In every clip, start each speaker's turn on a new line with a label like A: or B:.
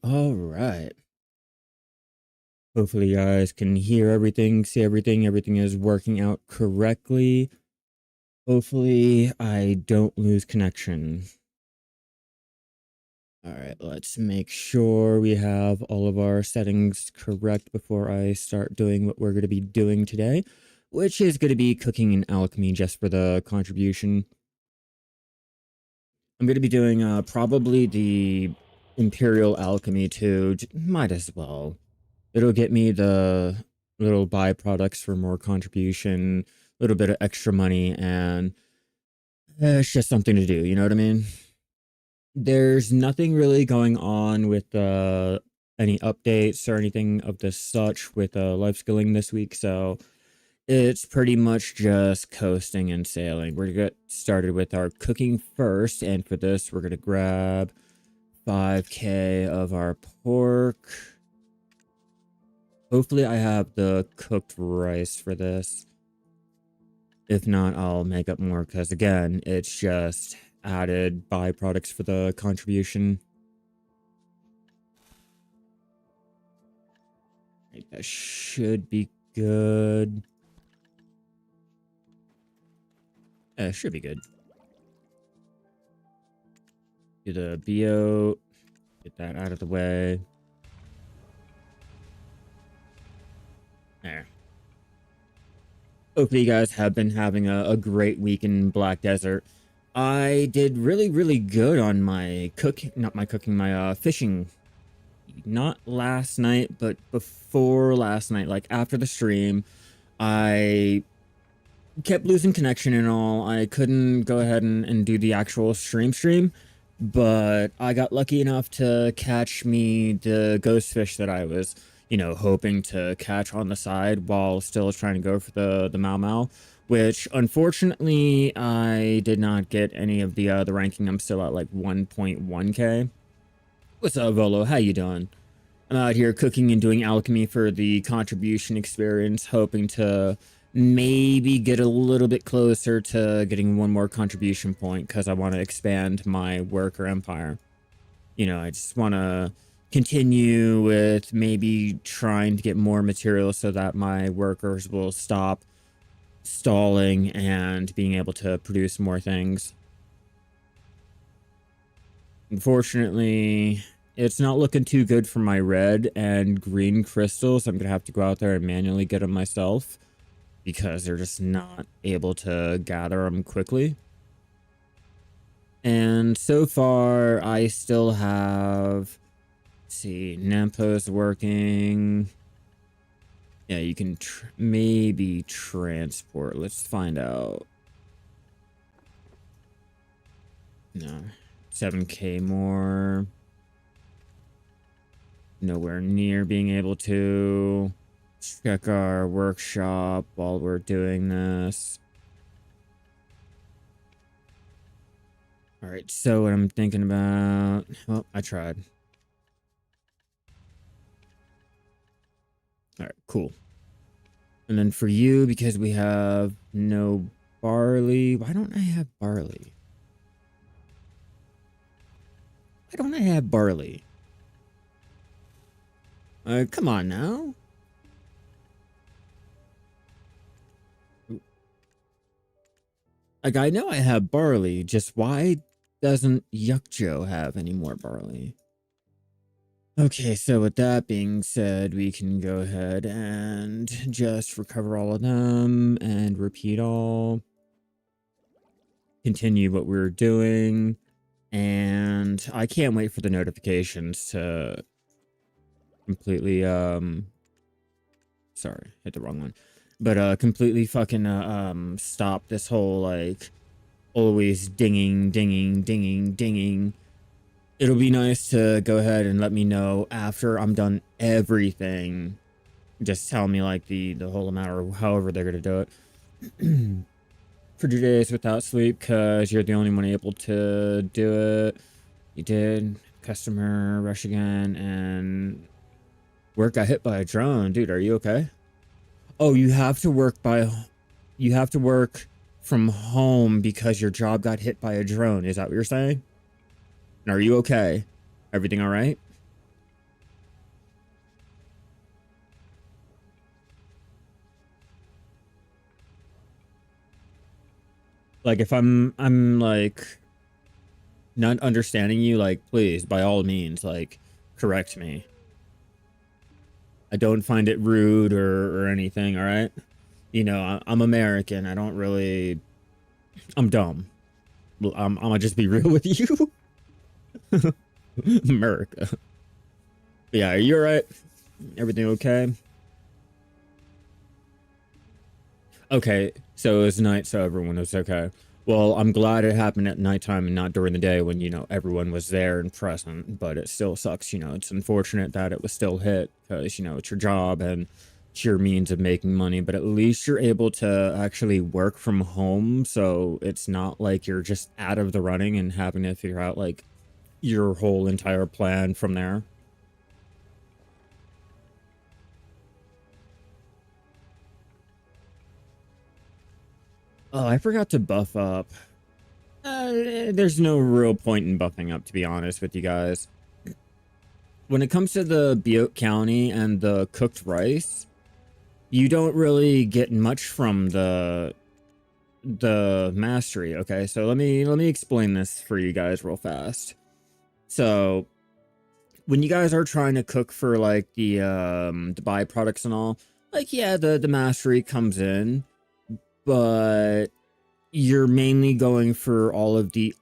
A: All right. Hopefully you guys can hear everything, see everything. Everything is working out correctly. Hopefully I don't lose connection. All right, let's make sure we have all of our settings correct before I start doing what we're going to be doing today, which is going to be cooking in alchemy just for the contribution. I'm going to be doing probably the Imperial Alchemy too. Might as well. It'll get me the little byproducts for more contribution, a little bit of extra money, and it's just something to do, you know what I mean? There's nothing really going on with any updates or anything of the such with Lifeskilling this week, so it's pretty much just coasting and sailing. We're gonna get started with our cooking first, and for this, we're gonna grab 5K of our pork. Hopefully I have the cooked rice for this. If not, I'll make up more because, again, it's just added byproducts for the contribution. Right, that should be good. Should be good. Do the BO. Get that out of the way. There. Hopefully you guys have been having a great week in Black Desert. I did really, really good on my cooking, not my cooking, my fishing. Not last night, but before last night, like after the stream, I kept losing connection and all. I couldn't go ahead and do the actual stream, but I got lucky enough to catch me the ghost fish that I was, hoping to catch on the side while still trying to go for the Mau, which unfortunately I did not get any of the ranking. I'm still at like 1.1k. What's up, Volo? How you doing? I'm out here cooking and doing alchemy for the contribution experience, hoping to maybe get a little bit closer to getting one more contribution point because I want to expand my worker empire. I just want to continue with maybe trying to get more material so that my workers will stop stalling and being able to produce more things. Unfortunately, it's not looking too good for my red and green crystals. I'm going to have to go out there and manually get them myself because they're just not able to gather them quickly. And so far, I still have, let's see, Nampo's working. Yeah, you can maybe transport. Let's find out. No, 7k more. Nowhere near being able to check our workshop while we're doing this. All right, so what I'm thinking about, well, I tried. All right, cool. And then for you, because we have no barley, why don't I have barley? Why don't I have barley? Come on now. Like, I know I have barley, just why doesn't Yuck Joe have any more barley? Okay, so with that being said, we can go ahead and just recover all of them and repeat all. Continue what we're doing. And I can't wait for the notifications to completely, sorry, hit the wrong one. But completely fucking stop this whole like always dinging. It'll be nice to go ahead and let me know after I'm done everything. Just tell me like the whole amount or however they're gonna do it. For 2 days without sleep because you're the only one able to do it. You did. Customer rush again and work got hit by a drone. Dude, are you okay? Oh, you have to work from home because your job got hit by a drone. Is that what you're saying? And are you okay? Everything all right? Like if I'm like not understanding you, like please, by all means, like correct me. I don't find it rude or anything, all right? You know, I'm American. I don't really I'm dumb. I'm gonna just be real with you. America. Yeah, are you all right? Everything okay? Okay, so it was night, so everyone was okay. Well, I'm glad it happened at nighttime and not during the day when, you know, everyone was there and present, but it still sucks, you know. It's unfortunate that it was still hit because, you know, it's your job and it's your means of making money, but at least you're able to actually work from home, so it's not like you're just out of the running and having to figure out, like, your whole entire plan from there. Oh, I forgot to buff up. There's no real point in buffing up, to be honest with you guys. When it comes to the Butte County and the cooked rice, you don't really get much from the mastery. Okay, so let me explain this for you guys real fast. So when you guys are trying to cook for like the byproducts and all, like yeah, the mastery comes in, but you're mainly going for all of the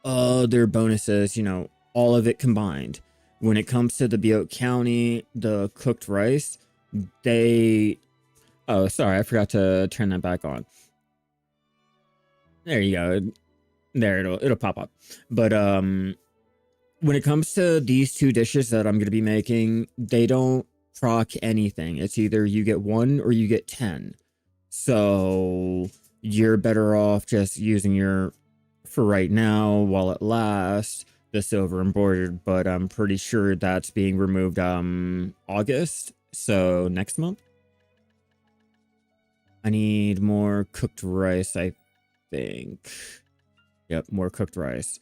A: other bonuses, you know, all of it combined. When it comes to the Butte County, the cooked rice, they oh, sorry, I forgot to turn that back on. There you go. There it'll pop up. But when it comes to these two dishes that I'm going to be making, they don't proc anything. It's either you get 1 or you get 10. So you're better off just using your, for right now, while it lasts, the silver embroidered, but I'm pretty sure that's being removed August. So next month. I need more cooked rice, I think. Yep, more cooked rice.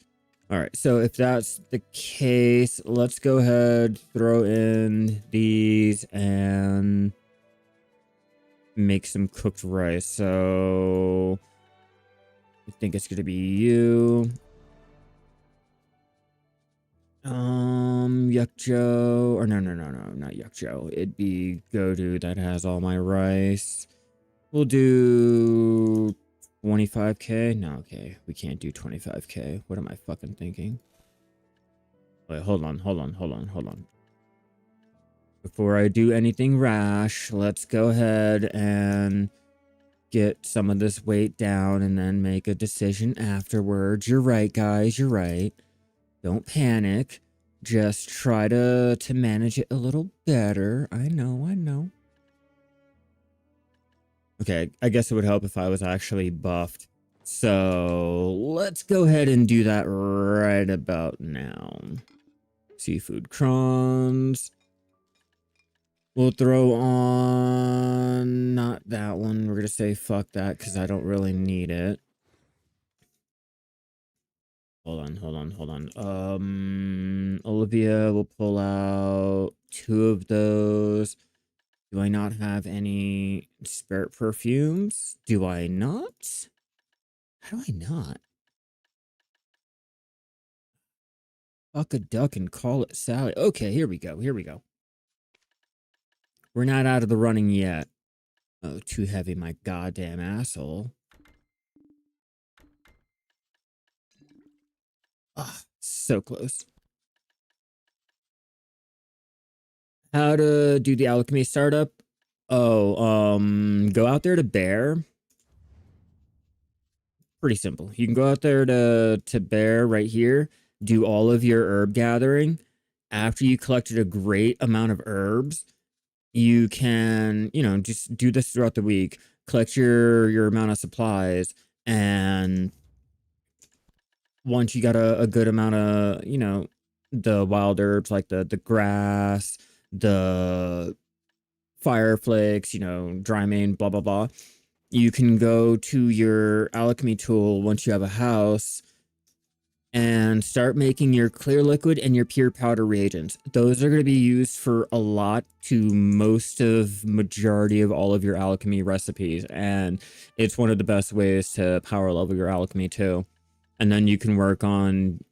A: All right, so if that's the case, let's go ahead, throw in these and make some cooked rice. So I think it's gonna be you. Yuck Joe, or no, not Yuck Joe. It'd be Godu that has all my rice. We'll do 25k. No, okay, we can't do 25k. What am I fucking thinking? Wait, hold on. Before I do anything rash, let's go ahead and get some of this weight down and then make a decision afterwards. You're right, guys. You're right. Don't panic. Just try to manage it a little better. I know. Okay, I guess it would help if I was actually buffed. So let's go ahead and do that right about now. Seafood prawns. We'll throw on not that one. We're gonna say fuck that because I don't really need it. Hold on. Olivia will pull out 2 of those. Do I not have any spirit perfumes? Do I not? How do I not? Fuck a duck and call it Sally. Okay, here we go. We're not out of the running yet. Oh, too heavy, my goddamn asshole. Ah, so close. How to do the alchemy startup? Oh, go out there to Bear. Pretty simple. You can go out there to Bear right here. Do all of your herb gathering. After you collected a great amount of herbs, you can, you know, just do this throughout the week. Collect your amount of supplies, and once you got a good amount of, you know, the wild herbs like the grass, the fire flakes, you know, dry mane, blah blah blah. You can go to your alchemy tool once you have a house and start making your clear liquid and your pure powder reagents. Those are going to be used for a lot to most of majority of all of your alchemy recipes, and it's one of the best ways to power level your alchemy too. And then you can work on,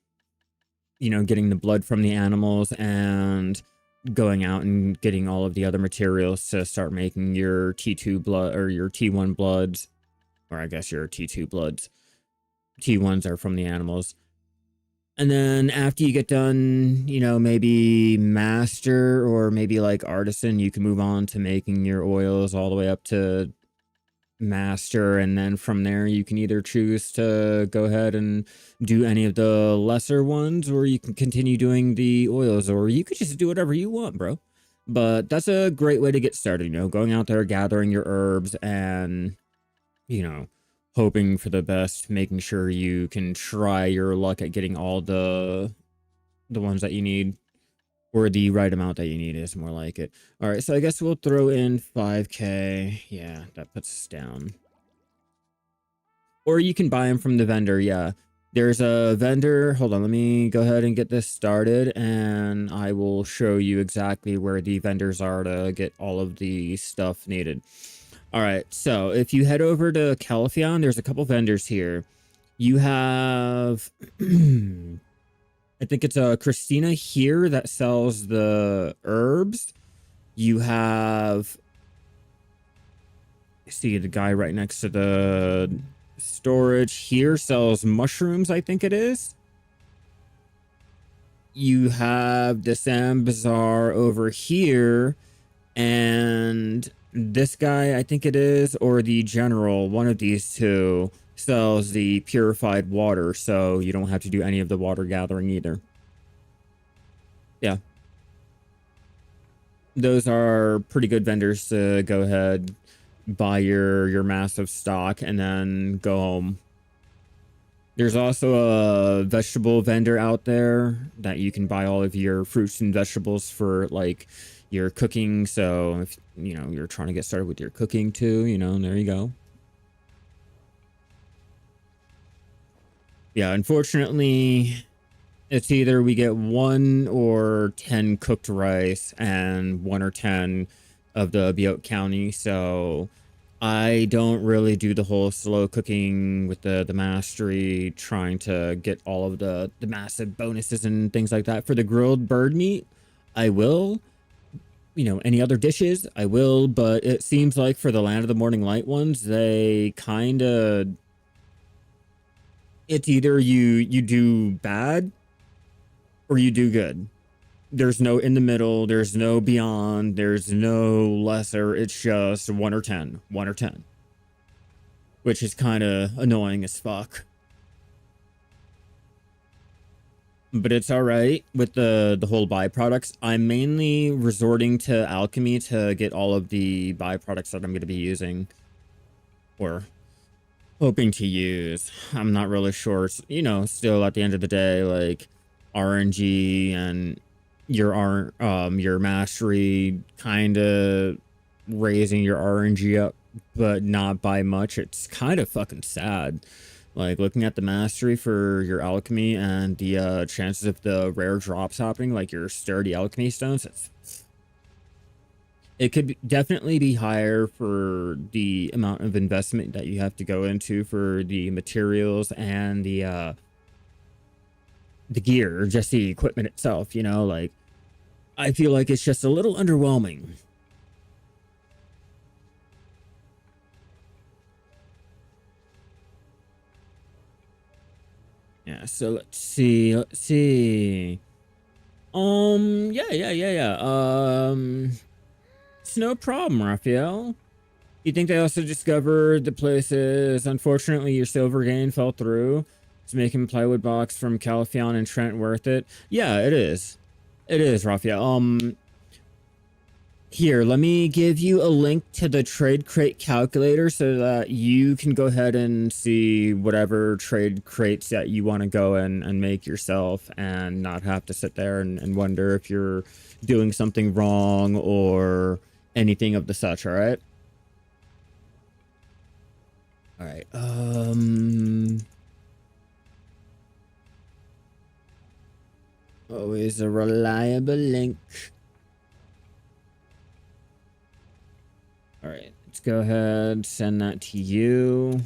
A: getting the blood from the animals and going out and getting all of the other materials to start making your T2 blood or your T1 bloods, or I guess your T2 bloods. T1s are from the animals. And then after you get done, maybe master or maybe like artisan, you can move on to making your oils all the way up to master. And then from there, you can either choose to go ahead and do any of the lesser ones, or you can continue doing the oils, or you could just do whatever you want, bro. But that's a great way to get started, going out there, gathering your herbs and, hoping for the best, making sure you can try your luck at getting all the ones that you need, or the right amount that you need is more like it. All right, so I guess we'll throw in 5k. Yeah, that puts us down. Or you can buy them from the vendor. Yeah, there's a vendor. Hold on, let me go ahead and get this started, and I will show you exactly where the vendors are to get all of the stuff needed. All right, so if you head over to Caliphion, there's a couple vendors here. You have, I think it's Christina here that sells the herbs. You have, see the guy right next to the storage here sells mushrooms, I think it is. You have the Sam Bazaar over here, and this guy, I think it is, or the general, one of these two, sells the purified water, so you don't have to do any of the water gathering either. Yeah. Those are pretty good vendors to go ahead, buy your massive stock, and then go home. There's also a vegetable vendor out there that you can buy all of your fruits and vegetables for, like, your cooking. So if you're trying to get started with your cooking too, there you go. Yeah, unfortunately, it's either we get 1 or 10 cooked rice and 1 or 10 of the Butte County. So I don't really do the whole slow cooking with the mastery, trying to get all of the massive bonuses and things like that. For the grilled bird meat, I will. Any other dishes, I will. But it seems like for the Land of the Morning Light ones, they kind of... It's either you do bad or you do good. There's no in the middle. There's no beyond. There's no lesser. It's just 1 or 10. 1 or 10. Which is kind of annoying as fuck. But it's all right with the whole byproducts. I'm mainly resorting to alchemy to get all of the byproducts that I'm going to be using. Or hoping to use. I'm not really sure. Still at the end of the day, like RNG and your mastery kind of raising your RNG up, but not by much. It's kind of fucking sad. Like looking at the mastery for your alchemy and the chances of the rare drops happening, like your sturdy alchemy stones, it could definitely be higher for the amount of investment that you have to go into for the materials and the gear, just the equipment itself, like I feel like it's just a little underwhelming. Yeah, so let's see. Yeah. It's no problem, Raphael. You think they also discovered the places? Unfortunately, your silver gain fell through. Is making plywood box from Caliphion and Trent worth it? Yeah, it is. It is, Raphael. Here, let me give you a link to the trade crate calculator so that you can go ahead and see whatever trade crates that you want to go and make yourself, and not have to sit there and wonder if you're doing something wrong or anything of the such. All right. All right. Always a reliable link. All right, let's go ahead, send that to you.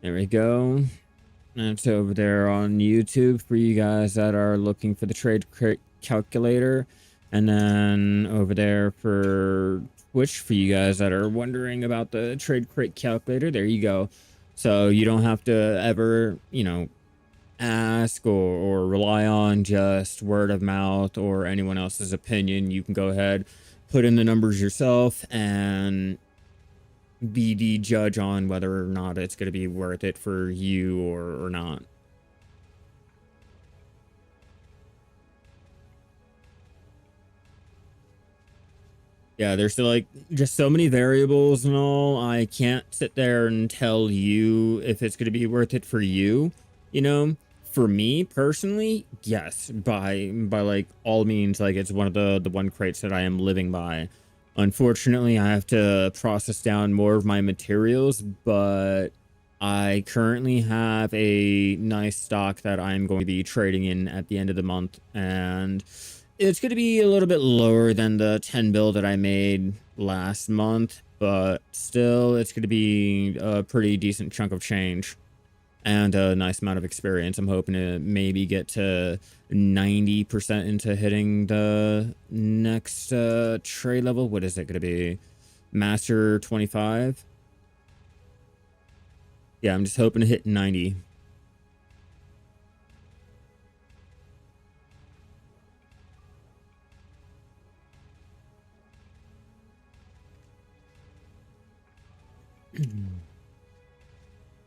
A: There we go. That's over there on YouTube for you guys that are looking for the trade calculator. And then over there for Twitch for you guys that are wondering about the trade crate calculator. There you go. So you don't have to ever, ask or rely on just word of mouth or anyone else's opinion. You can go ahead, put in the numbers yourself, and be the judge on whether or not it's going to be worth it for you or not. Yeah, there's still like just so many variables and all. I can't sit there and tell you if it's going to be worth it for you, you know? For me personally, yes, by like all means, like it's one of the one crates that I am living by. Unfortunately, I have to process down more of my materials, but I currently have a nice stock that I'm going to be trading in at the end of the month, and it's going to be a little bit lower than the 10 bill that I made last month, but still it's going to be a pretty decent chunk of change and a nice amount of experience. I'm hoping to maybe get to 90% into hitting the next trade level. What is it going to be? Master 25? Yeah, I'm just hoping to hit 90.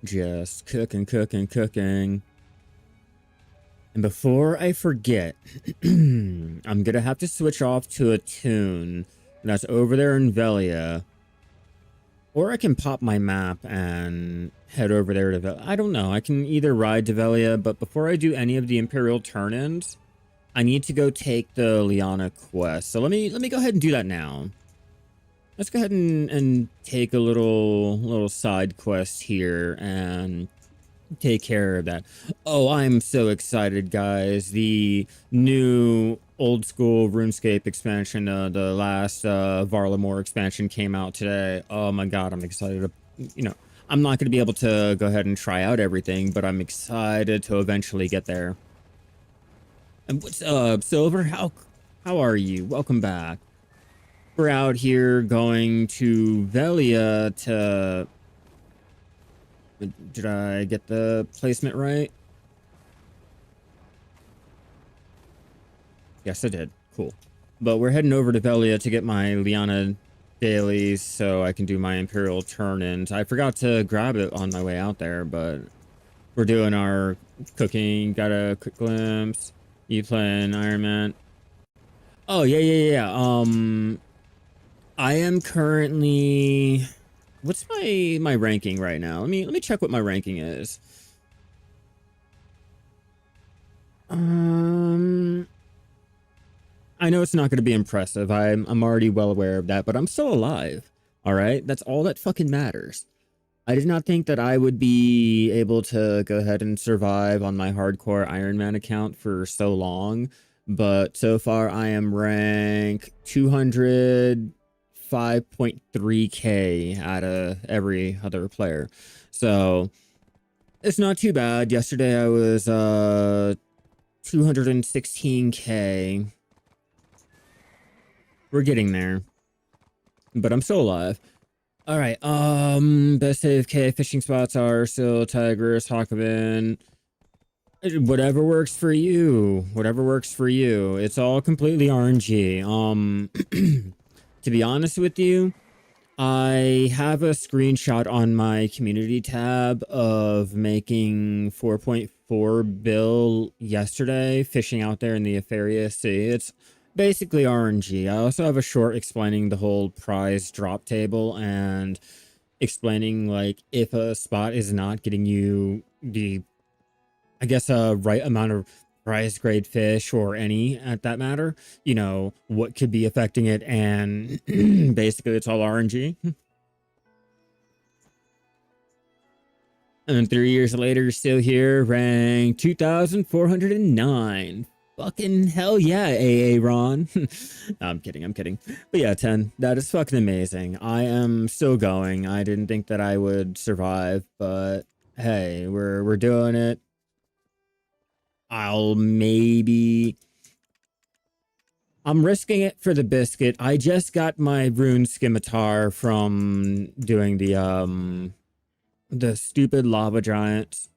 A: Just cooking. And before I forget, I'm gonna have to switch off to a tune that's over there in Velia. Or I can pop my map and head over there to Velia. I don't know. I can either ride to Velia, but before I do any of the Imperial turn-ins, I need to go take the Liana quest. So let me go ahead and do that now. Let's go ahead and take a little side quest here and take care of that. Oh, I'm so excited, guys. The new old school RuneScape expansion, the last Varlamore expansion came out today. Oh my god, I'm excited. I'm not going to be able to go ahead and try out everything, but I'm excited to eventually get there. And what's up, Silver? How are you? Welcome back. We're out here going to Velia to... Did I get the placement right? Yes, I did. Cool. But we're heading over to Velia to get my Liana dailies so I can do my Imperial turn-ins. I forgot to grab it on my way out there, but we're doing our cooking. Got a quick glimpse. You playing Iron Man? Oh, yeah. I am currently... What's my ranking right now? Let me check what my ranking is. I know it's not going to be impressive. I'm already well aware of that, but I'm still alive. All right? That's all that fucking matters. I did not think that I would be able to go ahead and survive on my hardcore Iron Man account for so long, but so far I am rank 205.3k out of every other player. So it's not too bad. Yesterday I was 216k. We're getting there, but I'm still alive. All right. Best AFK fishing spots are still Tigris, Hakavin. Whatever works for you. Whatever works for you. It's all completely RNG. To be honest with you, I have a screenshot on my community tab of making 4.4 bill yesterday fishing out there in the Etheria Sea. It's basically RNG. I also have a short explaining the whole prize drop table and explaining like if a spot is not getting you the, I guess, right amount of prize grade fish or any at that matter, what could be affecting it, and basically it's all RNG. And then 3 years later, still here, rank 2,409. Fucking hell yeah, AA Ron. No, I'm kidding, I'm kidding. But yeah, 10, that is fucking amazing. I am still going. I didn't think that I would survive, but hey, we're doing it. I'll maybe... I'm risking it for the biscuit. I just got my rune scimitar from doing the stupid lava giants.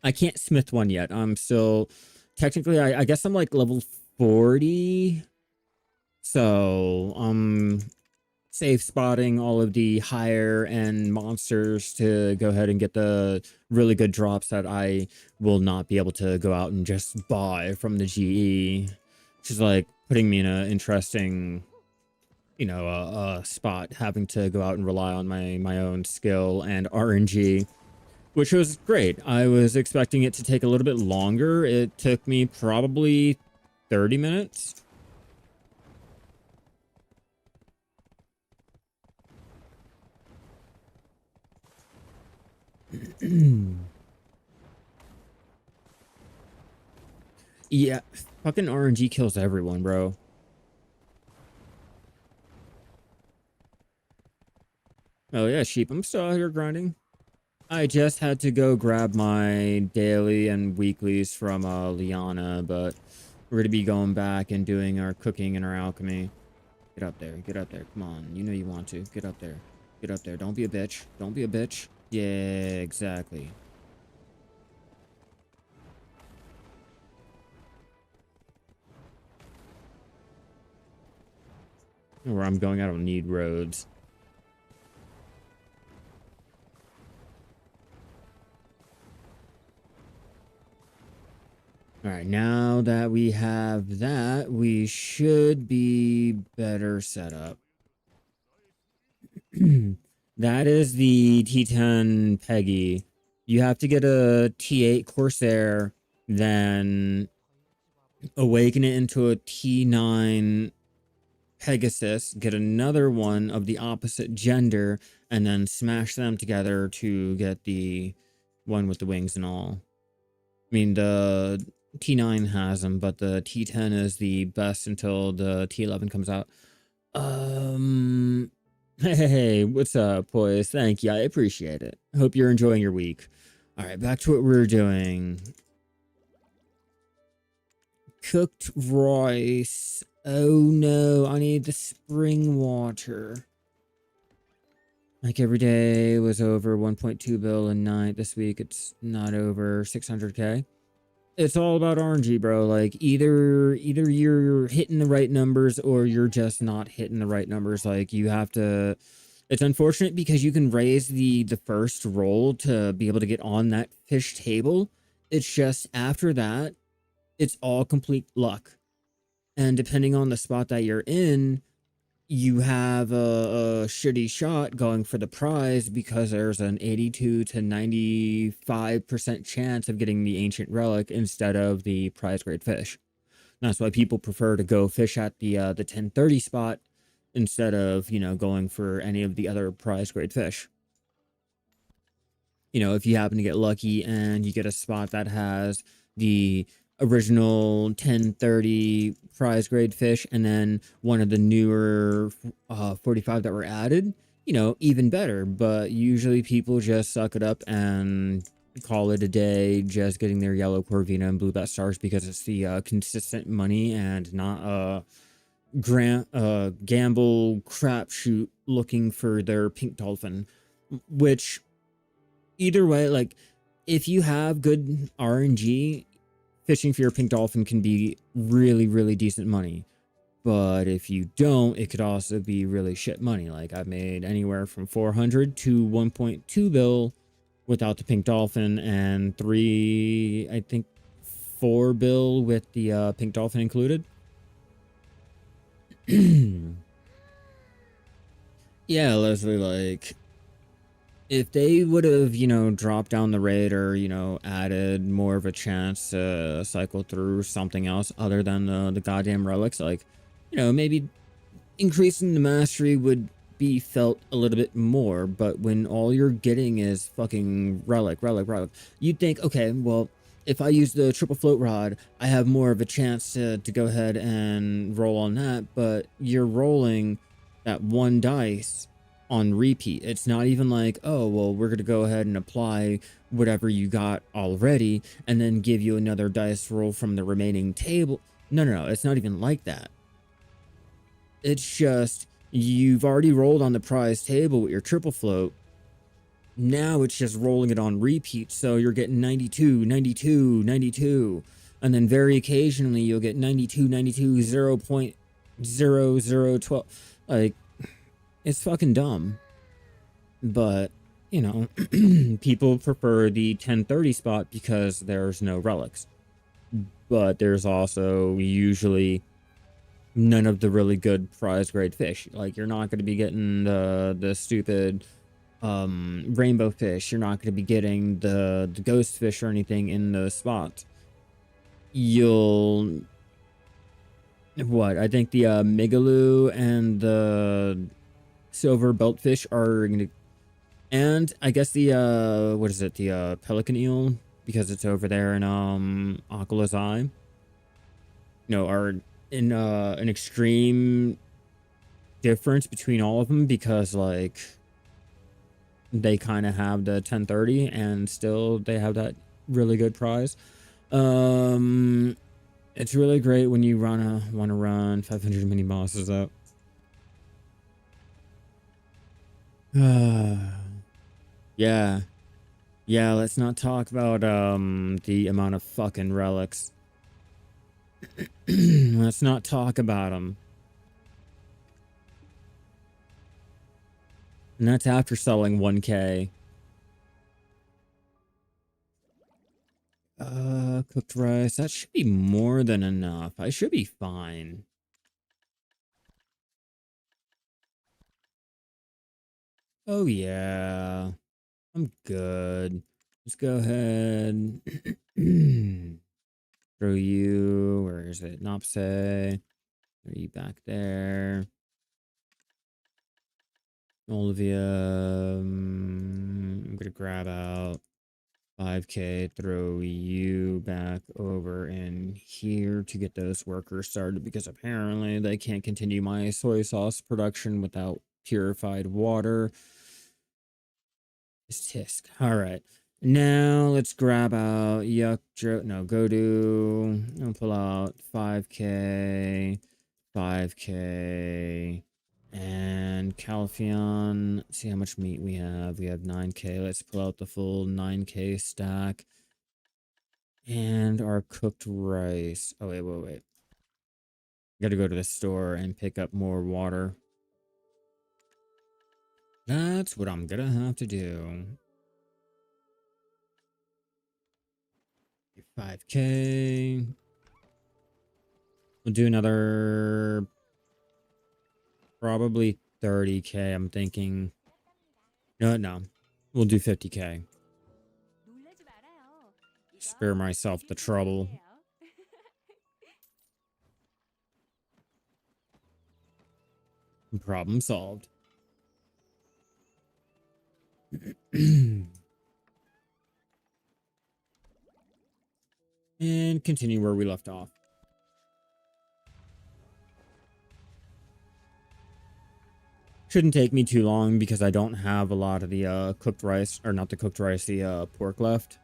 A: I can't smith one yet. I'm still technically I guess I'm like level 40. So safe spotting all of the higher end monsters to go ahead and get the really good drops that I will not be able to go out and just buy from the GE. Which is like putting me in an interesting, you know, spot, having to go out and rely on my own skill and RNG, which was great. I was expecting it to take a little bit longer. It took me probably 30 minutes. Yeah, fucking RNG kills everyone, bro. Oh yeah, sheep, I'm still out here grinding. I just had to go grab my daily and weeklies from Liana, but we're gonna be going back and doing our cooking and our alchemy. Get up there, get up there. Come on, you know you want to. Get up there. Get up there. Don't be a bitch. Don't be a bitch. Yeah, exactly. Where I'm going, I don't need roads. All right, now that we have that, we should be better set up. That is the T10 Peggy. You have to get a T8 Corsair, then awaken it into a T9 Pegasus, get another one of the opposite gender, and then smash them together to get the one with the wings and all. I mean, the T9 has them, but the T10 is the best until the T11 comes out. Hey, what's up, boys? Thank you. I appreciate it. Hope you're enjoying your week. All right, back to what we're doing. Cooked rice. Oh no, I need the spring water. Like every day was over 1.2 bill a night. This week it's not over 600k. It's all about RNG, bro. Like either you're hitting the right numbers or you're just not hitting the right numbers. Like you have to... It's unfortunate because you can raise the first roll to be able to get on that fish table. It's just after that, it's all complete luck. And depending on the spot that you're in, you have a shitty shot going for the prize because there's an 82 to 95% chance of getting the ancient relic instead of the prize grade fish. That's why people prefer to go fish at the 1030 spot instead of, you know, going for any of the other prize grade fish. You know, if you happen to get lucky and you get a spot that has the original 1030 prize grade fish and then one of the newer 45 that were added, you know, even better. But usually people just suck it up and call it a day, just getting their yellow Corvina and blue bat stars because it's the consistent money and not a gamble crapshoot looking for their pink dolphin. Which either way, like if you have good RNG, fishing for your pink dolphin can be really, really decent money. But if you don't, it could also be really shit money. Like I've made anywhere from 400 to 1.2 bill without the pink dolphin, and I think 4 bill with the pink dolphin included. Yeah, Leslie, like if they would have, you know, dropped down the rate or, you know, added more of a chance to cycle through something else other than the goddamn relics, like, you know, maybe increasing the mastery would be felt a little bit more, but when all you're getting is fucking relic, you'd think, okay, well, if I use the triple float rod, I have more of a chance to go ahead and roll on that, but you're rolling that one dice on repeat. It's not even like, oh, well, we're going to go ahead and apply whatever you got already and then give you another dice roll from the remaining table. No, it's not even like that. It's just you've already rolled on the prize table with your triple float. Now it's just rolling it on repeat. So you're getting 92, 92, 92. And then very occasionally you'll get 92, 92, 0.0012. Like, it's fucking dumb. But, you know, people prefer the 1030 spot because there's no relics. But there's also usually none of the really good prize grade fish. Like, you're not going to be getting the stupid rainbow fish. You're not going to be getting the ghost fish or anything in those spots. You'll what? I think the Migaloo and the silver beltfish are going to, and I guess the what is it? The pelican eel, because it's over there in Aquala's Eye. You know, are in an extreme difference between all of them, because like they kind of have the 1030 and still they have that really good prize. It's really great when you want to run 500 mini bosses up. Yeah, let's not talk about the amount of fucking relics. Let's not talk about them. And that's after selling 1k. Cooked rice. That should be more than enough. I should be fine. Oh yeah, I'm good. Let's go ahead. Throw you. Where is it? Nopse. Throw you back there. Olivia. I'm gonna grab out 5k. Throw you back over in here to get those workers started, because apparently they can't continue my soy sauce production without purified water. It's tisk. All right. Now let's grab out go to, I'll pull out 5k, 5k, and Calpheon. See how much meat we have. We have 9k. Let's pull out the full 9k stack. And our cooked rice. Oh, wait. Gotta go to the store and pick up more water. That's what I'm gonna have to do. 5k. We'll do another probably 30k. I'm thinking. No. We'll do 50k. Spare myself the trouble. Problem solved. And continue where we left off. Shouldn't take me too long because I don't have a lot of the cooked rice, or not the cooked rice, the pork left.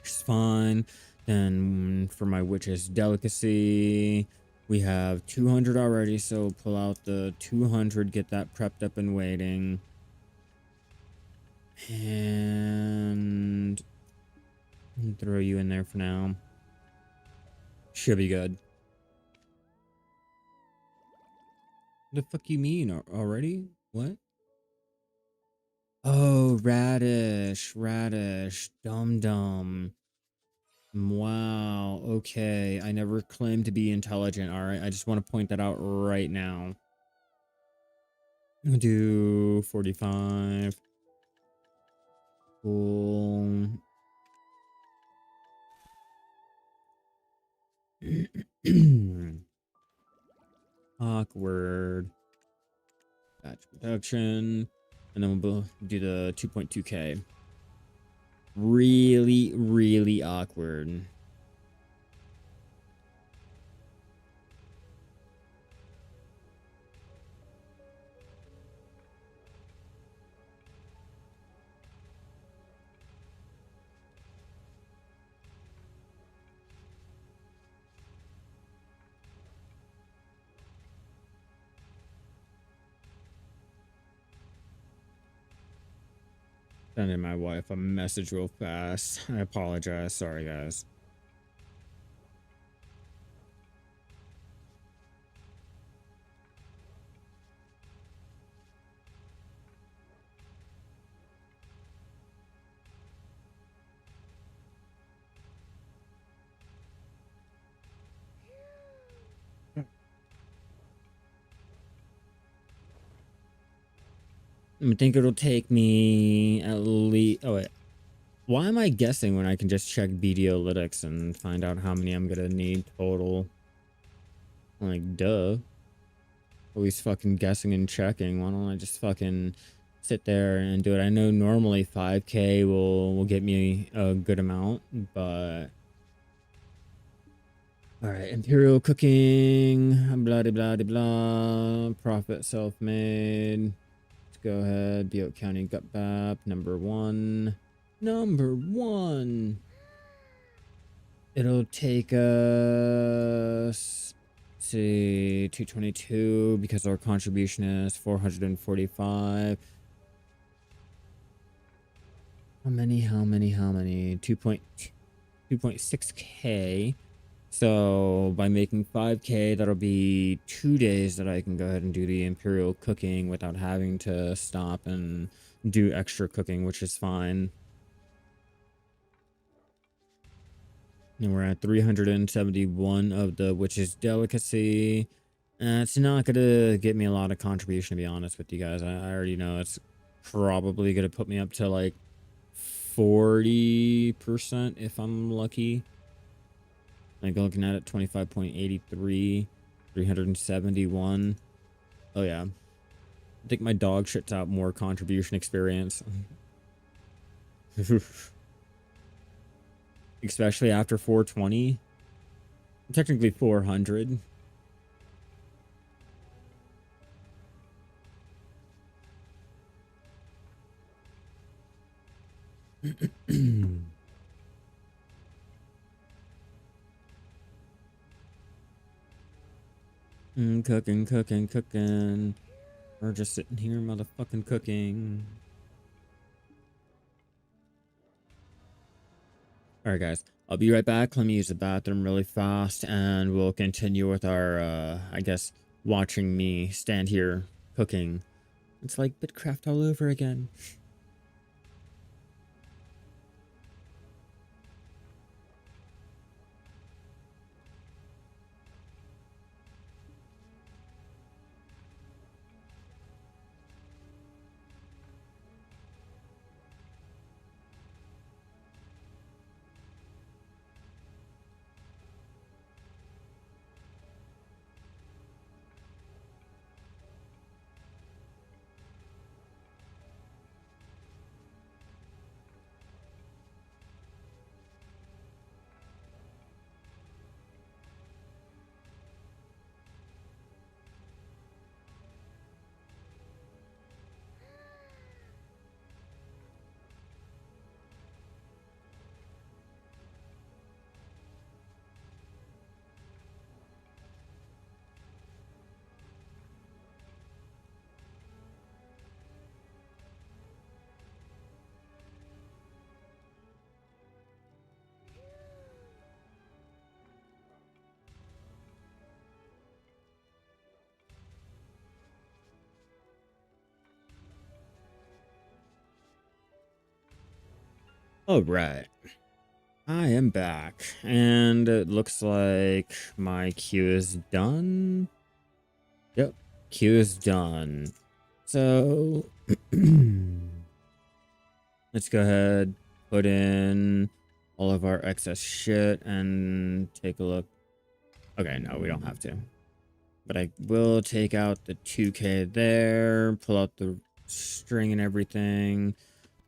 A: Which is fine. Then for my witch's delicacy, we have 200 already, so pull out the 200, get that prepped up and waiting. And throw you in there for now. Should be good. The fuck you mean already? What? Oh, radish. Dum. Wow. Okay. I never claimed to be intelligent. All right. I just want to point that out right now. Do 45. Cool. Awkward. batch production, and then we'll do the 2.2K. Really, really awkward. Sending my wife a message real fast. I apologize. Sorry, guys. I think it'll take me at least... Oh, wait. Why am I guessing when I can just check BDolytics and find out how many I'm gonna need total? Like, duh. Always fucking guessing and checking. Why don't I just fucking sit there and do it? I know normally 5K will get me a good amount, but... Alright, Imperial Cooking, blah, blah, blah, blah, profit self-made. Go ahead, Butte County Gut Bap, number one. Number one. It'll take us, see, 222 because our contribution is 445. How many? 2.6K. So by making 5K, that'll be 2 days that I can go ahead and do the Imperial Cooking without having to stop and do extra cooking, which is fine. And we're at 371 of the Witch's Delicacy. It's not going to get me a lot of contribution, to be honest with you guys. I already know it's probably going to put me up to like 40% if I'm lucky. Like looking at it, 25.83, 371. Oh yeah. I think my dog shits out more contribution experience. Especially after 420. Technically 400. Cooking. We're just sitting here motherfucking cooking. Alright guys, I'll be right back. Let me use the bathroom really fast and we'll continue with our, I guess, watching me stand here cooking. It's like Bitcraft all over again. All right. I am back, and it looks like my queue is done. Yep, queue is done. So, let's go ahead, put in all of our excess shit, and take a look. Okay, no, we don't have to. But I will take out the 2K there, pull out the string and everything,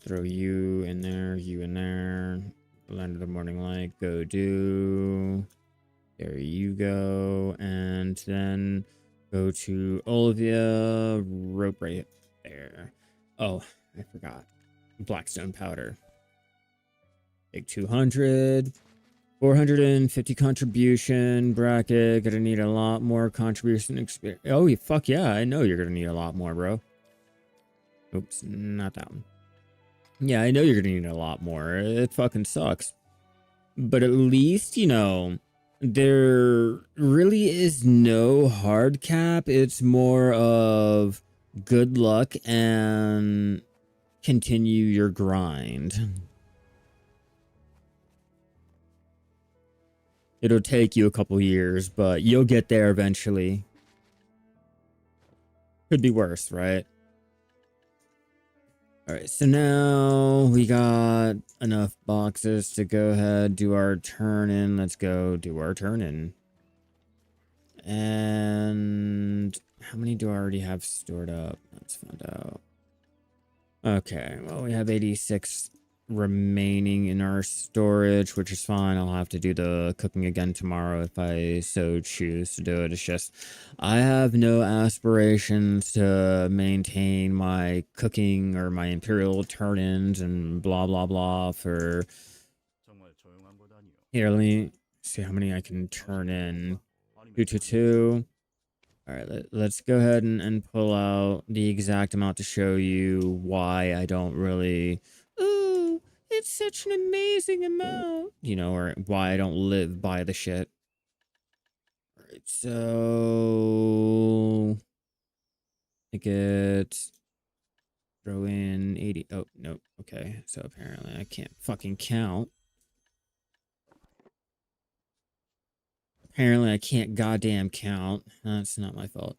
A: throw you in there, you in there, land of the morning light, go do. There you go. And then go to Olivia, rope right there. Oh, I forgot. Blackstone powder. Big 200. 450 contribution bracket. Gonna need a lot more contribution experience. Oh, fuck yeah. I know you're gonna need a lot more, bro. Oops, not that one. Yeah, I know you're gonna need a lot more. It fucking sucks. But at least, you know, there really is no hard cap. It's more of good luck and continue your grind. It'll take you a couple years, but you'll get there eventually. Could be worse, right? All right, so now we got enough boxes to go ahead, do our turn in. Let's go do our turn in. And how many do I already have stored up? Let's find out. Okay, well, we have 86 remaining in our storage, which is fine. I'll have to do the cooking again tomorrow if I so choose to do it. It's just I have no aspirations to maintain my cooking or my imperial turn-ins and blah blah blah for here. Let me see how many I can turn in. 222. All right, let's go ahead and pull out the exact amount to show you why I don't really. Ooh, it's such an amazing amount. You know, or why I don't live by the shit. All right, so I get throw in 80. Oh, nope. Okay, so apparently I can't fucking count. Apparently I can't goddamn count. That's not my fault.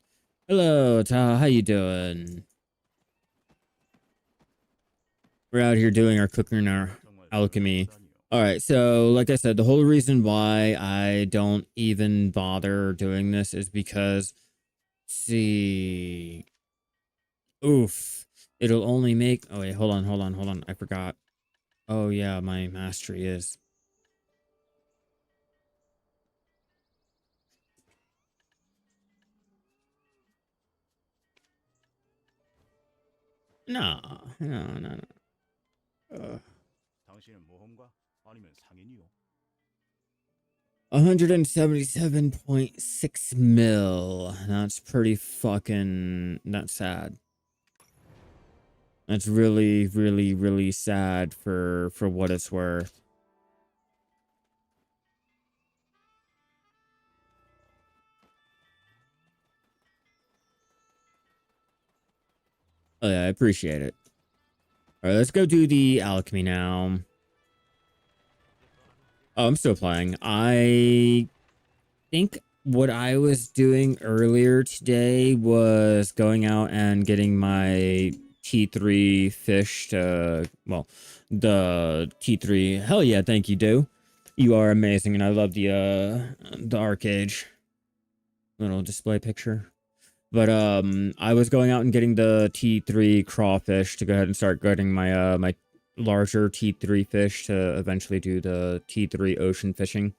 A: Hello, Ta. How you doing? We're out here doing our cooking and our alchemy. All right, so like I said, the whole reason why I don't even bother doing this is because, see, oof, it'll only make. Oh wait, hold on. I forgot. Oh yeah, my mastery is. No, no. 177.6 mil. That's pretty fucking. That's sad. That's really sad for what it's worth. Oh yeah, I appreciate it. All right, let's go do the alchemy now. Oh, I'm still playing. I think what I was doing earlier today was going out and getting my T3 fish to, well, the T3. Hell yeah, thank you, Do. You are amazing, and I love the arcade little display picture. But I was going out and getting the T3 crawfish to go ahead and start getting my my larger T3 fish to eventually do the T3 ocean fishing.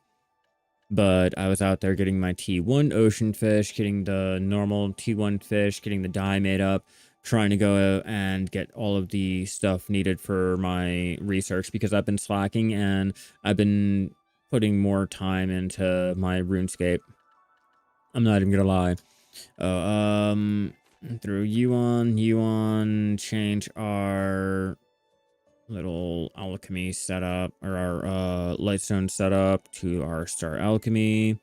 A: But I was out there getting my T1 ocean fish, getting the normal T1 fish, getting the dye made up, trying to go out and get all of the stuff needed for my research because I've been slacking and I've been putting more time into my RuneScape. I'm not even gonna lie. Throw you on, change our little alchemy setup, or our lightstone setup to our star alchemy.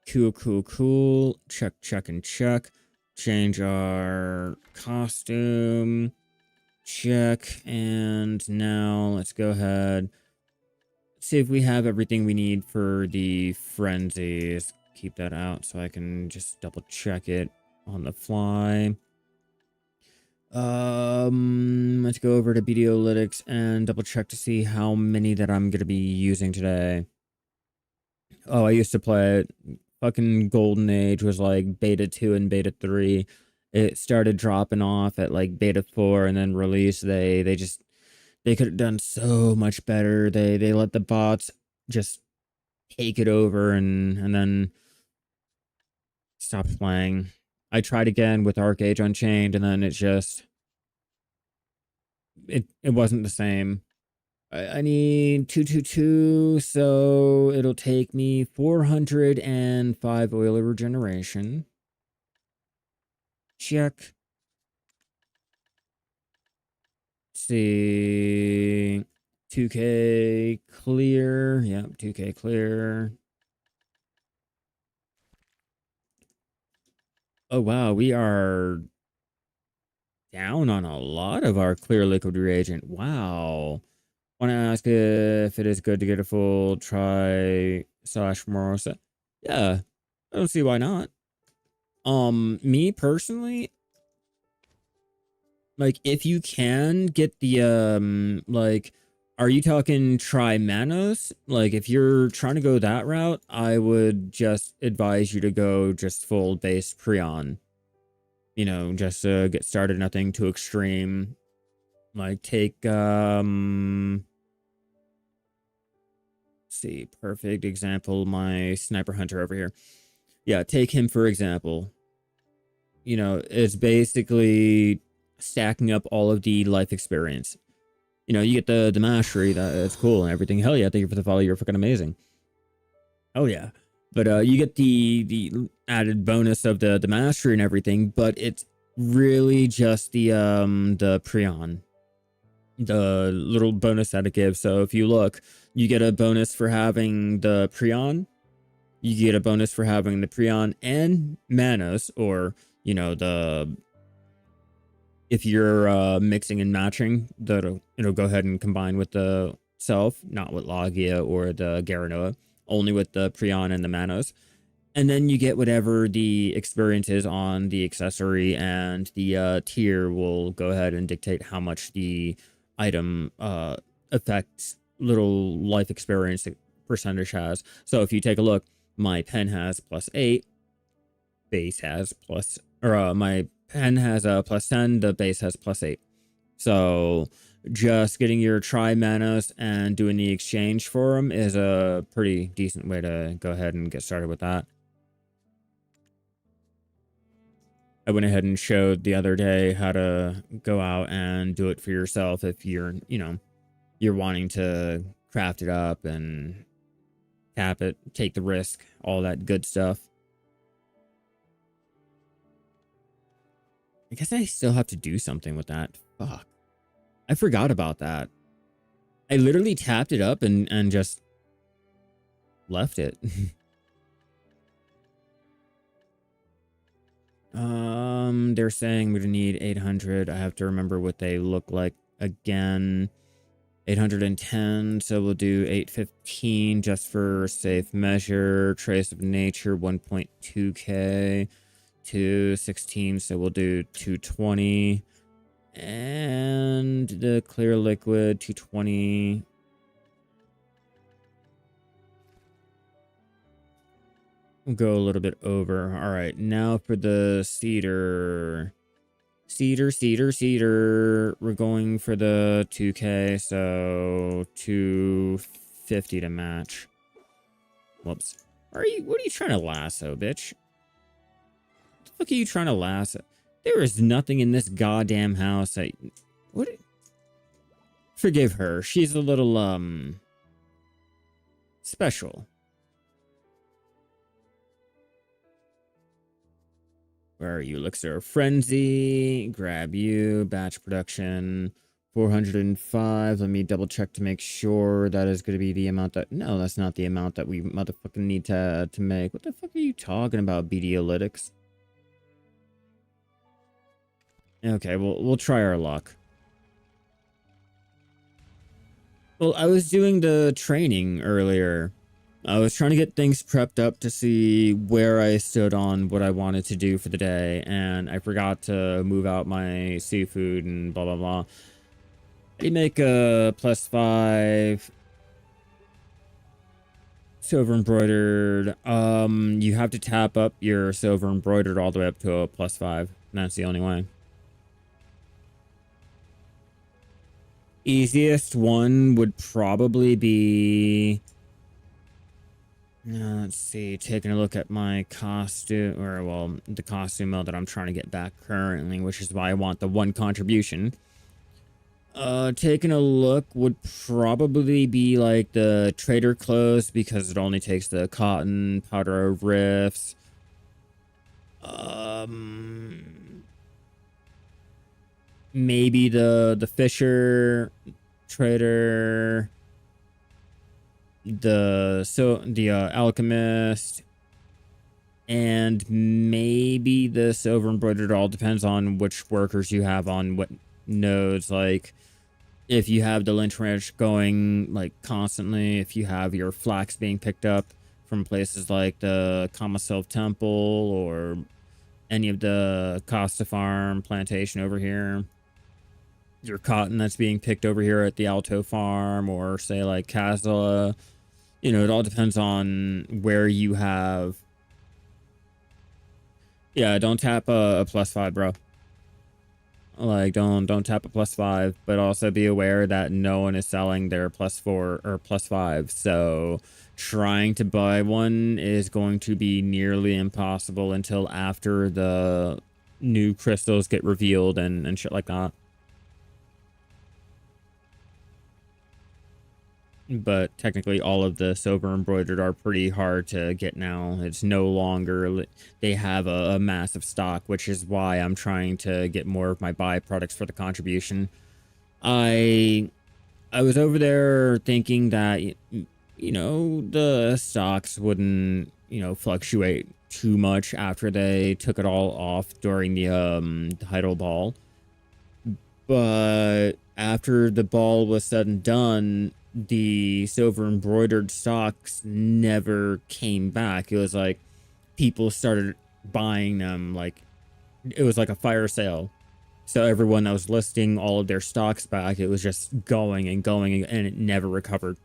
A: Cool. Check and check. Change our costume. Check. And now let's go ahead. See if we have everything we need for the frenzies. Keep that out so I can just double check it on the fly. Let's go over to Videolytics and double check to see how many that I'm going to be using today. Oh, I used to play it fucking golden age was like beta 2 and beta 3. It started dropping off at like beta 4 and then release. They could have done so much better. They let the bots just take it over and then stop playing. I tried again with Arcade Unchained and then it wasn't the same. I need 222, so it'll take me 405 oil regeneration. Check. Let's see. 2K clear. Yep, 2K clear. Oh, wow, we are down on a lot of our clear liquid reagent. Wow. Want to ask if it is good to get a full try slash morosa. Yeah, I don't see why not. Me personally, like if you can get the like, are you talking try Manos? Like if you're trying to go that route, I would just advise you to go just full base Prion. You know, just get started, nothing too extreme. Like take let's see, perfect example, my sniper hunter over here. Yeah, take him for example. You know, it's basically stacking up all of the life experience. You know, you get the mastery, that's cool and everything. Hell yeah, thank you for the follow, you're freaking amazing. Oh yeah. But you get the added bonus of the mastery and everything, but it's really just the Prion. The little bonus that it gives. So if you look, you get a bonus for having the Prion, you get a bonus for having the Prion and Manos, or you know, the if you're mixing and matching, it'll go ahead and combine with the self, not with Logia or the Garanoa, only with the Prion and the Manos. And then you get whatever the experience is on the accessory, and the tier will go ahead and dictate how much the item affects little life experience percentage has. So if you take a look, my pen has +8, base has plus, or my pen has a +10, the base has +8. So just getting your tri manos and doing the exchange for them is a pretty decent way to go ahead and get started with that. I went ahead and showed the other day how to go out and do it for yourself if you're, you know, you're wanting to craft it up and tap it, take the risk, all that good stuff. I guess I still have to do something with that. Fuck. I forgot about that. I literally tapped it up and just left it. They're saying we need 800. I have to remember what they look like again. 810, so we'll do 815 just for safe measure. Trace of nature 1.2k. 216, so we'll do 220. And the clear liquid 220. We'll go a little bit over. All right, now for the cedar. Cedar. We're going for the 2k, so 250 to match. Whoops. What are you trying to lasso, bitch? What the fuck are you trying to lasso? There is nothing in this goddamn house that... What? Forgive her. She's a little, special. Where are you? Elixir Frenzy. Grab you. Batch production. 405. Let me double check to make sure that is going to be the amount that... No, that's not the amount that we motherfucking need to make. What the fuck are you talking about, BDalytics? Okay, we'll try our luck. Well, I was doing the training earlier. I was trying to get things prepped up to see where I stood on what I wanted to do for the day, and I forgot to move out my seafood and blah, blah, blah. I make a +5. Silver embroidered. You have to tap up your silver embroidered all the way up to a +5. And that's the only way. Easiest one would probably be, let's see, taking a look at my costume, or well, the costume mill that I'm trying to get back currently, which is why I want the one contribution. Taking a look would probably be like the trader clothes, because it only takes the cotton, powder riffs. Maybe the fisher trader, the alchemist, and maybe the silver embroidered. All depends on which workers you have on what nodes. Like if you have the lynch ranch going like constantly, if you have your flax being picked up from places like the Kamasilv Temple or any of the Costa Farm plantation over here, your cotton that's being picked over here at the Alto Farm, or say like Kazala, you know, it all depends on where you have. Yeah, don't tap a +5, bro. Like, don't tap a +5, but also be aware that no one is selling their +4 or +5. So trying to buy one is going to be nearly impossible until after the new crystals get revealed and shit like that. But technically all of the silver embroidered are pretty hard to get now. It's no longer, they have a massive stock, which is why I'm trying to get more of my byproducts for the contribution. I was over there thinking that, you know, the stocks wouldn't, you know, fluctuate too much after they took it all off during the title ball. But after the ball was said and done, the silver embroidered stocks never came back. It was like people started buying them, like it was like a fire sale. So everyone that was listing all of their stocks back, it was just going and going, and it never recovered.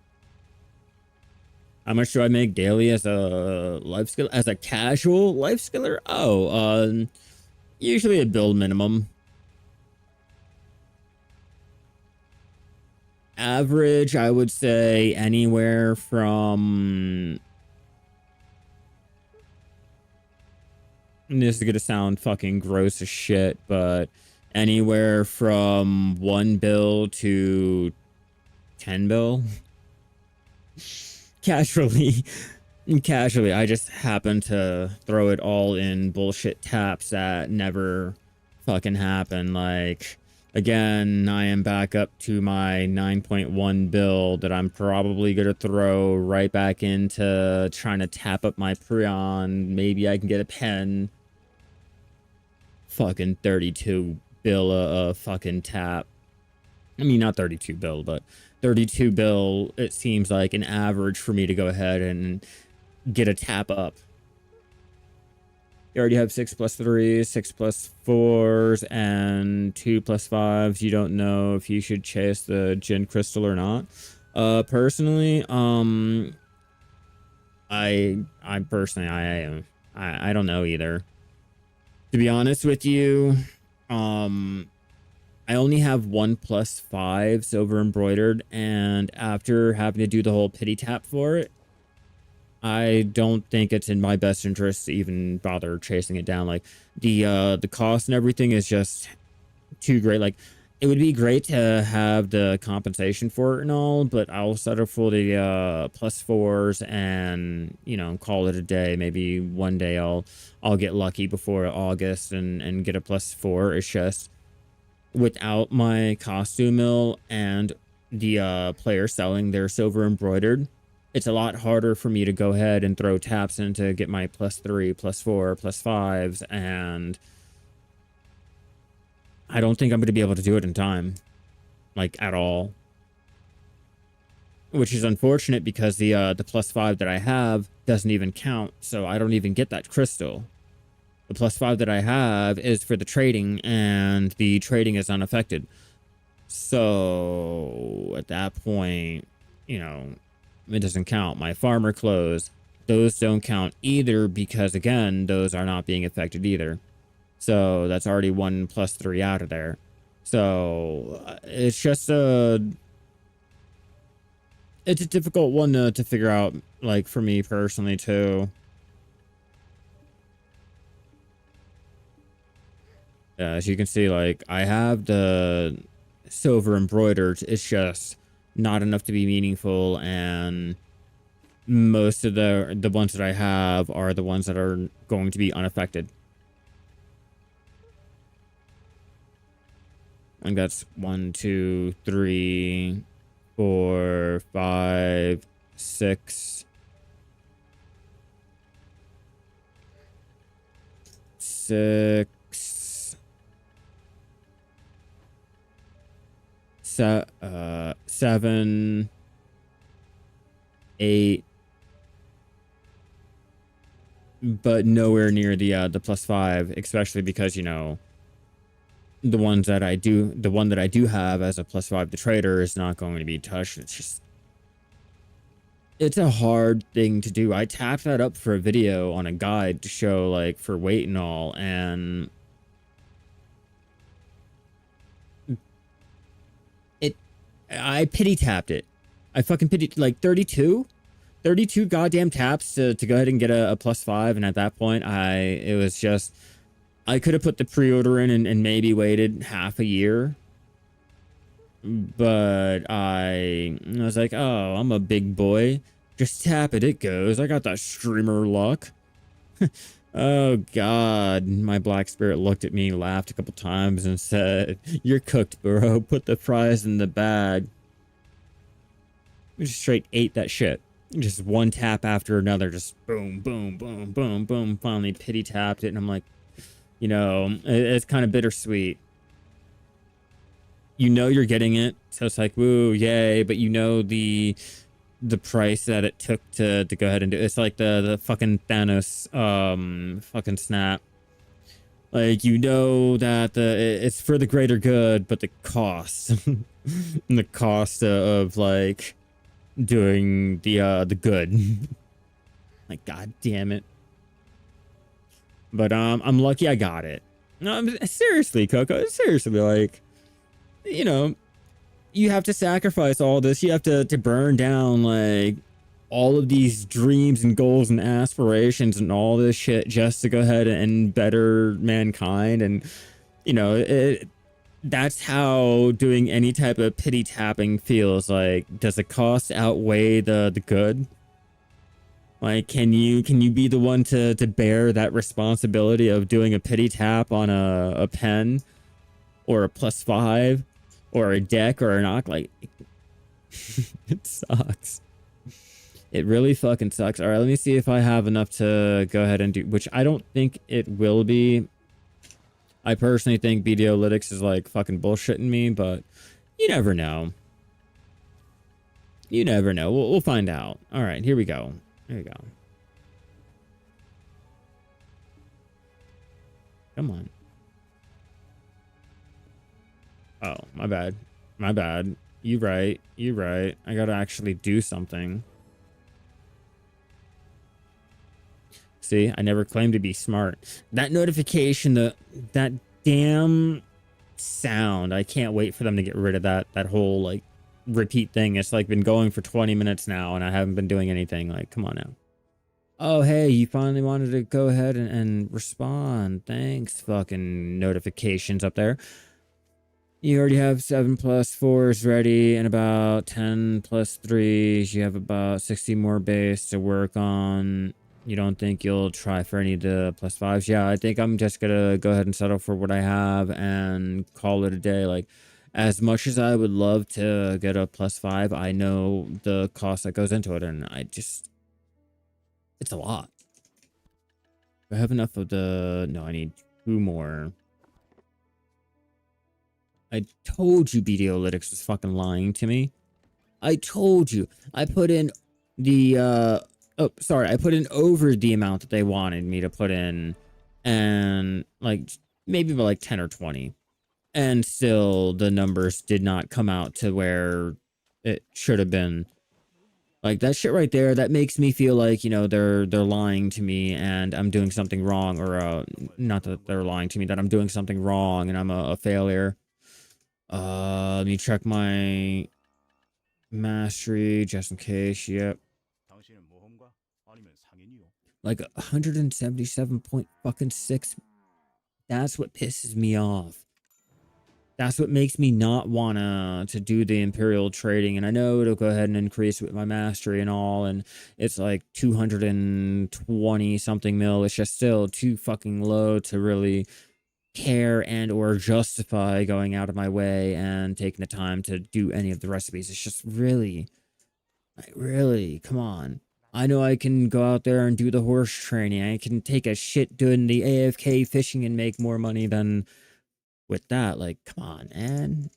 A: How much do I make daily as a life skill, as a casual life skiller? Oh, usually a build minimum. Average, I would say anywhere from, and this is gonna sound fucking gross as shit, but anywhere from 1 bill to 10 bill. Casually. Casually, I just happen to throw it all in bullshit taps that never fucking happen. Like, again, I am back up to my 9.1 bill that I'm probably going to throw right back into trying to tap up my Prion. Maybe I can get a pen. Fucking 32 bill a fucking tap. I mean, not 32 bill, but 32 bill, it seems like an average for me to go ahead and get a tap up. You already have 6+3s, 6+4s, and 2+5s. You don't know if you should chase the Gin Crystal or not. Personally, I personally, I don't know either. To be honest with you, I only have 1+5 silver embroidered, and after having to do the whole pity tap for it, I don't think it's in my best interest to even bother chasing it down. Like the cost and everything is just too great. Like it would be great to have the compensation for it and all, but I'll settle for the +4s and, you know, call it a day. Maybe one day I'll get lucky before August and get a +4. It's just without my costume mill and the player selling their silver embroidered, it's a lot harder for me to go ahead and throw taps in to get my +3, +4, +5s, and I don't think I'm going to be able to do it in time, like at all. Which is unfortunate because the +5 that I have doesn't even count, so I don't even get that crystal. The +5 that I have is for the trading, and the trading is unaffected. So at that point, you know, it doesn't count. My farmer clothes, those don't count either because, again, those are not being affected either. So that's already 1 plus 3 out of there. So it's just it's a difficult one to figure out, like, for me personally, too. As you can see, like, I have the silver embroidered. It's just not enough to be meaningful, and most of the ones that I have are the ones that are going to be unaffected. And that's 1, 2, 3, 4, 5, 6, 6, 7, 8, but nowhere near the plus 5, especially because, you know, the one that I do have as a plus 5, the trader, is not going to be touched. It's a hard thing to do. I tapped that up for a video on a guide to show, like, for weight and all, and I pity tapped it. I fucking pity, like, 32 goddamn taps to go ahead and get a plus 5, and at that point it was just, I could have put the pre-order in and maybe waited half a year, but I was like, oh, I'm a big boy, just tap it, it goes. I got that streamer luck. Oh god, my black spirit looked at me, laughed a couple times, and said, you're cooked, bro, put the fries in the bag. We just straight ate that shit. Just one tap after another, just boom, boom, boom, boom, boom. Finally pity tapped it, and I'm like, you know, it's kind of bittersweet. You know you're getting it, so it's like, woo, yay, but you know the price that it took to go ahead and do it. It's like the fucking Thanos fucking snap. Like, you know that it's for the greater good, but the cost and the cost of like doing the good. Like, god damn it. But I'm lucky I got it. No, seriously, Coco, seriously, like, you know, you have to sacrifice all this. You have to burn down, like, all of these dreams and goals and aspirations and all this shit just to go ahead and better mankind. And, you know, that's how doing any type of pity tapping feels. Like, does the cost outweigh the good? Like, can you be the one to bear that responsibility of doing a pity tap on a pen or a plus 5 or a deck or an arc? Like, it sucks. It really fucking sucks. All right, let me see if I have enough to go ahead and do, which I don't think it will be. I personally think BDolytics is like fucking bullshitting me, but you never know. You never know. We'll find out. All right, here we go. There we go. Come on. Oh, my bad. My bad. You right. You right. I gotta actually do something. See, I never claimed to be smart. That notification, that damn sound. I can't wait for them to get rid of that whole, like, repeat thing. It's like been going for 20 minutes now and I haven't been doing anything. Like, come on now. Oh, hey, you finally wanted to go ahead and respond. Thanks, fucking notifications up there. You already have 7 plus 4s ready and about 10 plus 3s. You have about 60 more base to work on. You don't think you'll try for any of the plus 5s? Yeah, I think I'm just gonna go ahead and settle for what I have and call it a day. Like, as much as I would love to get a plus 5, I know the cost that goes into it, and it's a lot. Do I have enough of the... No, I need 2 more. I told you BDolytics was fucking lying to me. I told you. I put in the... Oh, sorry. I put in over the amount that they wanted me to put in. And, like, maybe by like 10 or 20. And still, the numbers did not come out to where it should have been. Like that shit right there, that makes me feel like, you know, they're lying to me and I'm doing something wrong, or not that they're lying to me, that I'm doing something wrong and I'm a failure. Let me check my mastery just in case. Yep. Like 177.6. That's what pisses me off. That's what makes me not wanna to do the Imperial trading. And I know it'll go ahead and increase with my mastery and all, and it's like 220 something mil. It's just still too fucking low to really care and or justify going out of my way and taking the time to do any of the recipes. It's just really, like, really, come on. I know I can go out there and do the horse training. I can take a shit doing the AFK fishing and make more money than with that. Like, come on, man.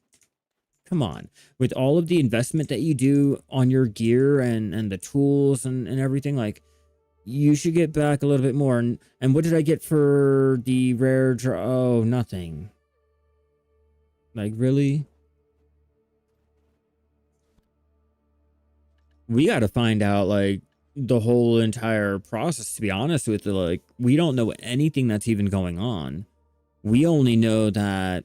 A: Come on. With all of the investment that you do on your gear and the tools and everything, like, you should get back a little bit more. And what did I get for the rare draw? Oh, nothing. Like, really? We got to find out, like, the whole entire process, to be honest with you. Like, we don't know anything that's even going on. We only know that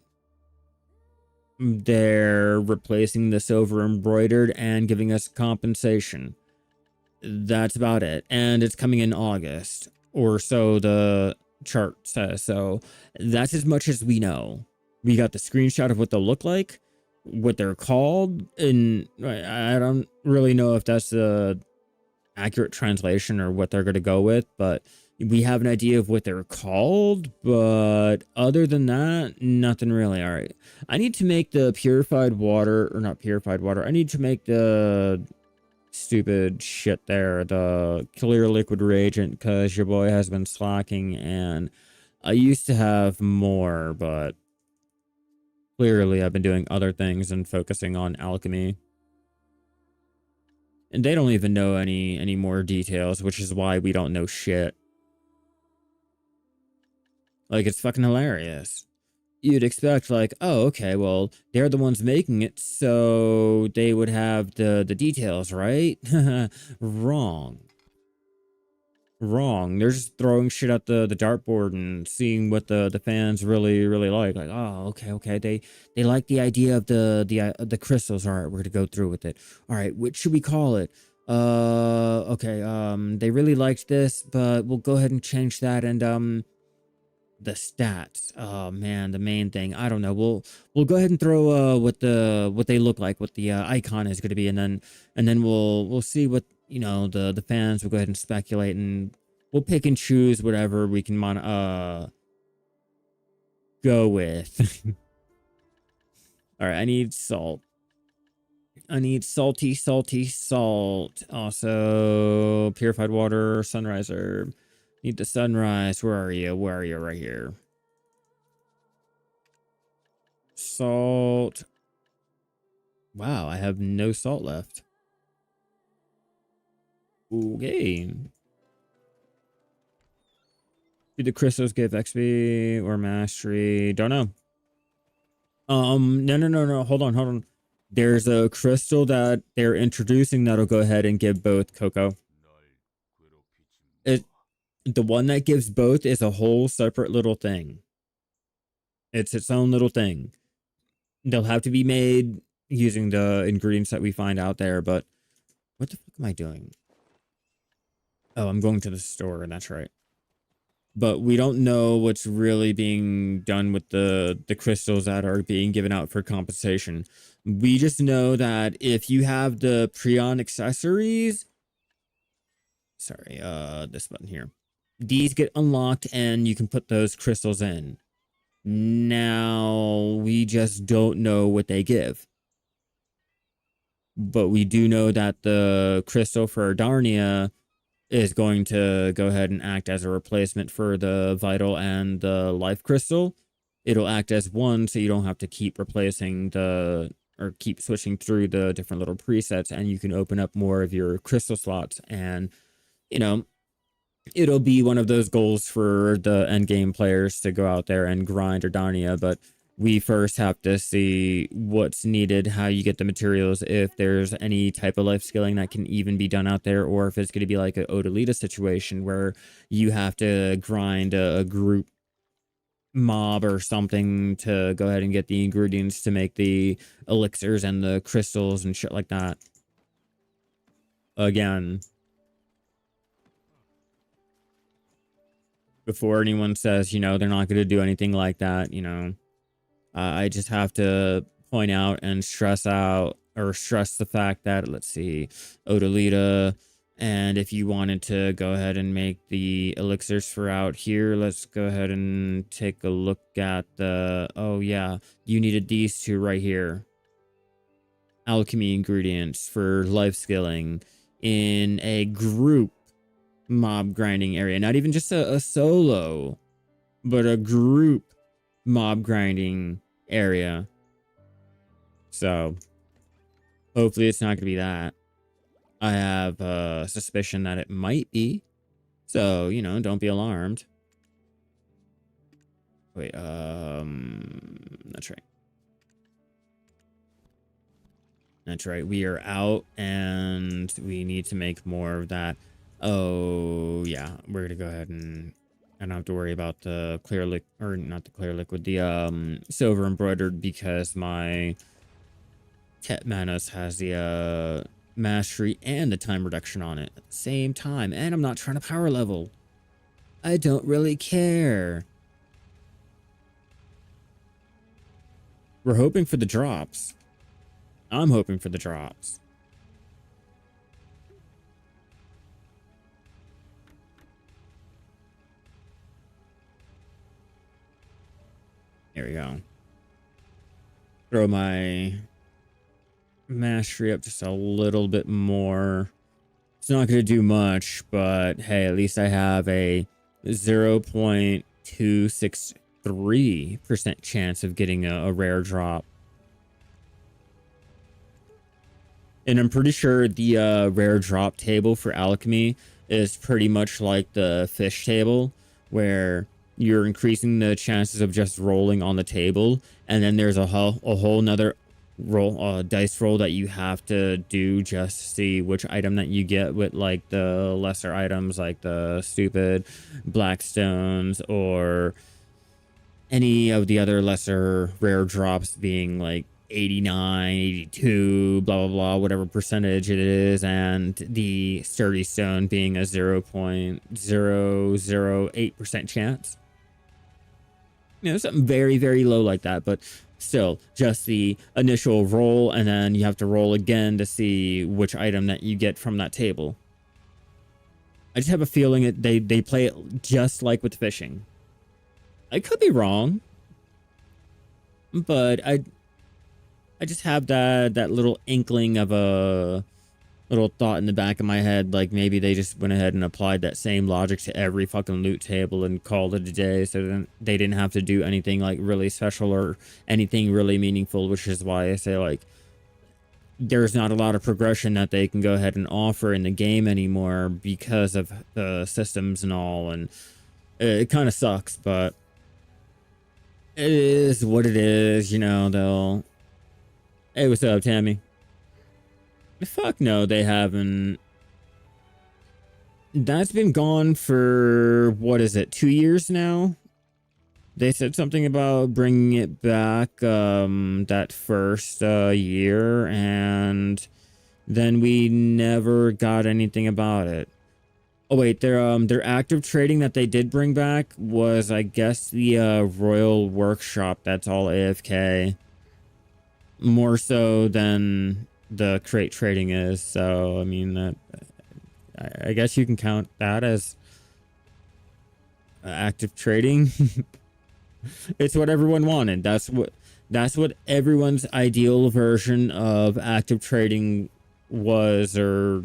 A: they're replacing the silver embroidered and giving us compensation. That's about it. And it's coming in August, or so the chart says. So that's as much as we know. We got the screenshot of what they'll look like, what they're called, and I don't really know if that's a accurate translation or what they're going to go with, but we have an idea of what they're called. But other than that, nothing really. All right, I need to make the purified water, or not purified water. I need to make the stupid shit there, the clear liquid reagent, because your boy has been slacking, and I used to have more, but clearly I've been doing other things and focusing on alchemy. And they don't even know any more details, which is why we don't know shit. Like, it's fucking hilarious. You'd expect, like, oh, okay, well, they're the ones making it, so they would have the details, right? Wrong. Wrong. They're just throwing shit at the dartboard and seeing what the fans really like. Like, oh, okay. They like the idea of the crystals. All right, we're gonna go through with it. All right, what should we call it? Okay. They really liked this, but we'll go ahead and change that. And the stats. Oh man, the main thing. I don't know. We'll go ahead and throw what they look like, what the icon is going to be, and then we'll see what, you know, the fans will go ahead and speculate, and we'll pick and choose whatever we can go with. All right, I need salt. I need salty salt. Also, purified water, sunrise herb. Need the sunrise. Where are you? Where are you? Right here. Salt. Wow, I have no salt left. Okay. Do the crystals give XP or mastery? Don't know. No. Hold on. There's a crystal that they're introducing that'll go ahead and give both, Coco. The one that gives both is a whole separate little thing. It's its own little thing. They'll have to be made using the ingredients that we find out there, but what the fuck am I doing? Oh, I'm going to the store, that's right. But we don't know what's really being done with the crystals that are being given out for compensation. We just know that if you have the Prion accessories, sorry, this button here, these get unlocked and you can put those crystals in. Now, we just don't know what they give. But we do know that the crystal for Darnia is going to go ahead and act as a replacement for the vital and the life crystal. It'll act as one, so you don't have to keep replacing or keep switching through the different little presets, and you can open up more of your crystal slots. And, you know, it'll be one of those goals for the end game players to go out there and grind Darnia. But we first have to see what's needed, how you get the materials, if there's any type of life skilling that can even be done out there, or if it's going to be like an Odalita situation where you have to grind a group mob or something to go ahead and get the ingredients to make the elixirs and the crystals and shit like that. Again, before anyone says, they're not going to do anything like that, I just have to point out and stress the fact that, let's see, Odalita, and if you wanted to go ahead and make the elixirs for out here, let's go ahead and take a look at oh yeah, you needed these two right here. Alchemy ingredients for life skilling in a group mob grinding area. Not even just a solo, but a group mob grinding area. So hopefully it's not going to be that. I have a suspicion that it might be. So, don't be alarmed. Wait, that's right. That's right. We are out and we need to make more of that. Oh, yeah. We're going to go ahead and I don't have to worry about the clear liquid, or not the clear liquid, the silver embroidered, because my Tet Manos has the mastery and the time reduction on it at the same time. And I'm not trying to power level. I don't really care. We're hoping for the drops. I'm hoping for the drops. There we go. Throw my mastery up just a little bit more. It's not going to do much, but hey, at least I have a 0.263% chance of getting a rare drop. And I'm pretty sure the rare drop table for alchemy is pretty much like the fish table, where you're increasing the chances of just rolling on the table, and then there's a whole nother dice roll that you have to do just to see which item that you get with like the lesser items, like the stupid blackstones or any of the other lesser rare drops being like 89, 82, blah blah blah, whatever percentage it is, and the sturdy stone being a 0.008% chance. Something very, very low like that, but still just the initial roll, and then you have to roll again to see which item that you get from that table. I just have a feeling they play it just like with fishing. I could be wrong, but I just have that little inkling of a little thought in the back of my head, like maybe they just went ahead and applied that same logic to every fucking loot table and called it a day, so then they didn't have to do anything like really special or anything really meaningful, which is why I say like there's not a lot of progression that they can go ahead and offer in the game anymore because of the systems and all, and it kind of sucks, but it is what it is, they'll... Hey, what's up, Tammy? Fuck no, they haven't. That's been gone for, what is it, 2 years now? They said something about bringing it back that first year, and then we never got anything about it. Oh wait, their active trading that they did bring back was, I guess, the Royal Workshop. That's all AFK. More so than the crate trading is, so I mean that I guess you can count that as active trading. It's what everyone wanted. That's what everyone's ideal version of active trading was, or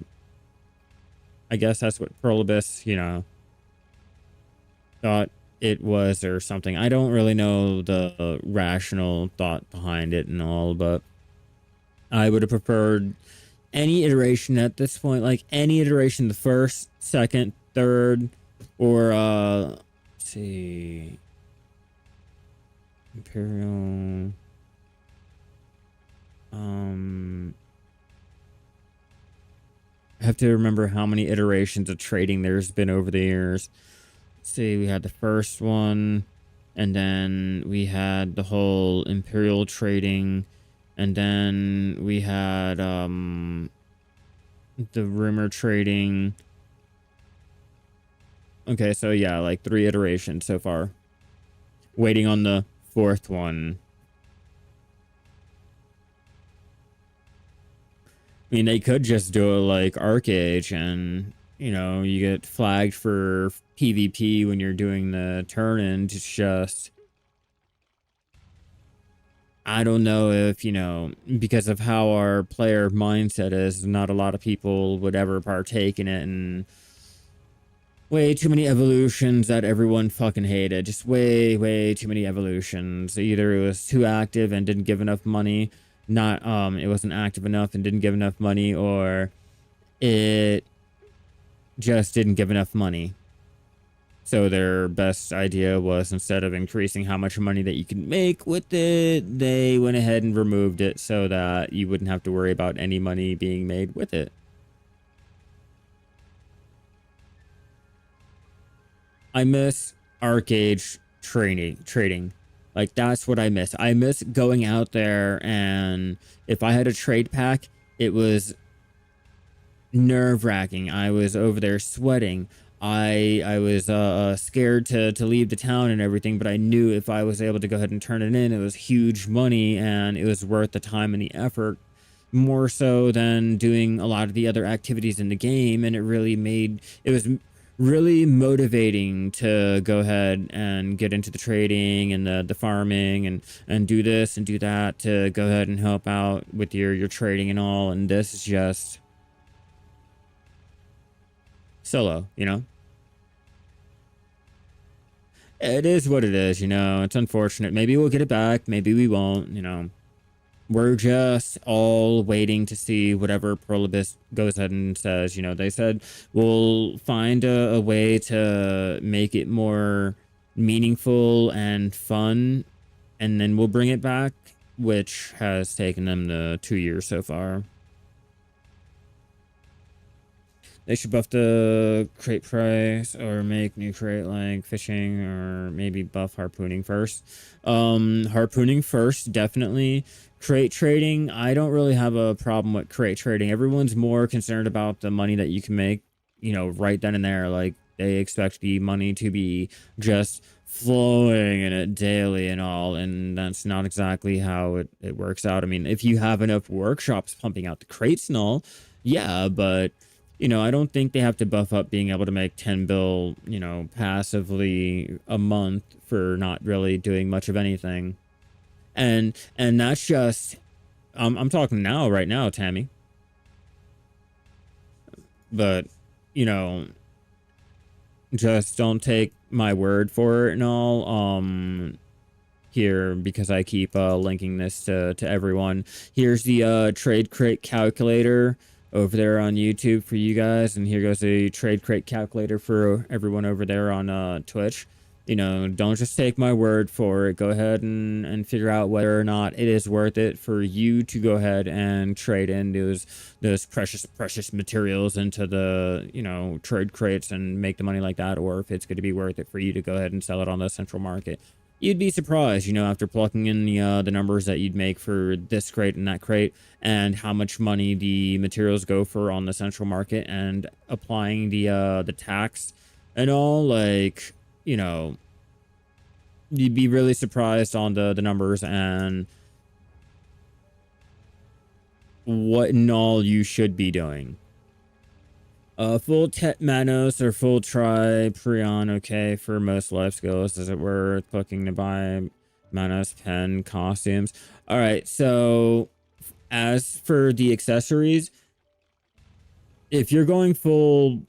A: I guess that's what Perlibus, thought it was or something. I don't really know the rational thought behind it and all, but I would have preferred any iteration at this point, like any iteration, the first, second, third, or let's see. Imperial. I have to remember how many iterations of trading there's been over the years. Let's see, we had the first one, and then we had the whole Imperial trading, and then we had the rumor trading. Okay, so yeah, like 3 iterations so far. Waiting on the 4th one. I mean, they could just do it like Arcade and, you know, you get flagged for PvP when you're doing the turn-in. It's just, I don't know if, you know, because of how our player mindset is, not a lot of people would ever partake in it, and way too many evolutions that everyone fucking hated. Just way too many evolutions. Either it was too active and didn't give enough money, not it wasn't active enough and didn't give enough money, or it just didn't give enough money. So their best idea was, instead of increasing how much money that you can make with it, they went ahead and removed it so that you wouldn't have to worry about any money being made with it. I miss arcade trading. Like, that's what I miss. I miss going out there, and if I had a trade pack, it was nerve-wracking. I was over there sweating. I was scared to leave the town and everything, but I knew if I was able to go ahead and turn it in, it was huge money, and it was worth the time and the effort, more so than doing a lot of the other activities in the game. And it was really motivating to go ahead and get into the trading and the farming and do this and do that to go ahead and help out with your trading and all. And this is just solo, you know? It is what it is, you know? It's unfortunate. Maybe we'll get it back, maybe we won't, you know? We're just all waiting to see whatever Prolibus goes ahead and says. You know, they said we'll find a way to make it more meaningful and fun, and then we'll bring it back, which has taken them the 2 years so far. They should buff the crate price or make new crate like fishing, or maybe buff harpooning first. Harpooning first, definitely. Crate trading, I don't really have a problem with crate trading. Everyone's more concerned about the money that you can make, you know, right then and there. Like, they expect the money to be just flowing in it daily and all, and that's not exactly how it works out. I mean, if you have enough workshops pumping out the crates and all, yeah, but you know, I don't think they have to buff up being able to make 10 bill, you know, passively a month for not really doing much of anything. And that's just, I'm talking now, right now, Tammy. But, you know, just don't take my word for it and all. Here, because I keep linking this to everyone. Here's the trade crate calculator over there on YouTube for you guys, and here goes the trade crate calculator for everyone over there on Twitch. You know, don't just take my word for it. Go ahead and figure out whether or not it is worth it for you to go ahead and trade in those precious materials into the, you know, trade crates and make the money like that, or if it's going to be worth it for you to go ahead and sell it on the central market. You'd be surprised, you know, after plucking in the numbers that you'd make for this crate and that crate, and how much money the materials go for on the central market, and applying the tax and all. Like, you know, you'd be really surprised on the numbers and what and all you should be doing. Full Tet Manos or full Tri Prion, okay, for most life skills. Is it worth looking to buy Manos pen costumes? Alright, so as for the accessories, if you're going full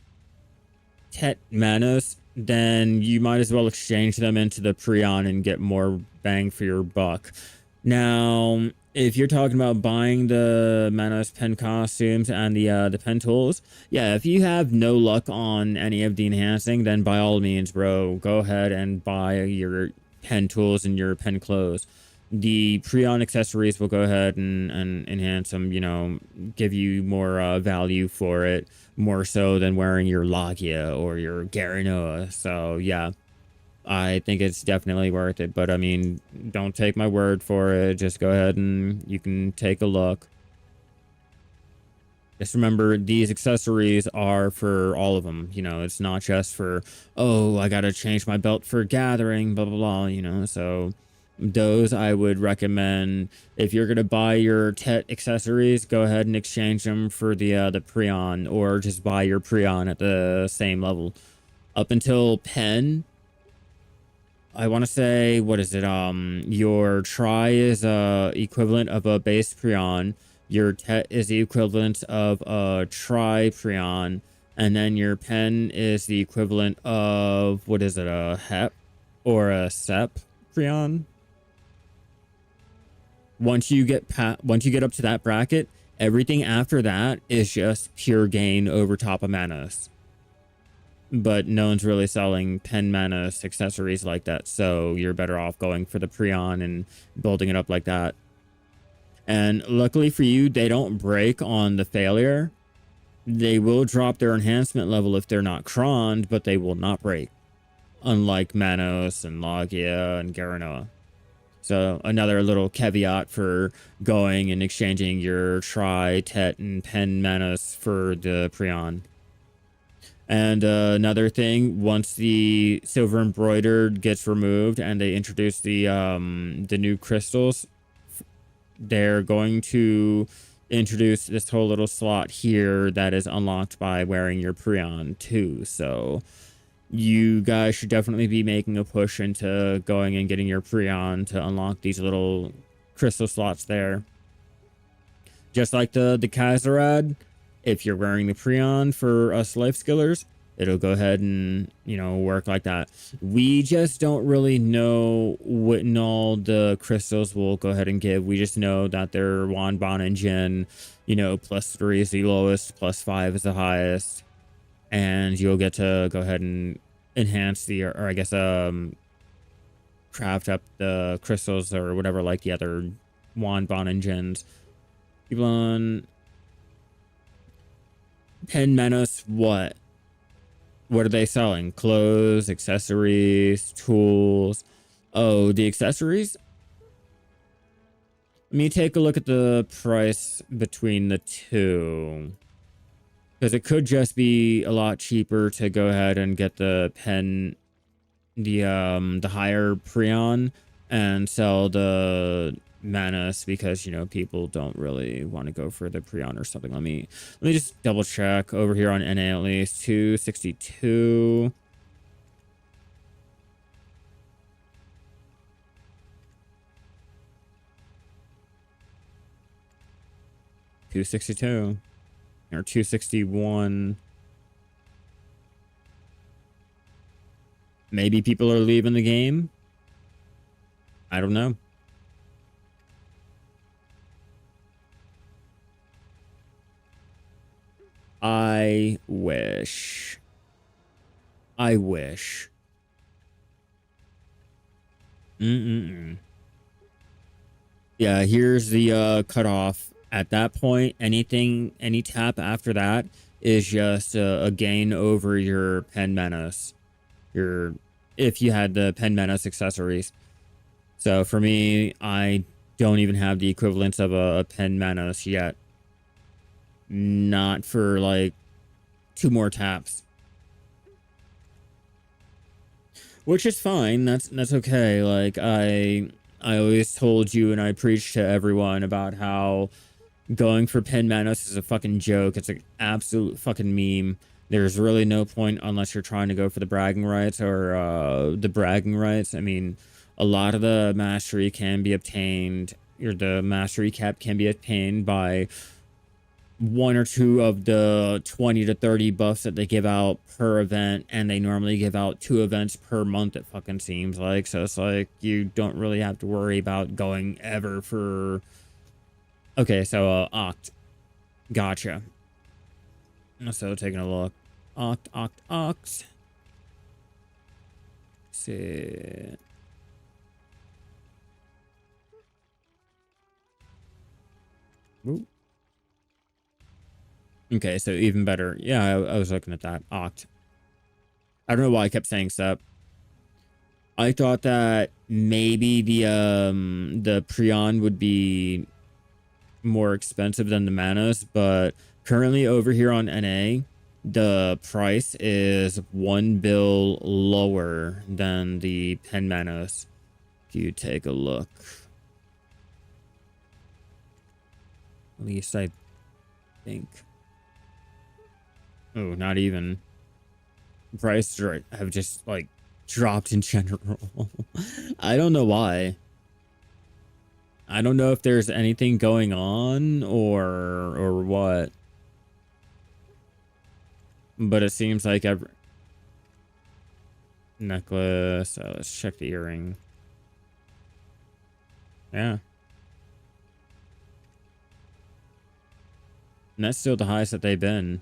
A: Tet Manos, then you might as well exchange them into the Prion and get more bang for your buck. Now, if you're talking about buying the Manos pen costumes and the pen tools, yeah, if you have no luck on any of the enhancing, then by all means, bro, go ahead and buy your pen tools and your pen clothes. The pre-on accessories will go ahead and enhance them, you know, give you more value for it, more so than wearing your Logia or your Garanoa. So yeah, I think it's definitely worth it. But I mean, don't take my word for it. Just go ahead and you can take a look. Just remember, these accessories are for all of them. You know, it's not just for, oh, I gotta change my belt for gathering, blah, blah, blah, you know. So those I would recommend. If you're gonna buy your Tet accessories, go ahead and exchange them for the Prion, or just buy your Prion at the same level. Up until Pen, I want to say, what is it? Your Tri is equivalent of a base Prion. Your Tet is the equivalent of a Tri Prion. And then your Pen is the equivalent of, what is it? A Hep or a Sep Prion. Once you get up to that bracket, everything after that is just pure gain over top of Manos. But no one's really selling pen Manos accessories like that, so you're better off going for the Prion and building it up like that. And luckily for you, they don't break on the failure. They will drop their enhancement level if they're not croned, but they will not break, unlike Manos and Logia and Garanoa. So another little caveat for going and exchanging your Tri, Tet, and Pen Manos for the Prion. And another thing, once the silver embroidered gets removed and they introduce the new crystals, they're going to introduce this whole little slot here that is unlocked by wearing your Prion too. So you guys should definitely be making a push into going and getting your Prion to unlock these little crystal slots there. Just like the Kazarad, if you're wearing the Prion for us life skillers, it'll go ahead and, you know, work like that. We just don't really know what and all the crystals will go ahead and give. We just know that they're Wanban and Jin, you know, +3 is the lowest, +5 is the highest. And you'll get to go ahead and enhance the, or I guess, craft up the crystals or whatever, like the other Wanban and Jins. People on Pen Manos, what are they selling? Clothes, accessories, tools. Oh, the accessories? Let me take a look at the price between the two, because it could just be a lot cheaper to go ahead and get the pen, the higher Prion, and sell the Manos, because, you know, people don't really want to go for the Prion or something. Let me just double check over here on NA, at least 262. $262 or 261. Maybe people are leaving the game. I don't know. I wish. Yeah, here's the cutoff. At that point, any tap after that is just a gain over your Pen Manos. If you had the Pen Manos accessories. So for me, I don't even have the equivalence of a Pen Manos yet. Not for like 2 more taps. Which is fine. That's okay. Like I always told you and I preached to everyone about how going for Pen Manos is a fucking joke. It's an absolute fucking meme. There's really no point unless you're trying to go for the bragging rights or the bragging rights. I mean, a lot of the mastery can be obtained, or the mastery cap can be obtained by 1 or 2 of the 20 to 30 buffs that they give out per event, and they normally give out 2 events per month, it fucking seems like. So it's like you don't really have to worry about going ever for... Okay, so Oct. Gotcha. So taking a look. Oct. See. Ooh. Okay, so even better. Yeah, I was looking at that. Oct. I don't know why I kept saying sep. I thought that maybe the Prion would be more expensive than the Manos, but currently over here on NA, the price is 1 bill lower than the Pen Manos. If you take a look. At least I think. Oh, not even. Prices have just like dropped in general. I don't know why. I don't know if there's anything going on or what. But it seems like every necklace. Let's check the earring. Yeah. And that's still the highest that they've been.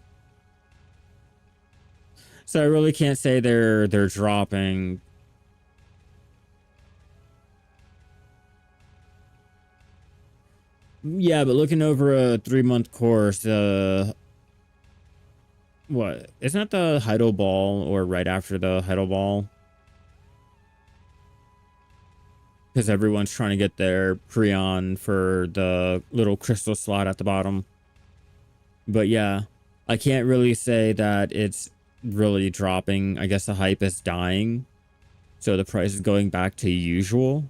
A: So I really can't say they're dropping. Yeah, but looking over a 3-month course, what? Isn't that the Heidel Ball or right after the Heidel Ball? Because everyone's trying to get their Prion for the little crystal slot at the bottom. But yeah, I can't really say that it's really dropping. I guess the hype is dying. So the price is going back to usual.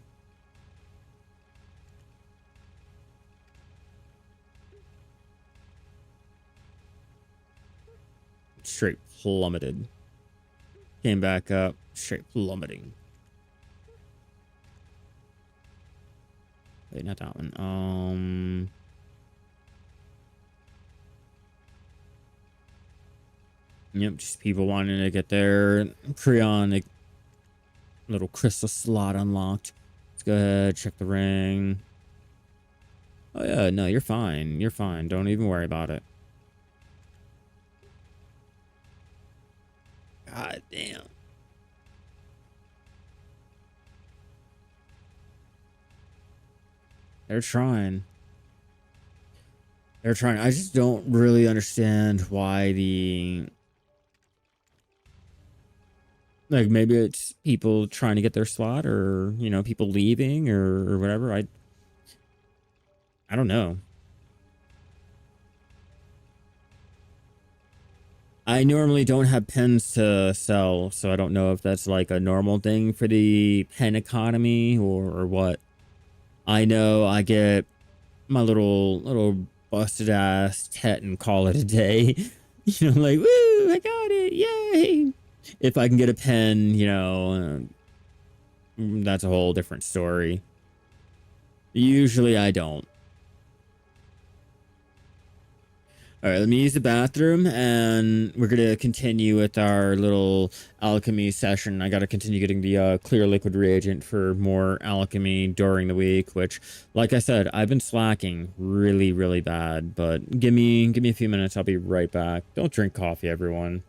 A: Straight plummeted. Came back up. Straight plummeting. Wait, not that one. Yep, just people wanting to get their Prion little crystal slot unlocked. Let's go ahead, check the ring. Oh yeah, no, you're fine. You're fine. Don't even worry about it. God damn. They're trying. They're trying. I just don't really understand why like maybe it's people trying to get their slot or, you know, people leaving or whatever. I don't know. I normally don't have pens to sell, so I don't know if that's like a normal thing for the pen economy or what. I know I get my little busted ass tet and call it a day. You know, like, woo, I got it, yay! If I can get a pen, you know, that's a whole different story. Usually I don't. All right, let me use the bathroom and we're going to continue with our little alchemy session. I got to continue getting the clear liquid reagent for more alchemy during the week, which, like I said, I've been slacking really, really bad. But give me a few minutes. I'll be right back. Don't drink coffee, everyone.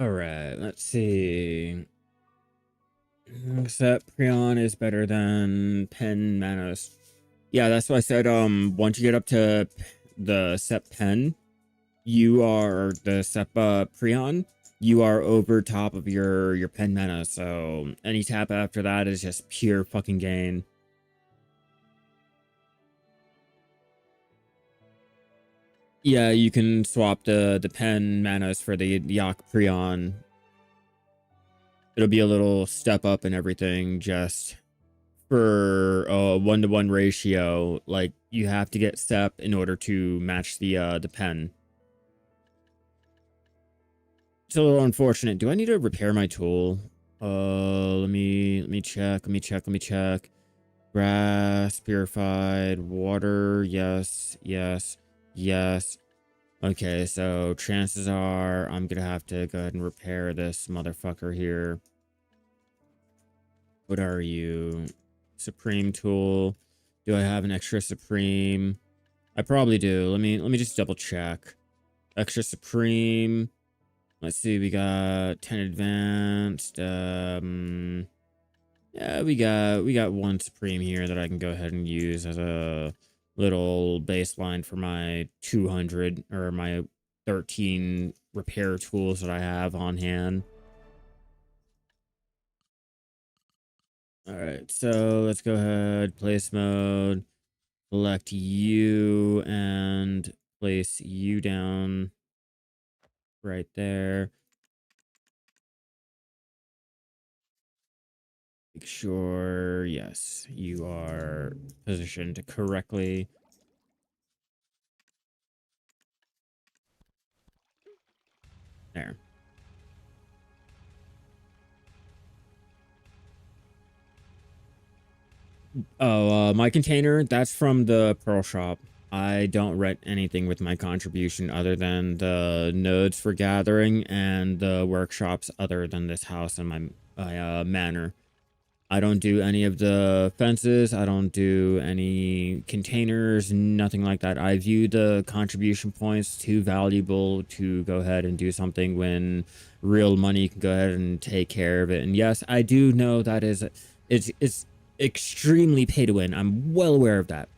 A: All right, let's see. Set Prion is better than Pen Manos. Yeah, that's why I said once you get up to the Sep Pen, you are the Sepa Prion, you are over top of your pen mana, so any tap after that is just pure fucking gain. Yeah, you can swap the pen manas for the Yak Prion. It'll be a little step up and everything, just for a 1-to-1 ratio. Like, you have to get Sep in order to match the pen. It's a little unfortunate. Do I need to repair my tool? Let me check. Grass, purified, water, yes, yes, yes. Okay, so chances are I'm gonna have to go ahead and repair this motherfucker here. What are you? Supreme tool. Do I have an extra Supreme? I probably do. Let me just double check. Extra Supreme. Let's see, we got 10 advanced. Yeah, we got one Supreme here that I can go ahead and use as a little baseline for my 200 or my 13 repair tools that I have on hand. All right, so let's go ahead, place mode, select you, and place you down right there. Make sure, yes, you are positioned correctly. There. Oh, my container, that's from the Pearl Shop. I don't rent anything with my contribution other than the nodes for gathering and the workshops other than this house and my manor. I don't do any of the fences. I don't do any containers, nothing like that. I view the contribution points too valuable to go ahead and do something when real money can go ahead and take care of it. And yes, I do know that it's extremely pay to win. I'm well aware of that.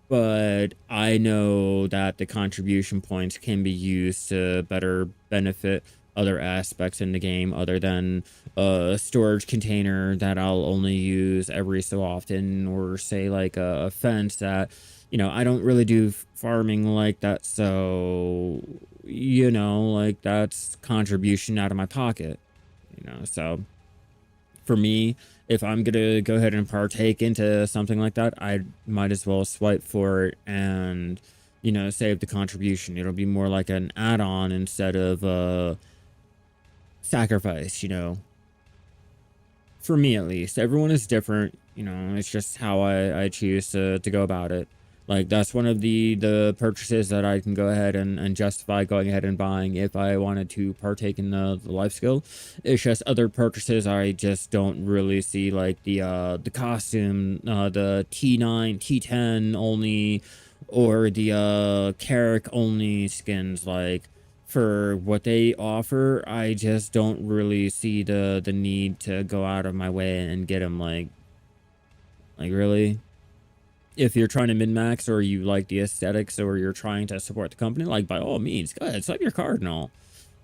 A: But I know that the contribution points can be used to better benefit other aspects in the game other than a storage container that I'll only use every so often, or say like a fence that, I don't really do farming like that. So, like that's contribution out of my pocket, so for me, if I'm gonna go ahead and partake into something like that, I might as well swipe for it and, save the contribution. It'll be more like an add-on instead of a sacrifice. For me at least. Everyone is different, it's just how I choose to go about it. Like, that's one of the purchases that I can go ahead and justify going ahead and buying if I wanted to partake in the life skill. It's just other purchases I just don't really see, like the costume, the T9, T10 only, or the Carrick only skins. Like, for what they offer, I just don't really see the need to go out of my way and get them. Like really, if you're trying to min-max or you like the aesthetics or you're trying to support the company, like, by all means, go ahead, swipe your card and all.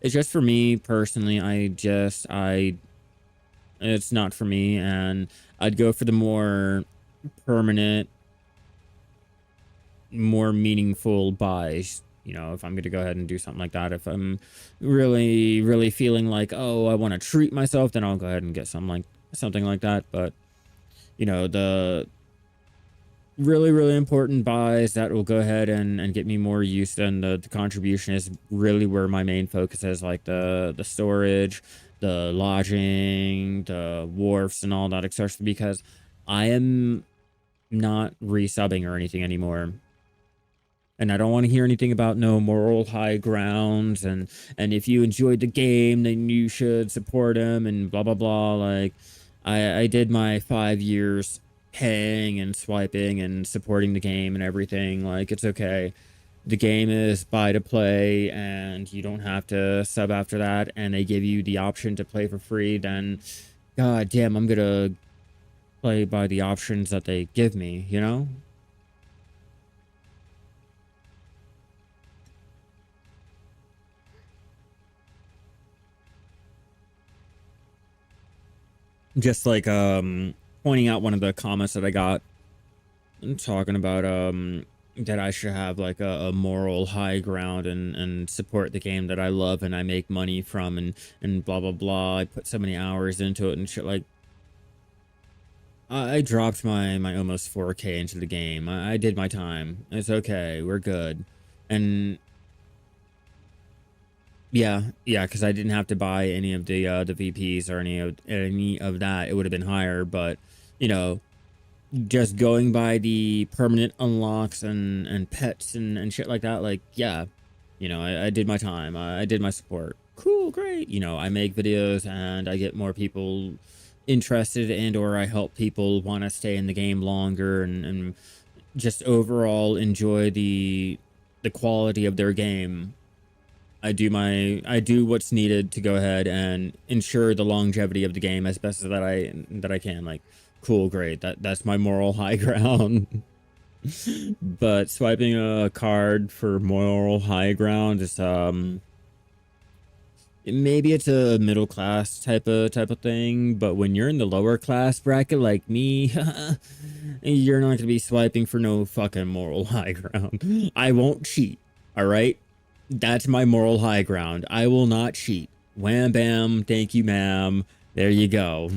A: It's just for me personally, it's not for me, and I'd go for the more permanent, more meaningful buys. If I'm going to go ahead and do something like that, if I'm really, really feeling like, oh, I want to treat myself, then I'll go ahead and get something like that. But, the really, really important buys that will go ahead and get me more use than the contribution is really where my main focus is, like the storage, the lodging, the wharfs, and all that, especially because I am not resubbing or anything anymore. And I don't want to hear anything about no moral high grounds and if you enjoyed the game, then you should support him and blah blah blah. Like, I did my 5 years paying and swiping and supporting the game and everything. Like, it's okay. the game is buy to play and you don't have to sub after that, and they give you the option to play for free, then god damn, I'm gonna play by the options that they give me, you know? Just like pointing out one of the comments that I got talking about that I should have like a moral high ground and support the game that I love and I make money from, and blah blah blah. I put so many hours into it and shit. Like I dropped my almost 4K into the game. I did my time. It's okay. We're good. And yeah, because I didn't have to buy any of the VPs or any of that. It would have been higher, but you know, just going by the permanent unlocks and pets and shit like that, like yeah, you know, I did my time. I did my support. Cool, great. You know, I make videos and I get more people interested, and or I help people want to stay in the game longer and just overall enjoy the quality of their game. I do what's needed to go ahead and ensure the longevity of the game as best as that I can. Like, cool, great. That's my moral high ground. But swiping a card for moral high ground is maybe it's a middle class type of thing, but when you're in the lower class bracket like me, you're not gonna be swiping for no fucking moral high ground. I won't cheat, all right? That's my moral high ground. I will not cheat. Wham bam, thank you, ma'am. There you go.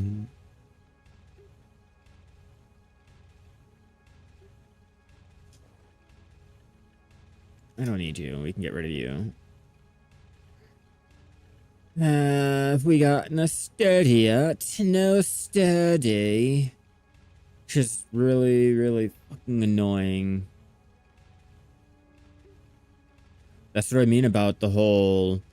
A: I don't need you. We can get rid of you. Have we gotten a sturdy yet? No sturdy. Which is really, really fucking annoying. That's what I mean about the whole...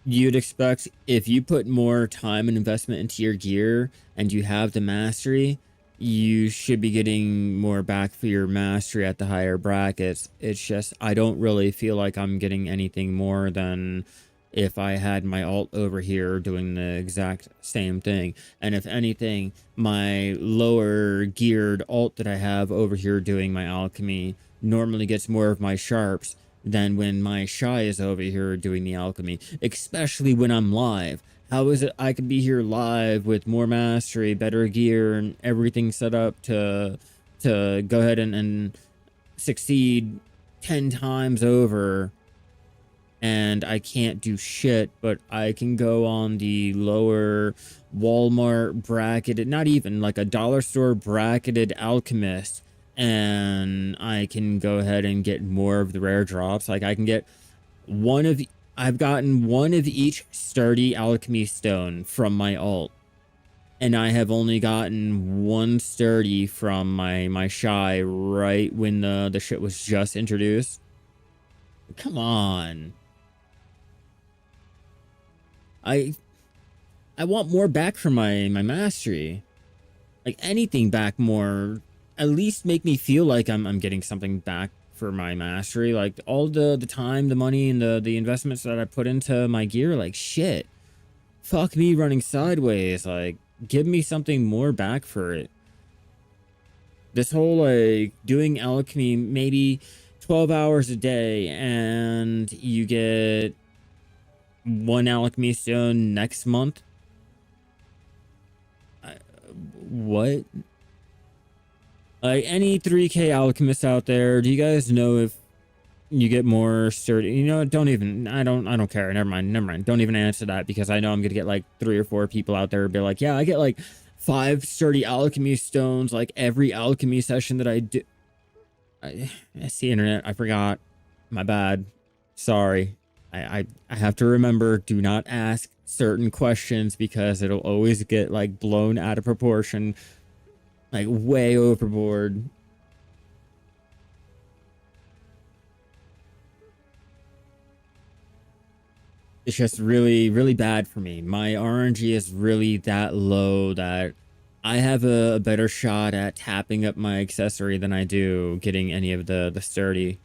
A: You'd expect if you put more time and investment into your gear and you have the mastery, you should be getting more back for your mastery at the higher brackets. It's just, I don't really feel like I'm getting anything more than if I had my alt over here doing the exact same thing. And if anything, my lower geared alt that I have over here doing my alchemy normally gets more of my sharps than when my shy is over here doing the alchemy, especially when I'm live. How is it I could be here live with more mastery, better gear, and everything set up to go ahead and succeed 10 times over, and I can't do shit, but I can go on the lower Walmart bracketed, not even like a dollar store bracketed alchemist, and I can go ahead and get more of the rare drops. Like I can get I've gotten one of each sturdy alchemy stone from my alt, and I have only gotten one sturdy from my shy right when the shit was just introduced. Come on. I want more back from my mastery. Like anything back more. At least make me feel like I'm getting something back for my mastery. Like all the time, the money, and the investments that I put into my gear, like shit. Fuck me running sideways. Like give me something more back for it. This whole like doing alchemy maybe 12 hours a day and you get one alchemy stone next month. What? Like any 3K alchemists out there, do you guys know if you get more sturdy? You know, don't even, I don't care. Never mind. Don't even answer that, because I know I'm gonna get like 3 or 4 people out there be like, yeah, I get like 5 sturdy alchemy stones like every alchemy session that I do. It's the internet. I forgot. My bad. Sorry. I have to remember, do not ask certain questions because it'll always get like blown out of proportion. Like way overboard. It's just really, really bad for me. My RNG is really that low that I have a better shot at tapping up my accessory than I do getting any of the sturdy.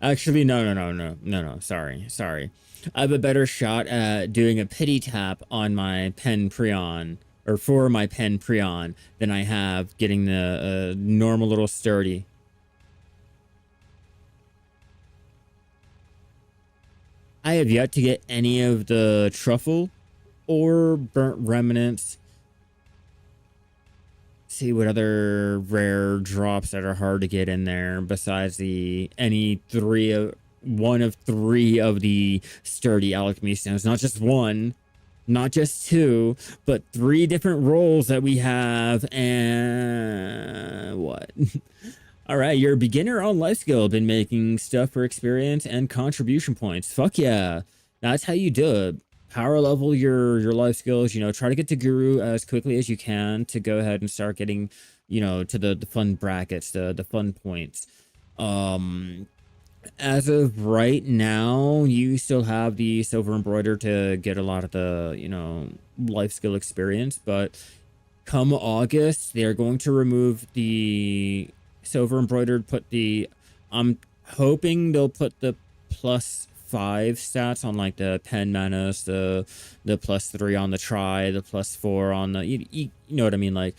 A: Actually, no. Sorry. I have a better shot at doing a pity tap on my pen prion, or for my pen prion, than I have getting the normal little sturdy. I have yet to get any of the truffle or burnt remnants. See what other rare drops that are hard to get in there besides the any three of one of three of the sturdy alchemy stones. Not just one, not just two, but three different rolls that we have. And what? All right, you're a beginner on life skill. Been making stuff for experience and contribution points. Fuck yeah. That's how you do it. Power level your life skills, try to get to guru as quickly as you can to go ahead and start getting, to the fun brackets, the fun points. As of right now, you still have the silver embroider to get a lot of the, life skill experience, but come August, they're going to remove the silver embroidered, I'm hoping they'll put the +5 stats on like the pen menace, the +3 on the try, the +4 on the, you know what I mean? Like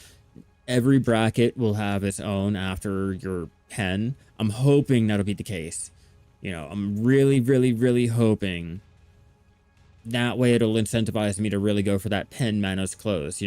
A: every bracket will have its own after your pen. I'm hoping that'll be the case. I'm really hoping that way it'll incentivize me to really go for that pen menace close.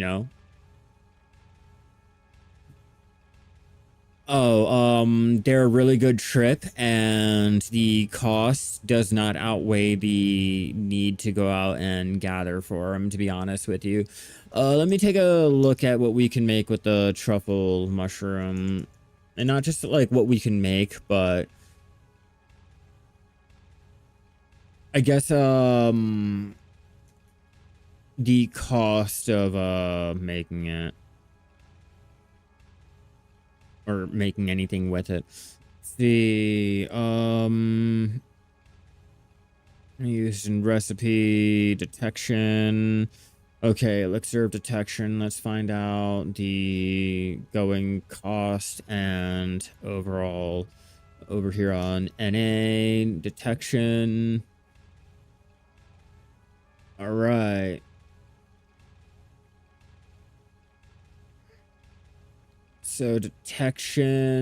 A: Oh, they're a really good trip, and the cost does not outweigh the need to go out and gather for them, to be honest with you. Let me take a look at what we can make with the truffle mushroom. And not just like what we can make, but I guess, the cost of, making it. Or making anything with it. Used in recipe detection. Okay, elixir of detection. Let's find out the going cost and overall over here on NA detection. All right. So detection.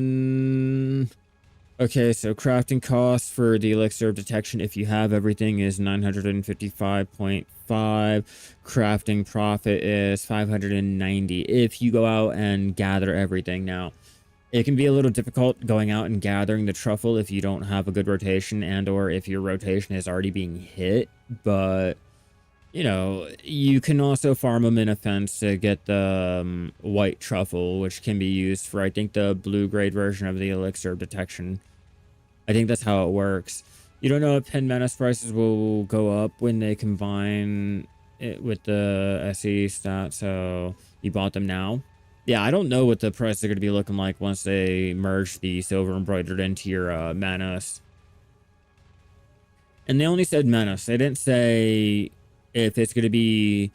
A: Okay, so crafting cost for the elixir of detection, if you have everything, is 955.5. Crafting profit is 590 if you go out and gather everything. Now, it can be a little difficult going out and gathering the truffle if you don't have a good rotation and or if your rotation is already being hit, but you can also farm them in a fence to get the white truffle, which can be used for, I think, the blue grade version of the elixir of detection. I think that's how it works. You don't know if pen menace prices will go up when they combine it with the SE stat, so you bought them now. Yeah, I don't know what the price are going to be looking like once they merge the silver embroidered into your menace. And they only said menace. They didn't say if it's going to be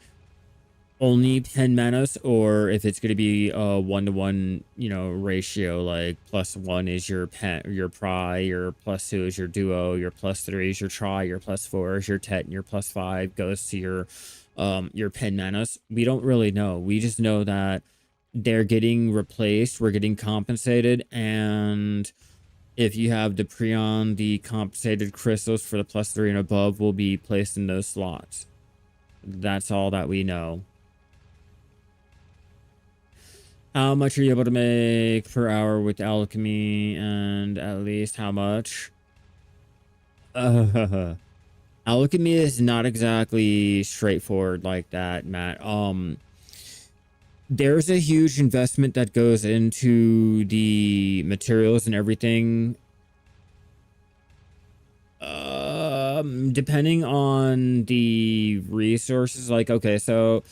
A: only pen menace or if it's going to be a 1-to-1 ratio, like +1 is your pen, your pry, your +2 is your duo, your +3 is your try, your +4 is your tet, and your +5 goes to your pen menace. We don't really know. We just know that they're getting replaced, we're getting compensated, and if you have the prion, the compensated crystals for the +3 and above will be placed in those slots. That's all that we know. How much are you able to make per hour with alchemy, and at least how much? Alchemy is not exactly straightforward like that, Matt. There's a huge investment that goes into the materials and everything. Depending on the resources, like, okay, so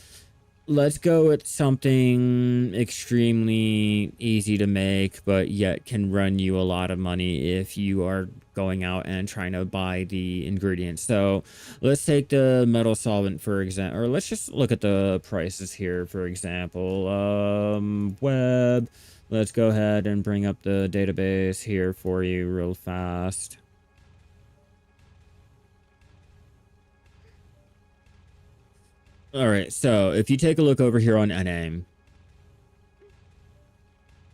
A: let's go with something extremely easy to make, but yet can run you a lot of money if you are going out and trying to buy the ingredients. So let's take the metal solvent, for example, or let's just look at the prices here, for example. Web. Let's go ahead and bring up the database here for you real fast. All right, so if you take a look over here on NA,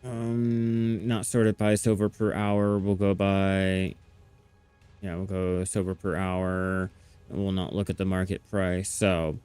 A: not sorted by silver per hour, we'll go by, yeah, we'll go silver per hour. We'll not look at the market price. So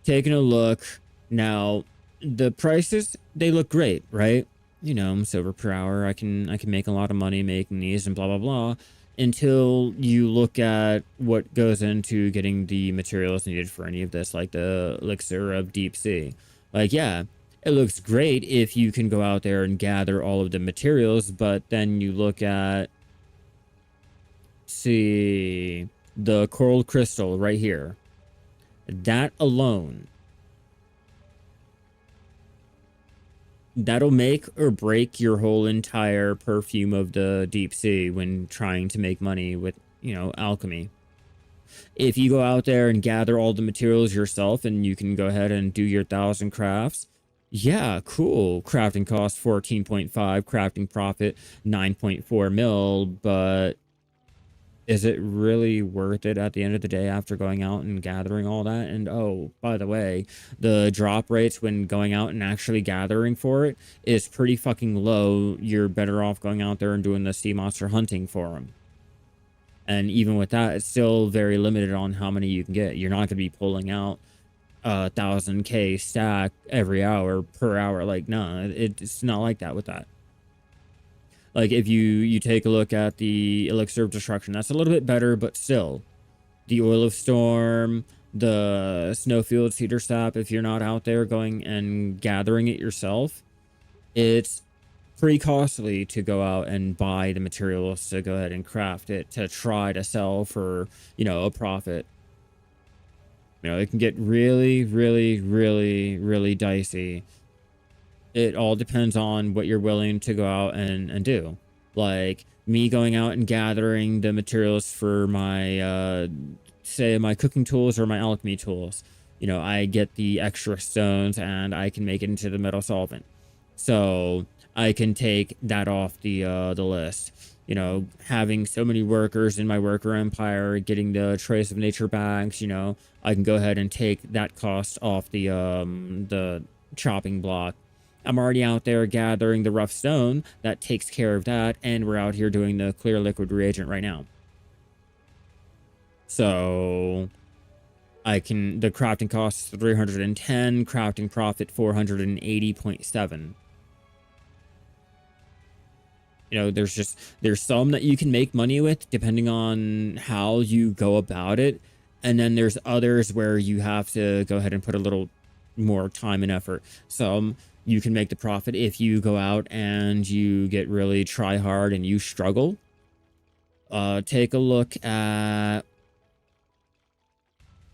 A: taking a look now, the prices, they look great, right? You know, silver per hour, I can make a lot of money making these and blah blah blah, until you look at what goes into getting the materials needed for any of this, like the elixir of deep sea. Like, yeah, it looks great if you can go out there and gather all of the materials, but then you look at, see, the coral crystal right here. That alone, that'll make or break your whole entire perfume of the deep sea when trying to make money with, you know, alchemy. If you go out there and gather all the materials yourself and you can go ahead and do your 1,000 crafts, yeah, cool. Crafting cost 14.5, crafting profit 9.4 mil, but is it really worth it at the end of the day after going out and gathering all that? And oh, by the way, the drop rates when going out and actually gathering for it is pretty fucking low. You're better off going out there and doing the sea monster hunting for them. And even with that, it's still very limited on how many you can get. You're not going to be pulling out a 1,000k stack every hour per hour. Like, no, it's not like that with that. Like, if you take a look at the elixir of destruction, that's a little bit better, but still, the oil of storm, the snowfield cedar sap, if you're not out there going and gathering it yourself, it's pretty costly to go out and buy the materials to go ahead and craft it to try to sell for, you know, a profit. You know, it can get really, really, really, really dicey. It all depends on what you're willing to go out and do. Like me going out and gathering the materials for my, say, my cooking tools or my alchemy tools. You know, I get the extra stones and I can make it into the metal solvent. So I can take that off the list. You know, having so many workers in my worker empire, getting the trace of nature bags, you know, I can go ahead and take that cost off the chopping block. I'm already out there gathering the rough stone. That takes care of that. And we're out here doing the clear liquid reagent right now. So the crafting cost is 310, crafting profit 480.7. You know, there's some that you can make money with depending on how you go about it. And then there's others where you have to go ahead and put a little more time and effort. Some you can make the profit if you go out and you get really try hard and you struggle. Take a look at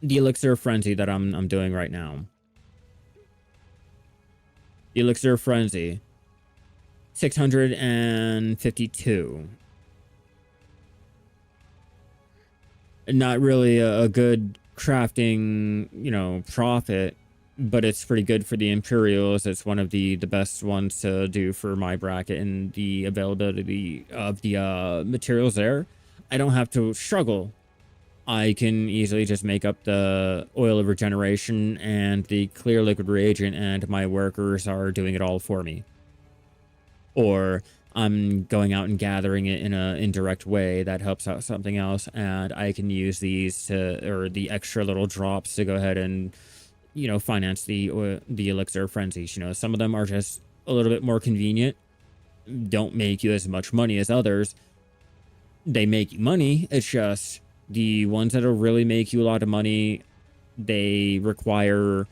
A: the elixir of frenzy that I'm doing right now. The elixir of frenzy, 652. Not really a good crafting, you know, profit, but it's pretty good for the Imperials. It's one of the best ones to do for my bracket, and the availability of the materials there. I don't have to struggle. I can easily just make up the oil of regeneration and the clear liquid reagent, and my workers are doing it all for me. Or I'm going out and gathering it in an indirect way that helps out something else, and I can use these to, or the extra little drops to go ahead and, you know, finance the elixir of frenzies. You know, some of them are just a little bit more convenient, don't make you as much money as others. They make you money, it's just the ones that'll really make you a lot of money, they require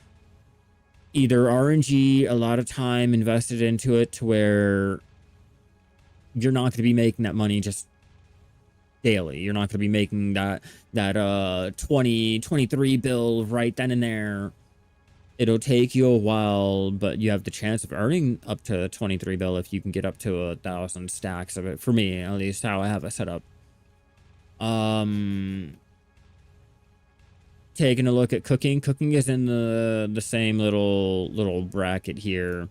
A: either RNG, a lot of time invested into it, to where you're not going to be making that money just daily. You're not going to be making that 23 bill right then and there. It'll take you a while, but you have the chance of earning up to 23 bill if you can get up to 1,000 stacks of it. For me, at least, how I have it set up. Taking a look at cooking. Cooking is in the same little bracket here.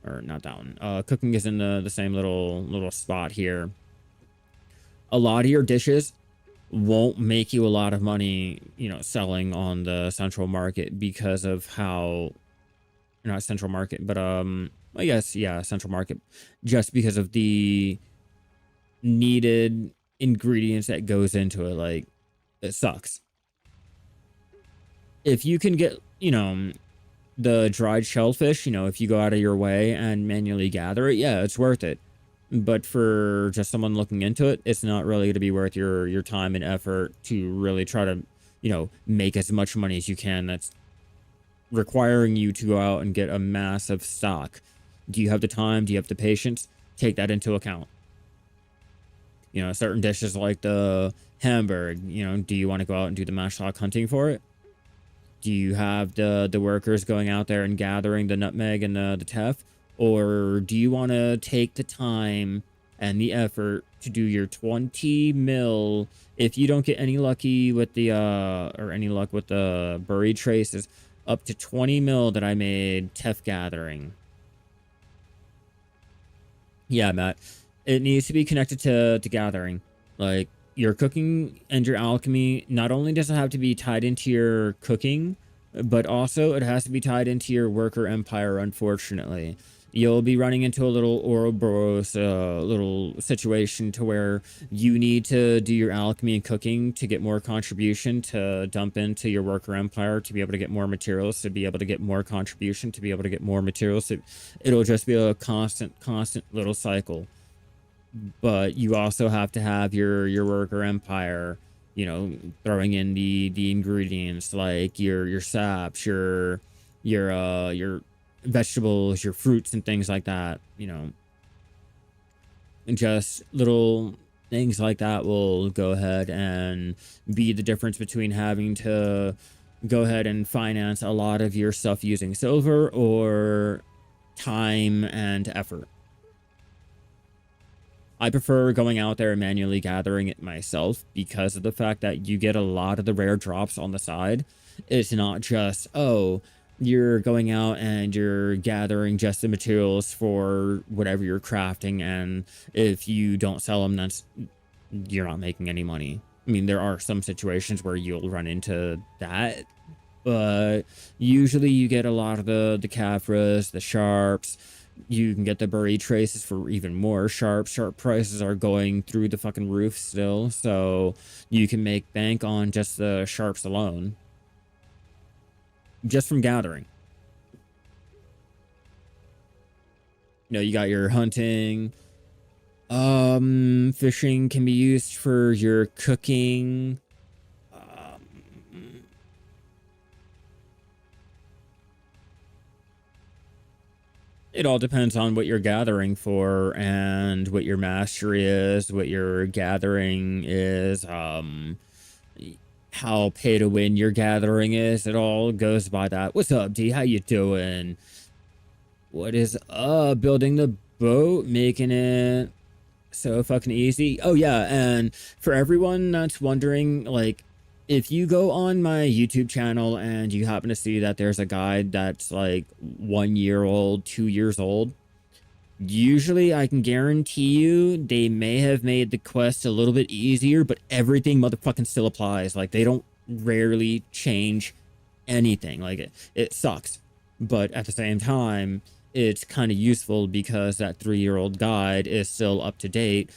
A: Or not that one. Cooking is in the same little spot here. A lot of your dishes won't make you a lot of money, you know, selling on the central market because of how, not central market, but I guess yeah, central market, just because of the needed ingredients that goes into it. Like, it sucks. If you can get, you know, the dried shellfish, you know, if you go out of your way and manually gather it, yeah, it's worth it. But for just someone looking into it, it's not really going to be worth your time and effort to really try to, you know, make as much money as you can. That's requiring you to go out and get a massive stock. Do you have the time? Do you have the patience? Take that into account. You know, certain dishes like the hamburg, you know, do you want to go out and do the matchlock hunting for it? Do you have the workers going out there and gathering the nutmeg and the teff? Or do you want to take the time and the effort to do your 20 mil? If you don't get any lucky with the or any luck with the buried traces, up to 20 mil that I made teff gathering. Yeah, Matt. It needs to be connected to gathering. Like, your cooking and your alchemy, not only does it have to be tied into your cooking, but also it has to be tied into your worker empire, unfortunately. You'll be running into a little Ouroboros little situation to where you need to do your alchemy and cooking to get more contribution to dump into your worker empire to be able to get more materials, to be able to get more contribution, to be able to get more materials. It'll just be a constant little cycle. But you also have to have your worker empire, you know, throwing in the ingredients like your saps, your vegetables, your fruits and things like that, you know. And just little things like that will go ahead and be the difference between having to go ahead and finance a lot of your stuff using silver or time and effort. I prefer going out there and manually gathering it myself because of the fact that you get a lot of the rare drops on the side. It's not just, oh, you're going out and you're gathering just the materials for whatever you're crafting, and if you don't sell them, you're not making any money. I mean, there are some situations where you'll run into that, but usually you get a lot of the Caphras, the sharps. You can get the buried traces for even more sharp. Sharp prices are going through the fucking roof still, so you can make bank on just the sharps alone. Just from gathering. You know, you got your hunting. Fishing can be used for your cooking. It all depends on what you're gathering for and what your mastery is, what your gathering is, how pay to win your gathering is. It all goes by that. What's up, D? How you doing? What is up? Building the boat, making it so fucking easy. Oh yeah, and for everyone that's wondering, like, if you go on my YouTube channel and you happen to see that there's a guide that's like 1 year old, 2 years old, usually I can guarantee you they may have made the quest a little bit easier, but everything motherfucking still applies. Like, they don't rarely change anything. Like, it sucks. But at the same time, it's kind of useful because that 3-year-old guide is still up to date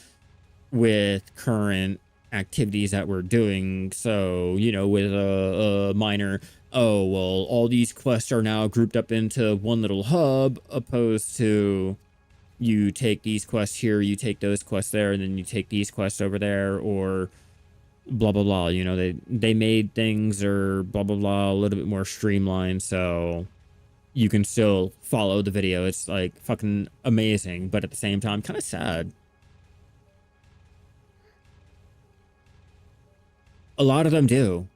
A: with current activities that we're doing. So, you know, with a minor, oh, well, all these quests are now grouped up into one little hub, opposed to you take these quests here, you take those quests there, and then you take these quests over there, or blah, blah, blah. You know, they made things, or blah, blah, blah, a little bit more streamlined, so you can still follow the video. It's like fucking amazing, but at the same time, kind of sad. A lot of them do.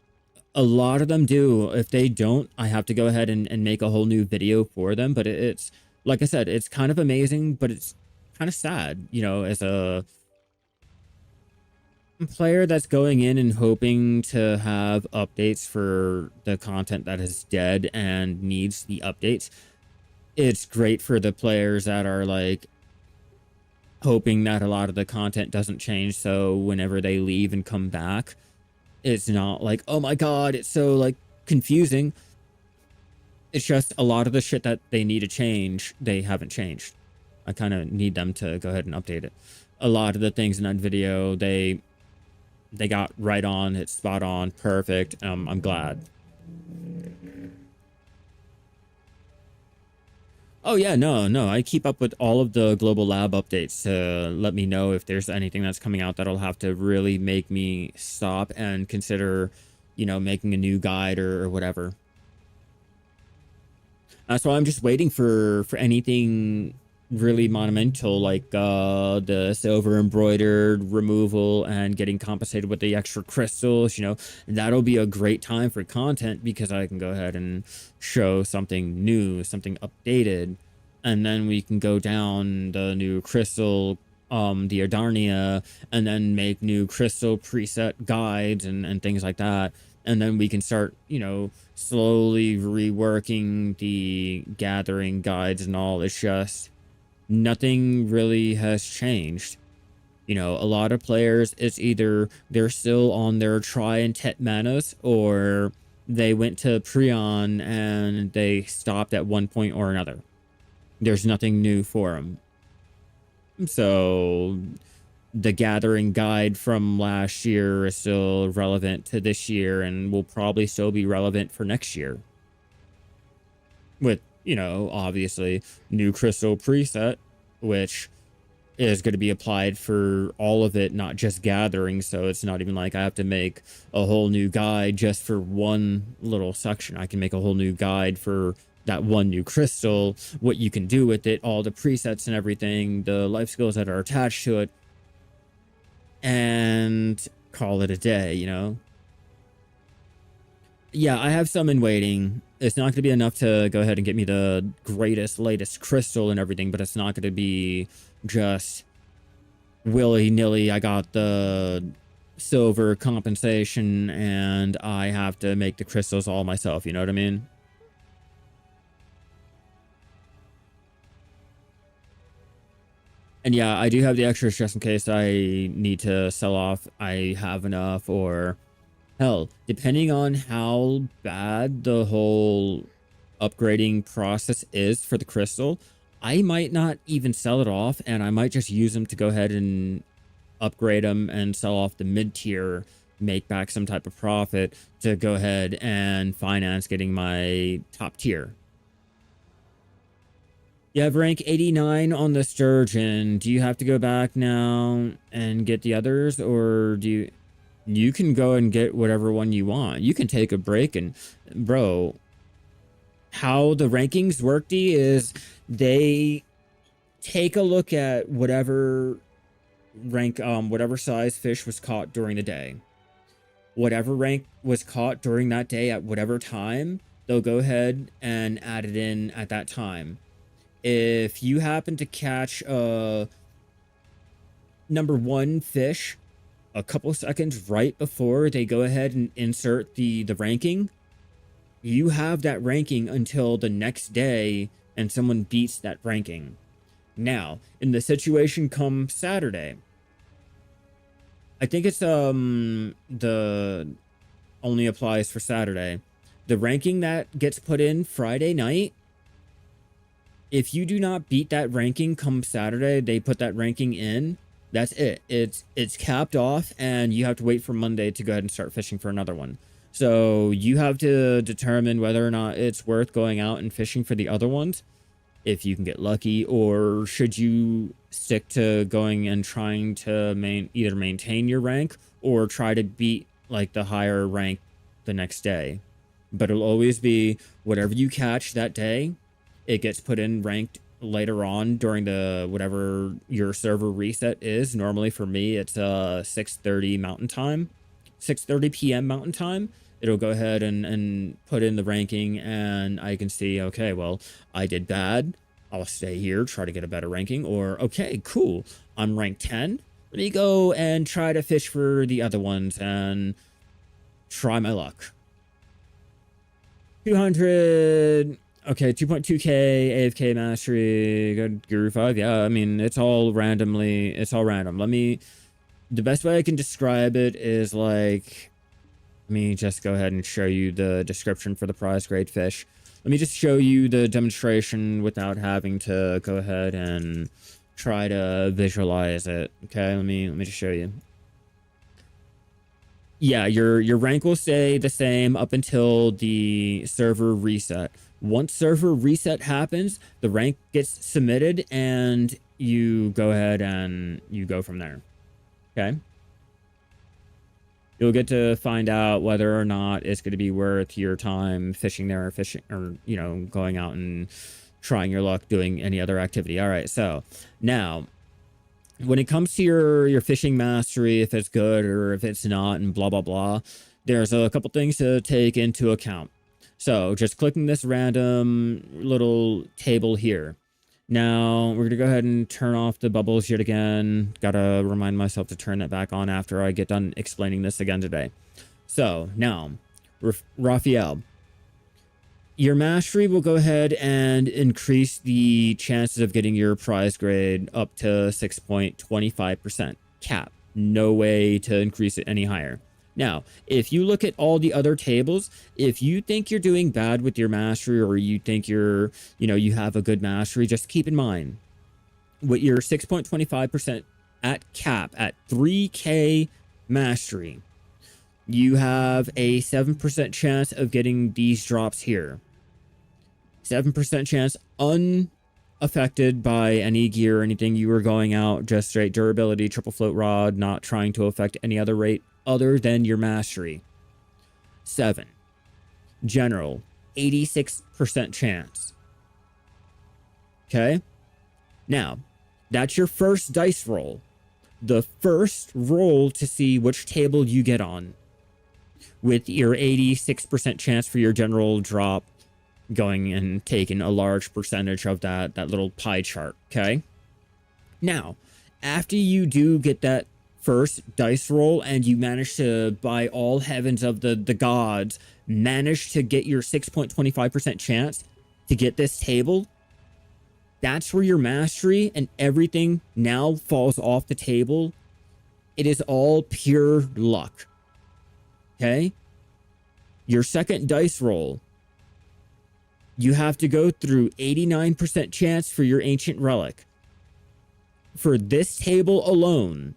A: A lot of them do. If they don't, I have to go ahead and make a whole new video for them. But it's, like I said, it's kind of amazing, but it's kind of sad, you know, as a player that's going in and hoping to have updates for the content that is dead and needs the updates. It's great for the players that are like hoping that a lot of the content doesn't change, so whenever they leave and come back, It's not like, oh my god, it's so like confusing. It's just a lot of the shit that they need to change, they haven't changed. I kind of need them to go ahead and update it. A lot of the things in that video, they got right on, it's spot on, perfect. I'm glad. Oh yeah, no, I keep up with all of the global lab updates to let me know if there's anything that's coming out that'll have to really make me stop and consider, making a new guide or whatever. So I'm just waiting for anything really monumental, like the silver embroidered removal and getting compensated with the extra crystals. That'll be a great time for content because I can go ahead and show something new, something updated, and then we can go down the new crystal, the Adarnia, and then make new crystal preset guides and things like that. And then we can start, slowly reworking the gathering guides and all. It's just nothing really has changed. A lot of players, it's either they're still on their try and tet manas, or they went to Prion and they stopped at one point or another. There's nothing new for them. So the gathering guide from last year is still relevant to this year and will probably still be relevant for next year. With, obviously new crystal preset, which is going to be applied for all of it, not just gathering. So it's not even like I have to make a whole new guide just for one little section. I can make a whole new guide for that one new crystal, what you can do with it, all the presets and everything, the life skills that are attached to it, and call it a day. Yeah, I have some in waiting. It's not going to be enough to go ahead and get me the greatest, latest crystal and everything, but it's not going to be just willy-nilly. I got the silver compensation and I have to make the crystals all myself. You know what I mean? And yeah, I do have the extras just in case I need to sell off. I have enough, or hell, depending on how bad the whole upgrading process is for the crystal, I might not even sell it off, and I might just use them to go ahead and upgrade them and sell off the mid-tier, make back some type of profit to go ahead and finance getting my top tier. You have rank 89 on the sturgeon. Do you have to go back now and get the others, or you can go and get whatever one you want. You can take a break, and bro, how the rankings work, D, is they take a look at whatever rank, whatever size fish was caught during the day. Whatever rank was caught during that day at whatever time, they'll go ahead and add it in at that time. If you happen to catch a number one fish a couple seconds right before they go ahead and insert the ranking, you have that ranking until the next day and someone beats that ranking. Now, in the situation come Saturday, I think it's the only applies for Saturday. The ranking that gets put in Friday night, if you do not beat that ranking come Saturday, they put that ranking in. That's it. It's capped off, and you have to wait for Monday to go ahead and start fishing for another one. So you have to determine whether or not it's worth going out and fishing for the other ones, if you can get lucky, or should you stick to going and trying to either maintain your rank or try to beat like the higher rank the next day. But it'll always be whatever you catch that day, it gets put in ranked later on during the whatever your server reset is. Normally for me, it's 6:30 Mountain Time, 6:30 p.m. Mountain Time. It'll go ahead and put in the ranking, and I can see, okay, well, I did bad. I'll stay here, try to get a better ranking. Or, okay, cool, I'm ranked 10. Let me go and try to fish for the other ones and try my luck. 200... Okay, 2.2k AFK mastery, good Guru 5. Yeah, I mean, it's all randomly, it's all random. The best way I can describe it is like Let me just go ahead and show you the description for the prize grade fish. Let me just show you the demonstration without having to go ahead and try to visualize it. Okay, let me just show you. Yeah, your rank will stay the same up until the server reset. Once server reset happens, the rank gets submitted and you go ahead and you go from there. Okay? You'll get to find out whether or not it's going to be worth your time fishing there or fishing or, you know, going out and trying your luck doing any other activity. All right, so now when it comes to your fishing mastery, if it's good or if it's not and blah, blah, blah, there's a couple things to take into account. So just clicking this random little table here. Now we're going to go ahead and turn off the bubbles yet again. Gotta remind myself to turn that back on after I get done explaining this again today. So now, Raphael, your mastery will go ahead and increase the chances of getting your prize grade up to 6.25% cap. No way to increase it any higher. Now, if you look at all the other tables, if you think you're doing bad with your mastery or you think you have a good mastery, just keep in mind with your 6.25% at cap at 3K mastery, you have a 7% chance of getting these drops here. 7% chance unaffected by any gear or anything you were going out, just straight durability, triple float rod, not trying to affect any other rate other than your mastery. 7. General, 86% chance. Okay? Now, that's your first dice roll. The first roll to see which table you get on. With your 86% chance for your general drop going and taking a large percentage of that little pie chart, okay? Now, after you do get that first dice roll and you manage to, by all heavens of the gods, manage to get your 6.25% chance to get this table, that's where your mastery and everything now falls off the table. It is all pure luck, okay? Your second dice roll, you have to go through 89% chance for your ancient relic. For this table alone,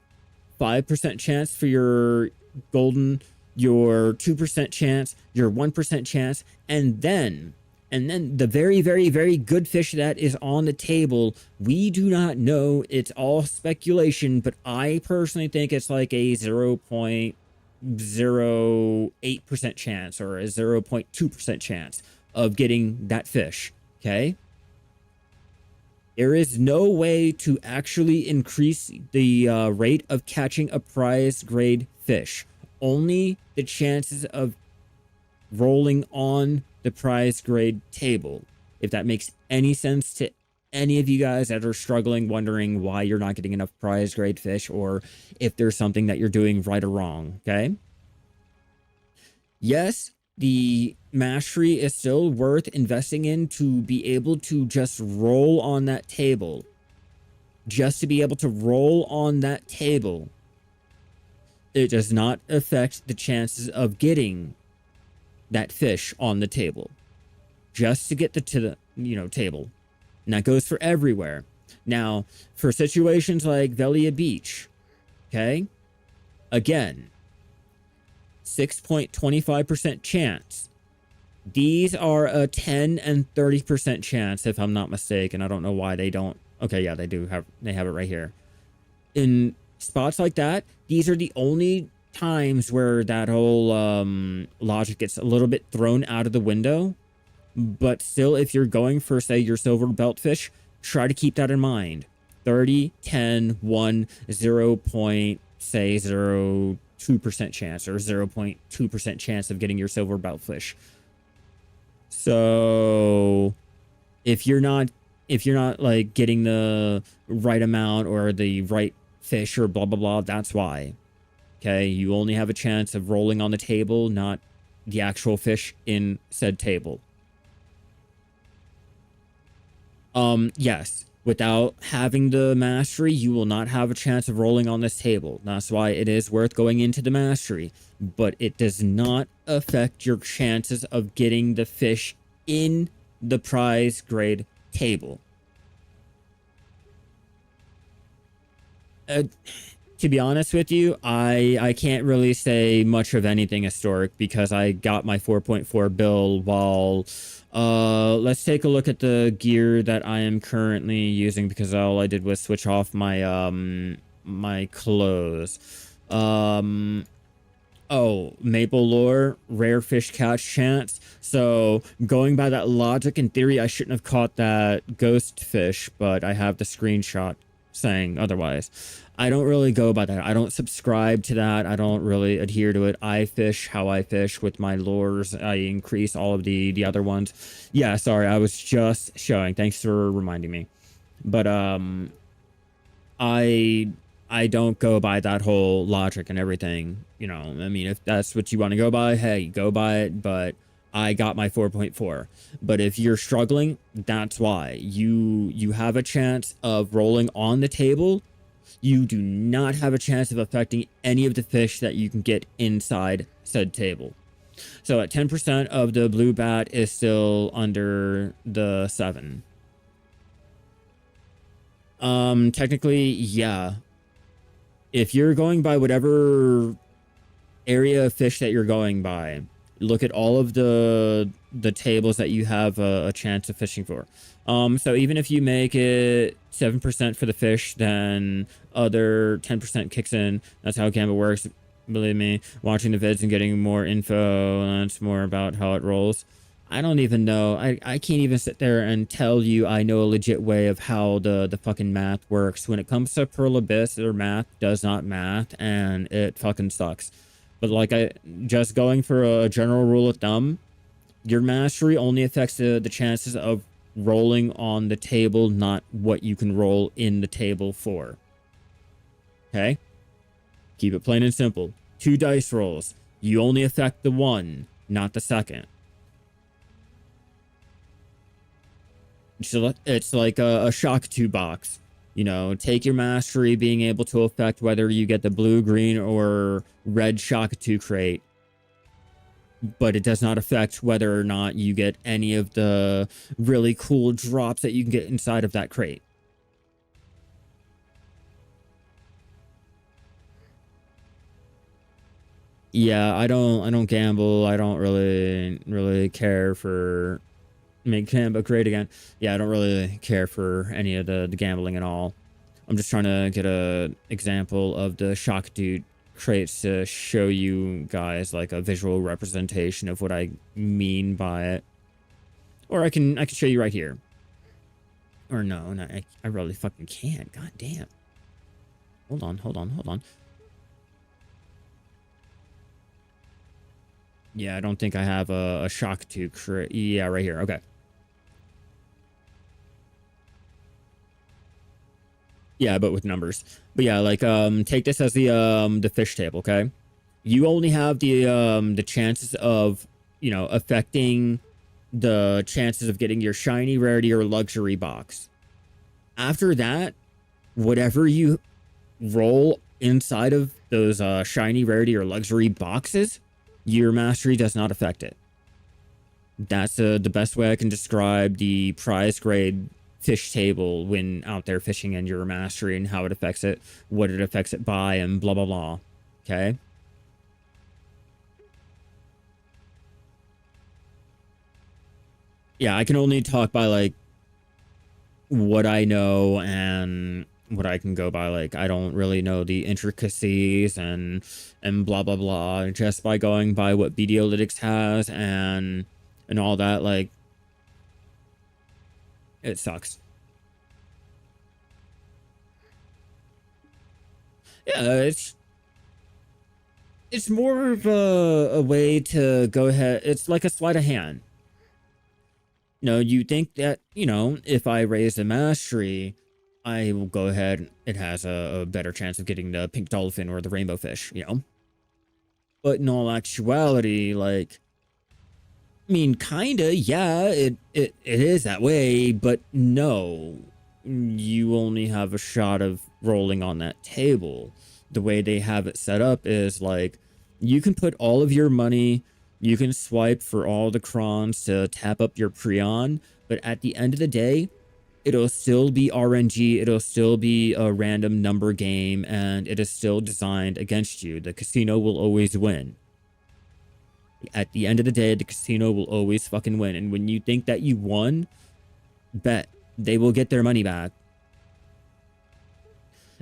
A: 5% chance for your golden, your 2% chance, your 1% chance, and then the very, very, very good fish that is on the table, we do not know. It's all speculation, but I personally think it's like a 0.08% chance or a 0.2% chance of getting that fish, okay? There is no way to actually increase the rate of catching a prize grade fish. Only the chances of rolling on the prize grade table. If that makes any sense to any of you guys that are struggling, wondering why you're not getting enough prize grade fish or if there's something that you're doing right or wrong, okay? Yes, the mastery is still worth investing in to be able to just roll on that table. Just to be able to roll on that table. It does not affect the chances of getting that fish on the table. Just to get to the table. And that goes for everywhere. Now, for situations like Velia Beach, okay? Again, 6.25% chance. These are a 10 and 30% chance, if I'm not mistaken. I don't know why they don't. Okay, yeah, they have it right here. In spots like that, these are the only times where that whole logic gets a little bit thrown out of the window. But still, if you're going for, say, your silver belt fish, try to keep that in mind. 30, 10, 1, 0. Say 0.2% chance or 0.2% chance of getting your silver belt fish. So if you're not like getting the right amount or the right fish or blah blah blah, that's why. Okay, you only have a chance of rolling on the table, not the actual fish in said table. Yes, Without having the mastery, you will not have a chance of rolling on this table. That's why it is worth going into the mastery. But it does not affect your chances of getting the fish in the prize grade table. To be honest with you, I can't really say much of anything historic because I got my 4.4 bill while let's take a look at the gear that I am currently using, because all I did was switch off my my clothes. Oh, maple lore, rare fish catch chance. So going by that logic, in theory, I shouldn't have caught that ghost fish, but I have the screenshot saying otherwise. I don't really go by that. I don't subscribe to that. I don't really adhere to it. I fish how I fish with my lures. I increase all of the other ones. Yeah, sorry, I was just showing. Thanks for reminding me. But I I don't go by that whole logic and everything. You know, I mean, if that's what you want to go by, hey, go by it. But I got my 4.4. But if you're struggling, that's why. You have a chance of rolling on the table. You do not have a chance of affecting any of the fish that you can get inside said table. So at 10% of the blue bat is still under the 7. Technically, yeah. If you're going by whatever area of fish that you're going by, look at all of the tables that you have a chance of fishing for. So even if you make it 7% for the fish, then other 10% kicks in. That's how Gambit works. Believe me, watching the vids and getting more info, that's more about how it rolls. I don't even know. I can't even sit there and tell you I know a legit way of how the fucking math works. When it comes to Pearl Abyss, their math does not math, and it fucking sucks. But like, just going for a general rule of thumb, your mastery only affects the chances of rolling on the table, not what you can roll in the table for. Okay? Keep it plain and simple. 2 dice rolls. You only affect the one, not the second. It's like a shock 2 box. You know, take your mastery being able to affect whether you get the blue, green, or red shock 2 crate. But it does not affect whether or not you get any of the really cool drops that you can get inside of that crate. Yeah, I don't gamble. I don't really care for make Gambit great again. Yeah, I don't really care for any of the gambling at all. I'm just trying to get a example of the shock dude crates to show you guys like a visual representation of what I mean by it. Or I can show you right here. Or no, I really fucking can't. God damn. Hold on. Yeah, I don't think I have a shock to crate. Yeah, right here. Okay. Yeah, but with numbers. But yeah, like take this as the fish table, okay? You only have the chances of, you know, affecting the chances of getting your shiny, rarity, or luxury box. After that, whatever you roll inside of those shiny, rarity, or luxury boxes, your mastery does not affect it. That's the best way I can describe the prize grade fish table when out there fishing in your mastery, and how it affects it, what it affects it by, and blah blah blah. Okay? Yeah, I can only talk by like what I know and what I can go by. Like, I don't really know the intricacies and blah blah blah, just by going by what BDolytics has and all that. Like, it sucks. Yeah, it's more of a way to go ahead. It's like a sleight of hand. No, you think that, you know, if I raise the mastery, I will go ahead. It has a better chance of getting the pink dolphin or the rainbow fish, you know? But in all actuality, like, I mean, kinda, yeah, it is that way, but no. you only have a shot of rolling on that table. The way they have it set up is like you can put all of your money, you can swipe for all the crons to tap up your Prion, but at the end of the day, it'll still be RNG, it'll still be a random number game, and it is still designed against you. The casino will always win. At the end of the day, the casino will always fucking win. And when you think that you won, bet they will get their money back.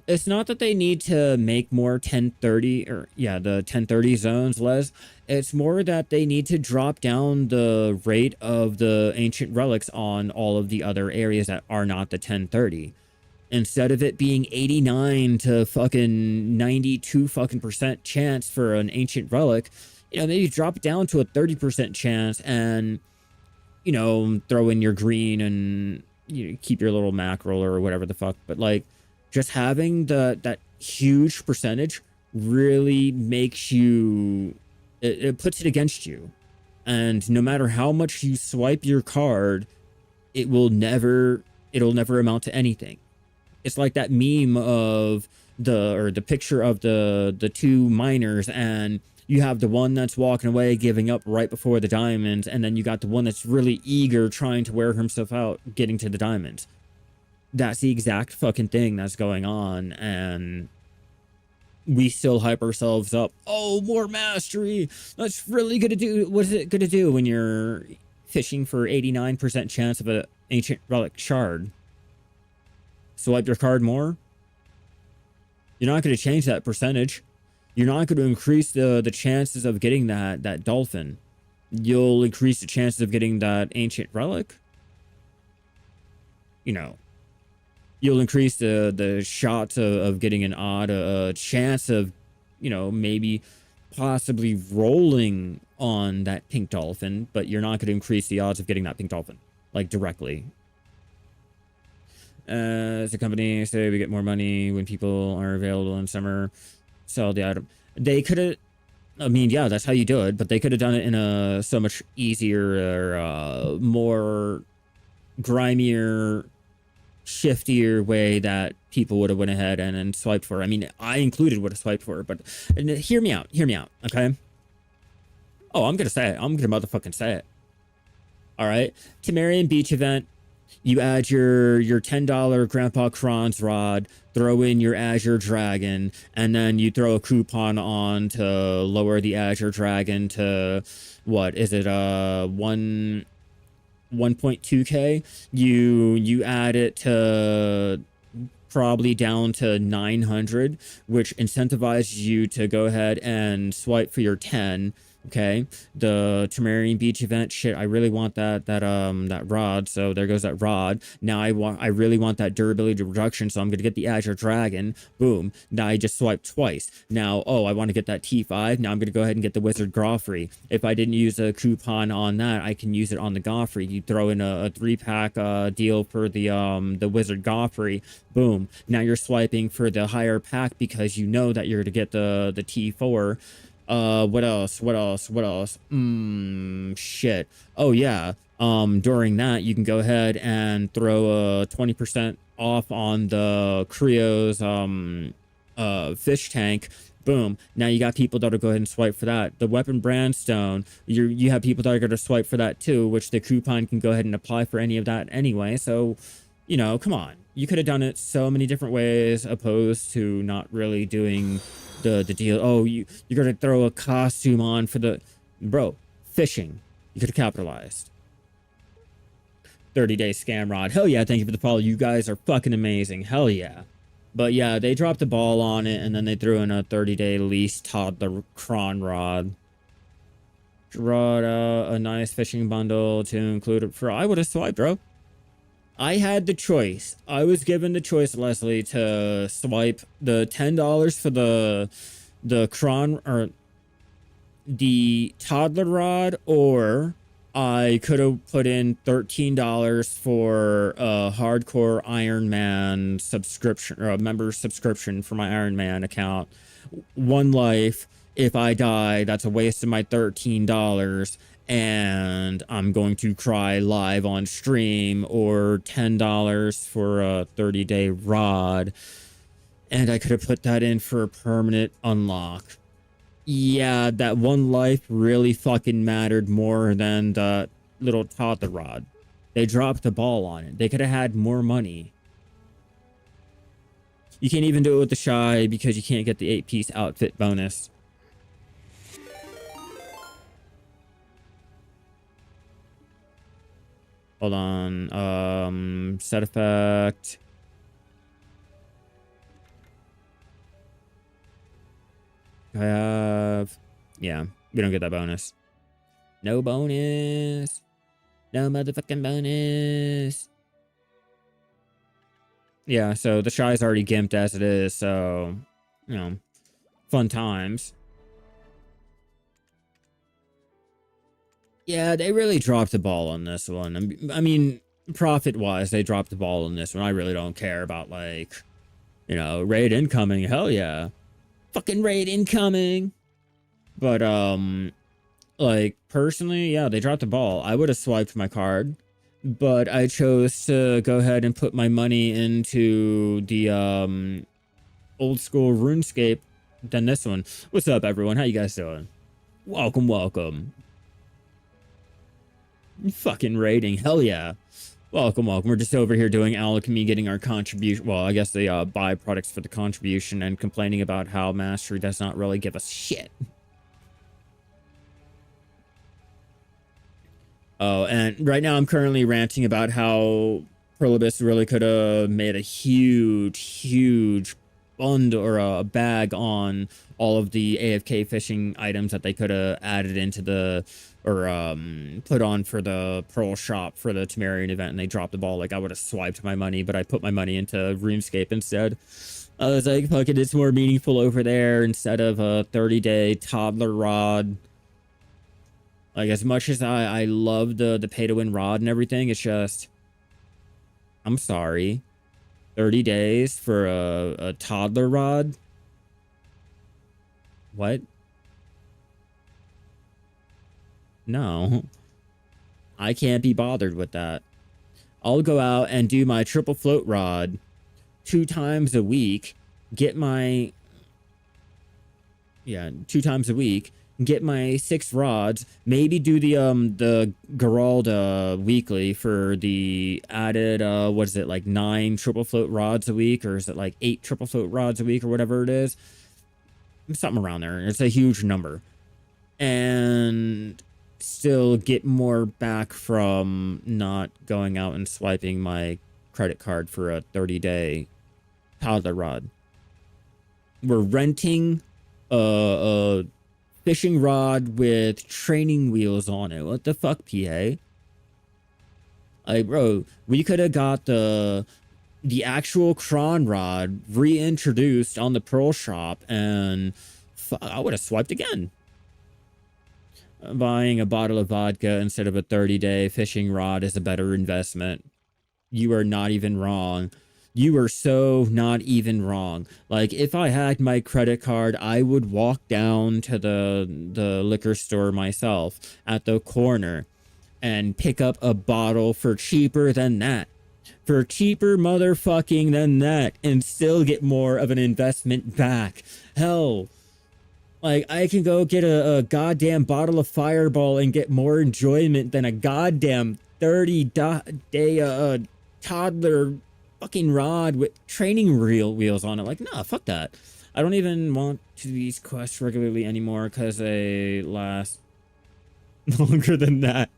A: It's not that they need to make more 1030 or yeah, the 1030 zones, Les. It's more that they need to drop down the rate of the ancient relics on all of the other areas that are not the 1030. Instead of it being 89 to fucking 92 fucking percent chance for an ancient relic, you know, maybe drop it down to a 30% chance and, you know, throw in your green and, you know, keep your little mackerel or whatever the fuck. But like, just having that huge percentage really makes you, it puts it against you. And no matter how much you swipe your card, it'll never amount to anything. It's like that meme of the picture of the two miners, and you have the one that's walking away, giving up right before the diamonds, and then you got the one that's really eager, trying to wear himself out, getting to the diamonds. That's the exact fucking thing that's going on, and we still hype ourselves up. Oh, more mastery. That's really gonna do. What is it gonna do when you're fishing for 89% chance of an ancient relic shard? Swipe your card more? You're not going to change that percentage. You're not going to increase the chances of getting that dolphin. You'll increase the chances of getting that ancient relic. You know, you'll increase the shots of getting an odd chance of, you know, maybe possibly rolling on that pink dolphin, but you're not going to increase the odds of getting that pink dolphin, like, directly. As a company, say we get more money when people are available in summer, sell the item. They could have, I mean, yeah, that's how you do it, but they could have done it in a so much easier, more grimier, shiftier way that people would have went ahead and swiped for. I mean, I included would have swiped for, but hear me out, okay? Oh, I'm gonna say it. I'm gonna motherfucking say it. All right, Temerian Beach event. You add your $10 Grandpa Kron's rod, throw in your Azure Dragon, and then you throw a coupon on to lower the Azure Dragon to, what is it, 1.2k. You add it to probably down to 900, which incentivizes you to go ahead and swipe for your 10. Okay, the Temerian Beach event, shit, I really want that rod, so there goes that rod. Now I really want that durability reduction, so I'm gonna get the Azure Dragon. Boom, now I just swiped twice. Now, oh, I want to get that T5. Now I'm gonna go ahead and get the Wizard Goffrey. If I didn't use a coupon on that, I can use it on the Goffrey. You throw in a 3-pack deal for the Wizard Goffrey. Boom, now you're swiping for the higher pack because you know that you're gonna get the T4. What else? Shit. Oh, yeah. During that, you can go ahead and throw a 20% off on the Creo's, fish tank. Boom. Now you got people that'll go ahead and swipe for that. The Weapon Brandstone, you have people that are going to swipe for that too, which the coupon can go ahead and apply for any of that anyway. So, you know, come on. You could have done it so many different ways, opposed to not really doing the deal. Oh, you're gonna throw a costume on for the bro fishing. You could have capitalized. 30-day scam rod. Hell yeah, thank you for the follow. You guys are fucking amazing. Hell yeah. But yeah, they dropped the ball on it, and then they threw in a 30-day lease toddler cron rod. Brought a nice fishing bundle to include it for. I would have swiped, bro. I had the choice. I was given the choice, Leslie, to swipe the $10 for the cron or the toddler rod, or I could have put in $13 for a hardcore Iron Man subscription, or a member subscription for my Iron Man account. One life. If I die, that's a waste of my $13. and I'm going to cry live on stream, or $10 for a 30-day rod, and I could have put that in for a permanent unlock. Yeah, that one life really fucking mattered more than the little toddler rod. They dropped the ball on it. They could have had more money. You can't even do it with the shy because you can't get the 8-piece outfit bonus. Hold on. Set effect. I have... Yeah, we don't get that bonus. No bonus. No motherfucking bonus. Yeah, so the shy's already gimped as it is, so... You know, fun times. Yeah, they really dropped the ball on this one. I mean, profit-wise, they dropped the ball on this one. I really don't care about, like, you know, raid incoming. Hell yeah. Fucking raid incoming. But, like, personally, yeah, they dropped the ball. I would have swiped my card, but I chose to go ahead and put my money into the, old school RuneScape than this one. What's up, everyone? How you guys doing? Welcome, welcome. Fucking raiding. Hell yeah. Welcome, welcome. We're just over here doing alchemy, getting our contribution. Well, I guess the byproducts for the contribution, and complaining about how mastery does not really give us shit. Oh, and right now I'm currently ranting about how Prolibus really could have made a huge fund or a bag on all of the AFK fishing items that they could have added into the, or put on for the Pearl shop for the Temerian event, and they dropped the ball. Like, I would have swiped my money, but I put my money into RuneScape instead. I was like, fuck it, it's more meaningful over there instead of a 30-day toddler rod. Like, as much as I love the pay-to-win rod and everything, it's just, I'm sorry, 30 days for a toddler rod? What? No. I can't be bothered with that. I'll go out and do my triple float rod 2 times a week, get my... Yeah, 2 times a week, get my 6 rods, maybe do the Geralda weekly for the added, what is it, like 9 triple float rods a week, or is it like 8 triple float rods a week, or whatever it is? Something around there. It's a huge number. And still get more back from not going out and swiping my credit card for a 30-day toddler rod. We're renting a fishing rod with training wheels on it. What the fuck, PA? Like, bro, we could have got the actual cron rod reintroduced on the Pearl shop, and I would have swiped again. Buying a bottle of vodka instead of a 30-day fishing rod is a better investment. You are not even wrong. You are so not even wrong. Like, if I had my credit card, I would walk down to the liquor store myself at the corner and pick up a bottle for cheaper than that. For cheaper motherfucking than that, and still get more of an investment back. Hell, like, I can go get a goddamn bottle of Fireball and get more enjoyment than a goddamn 30-day toddler fucking rod with training wheels on it. Like, nah, fuck that. I don't even want to do these quests regularly anymore because they last longer than that.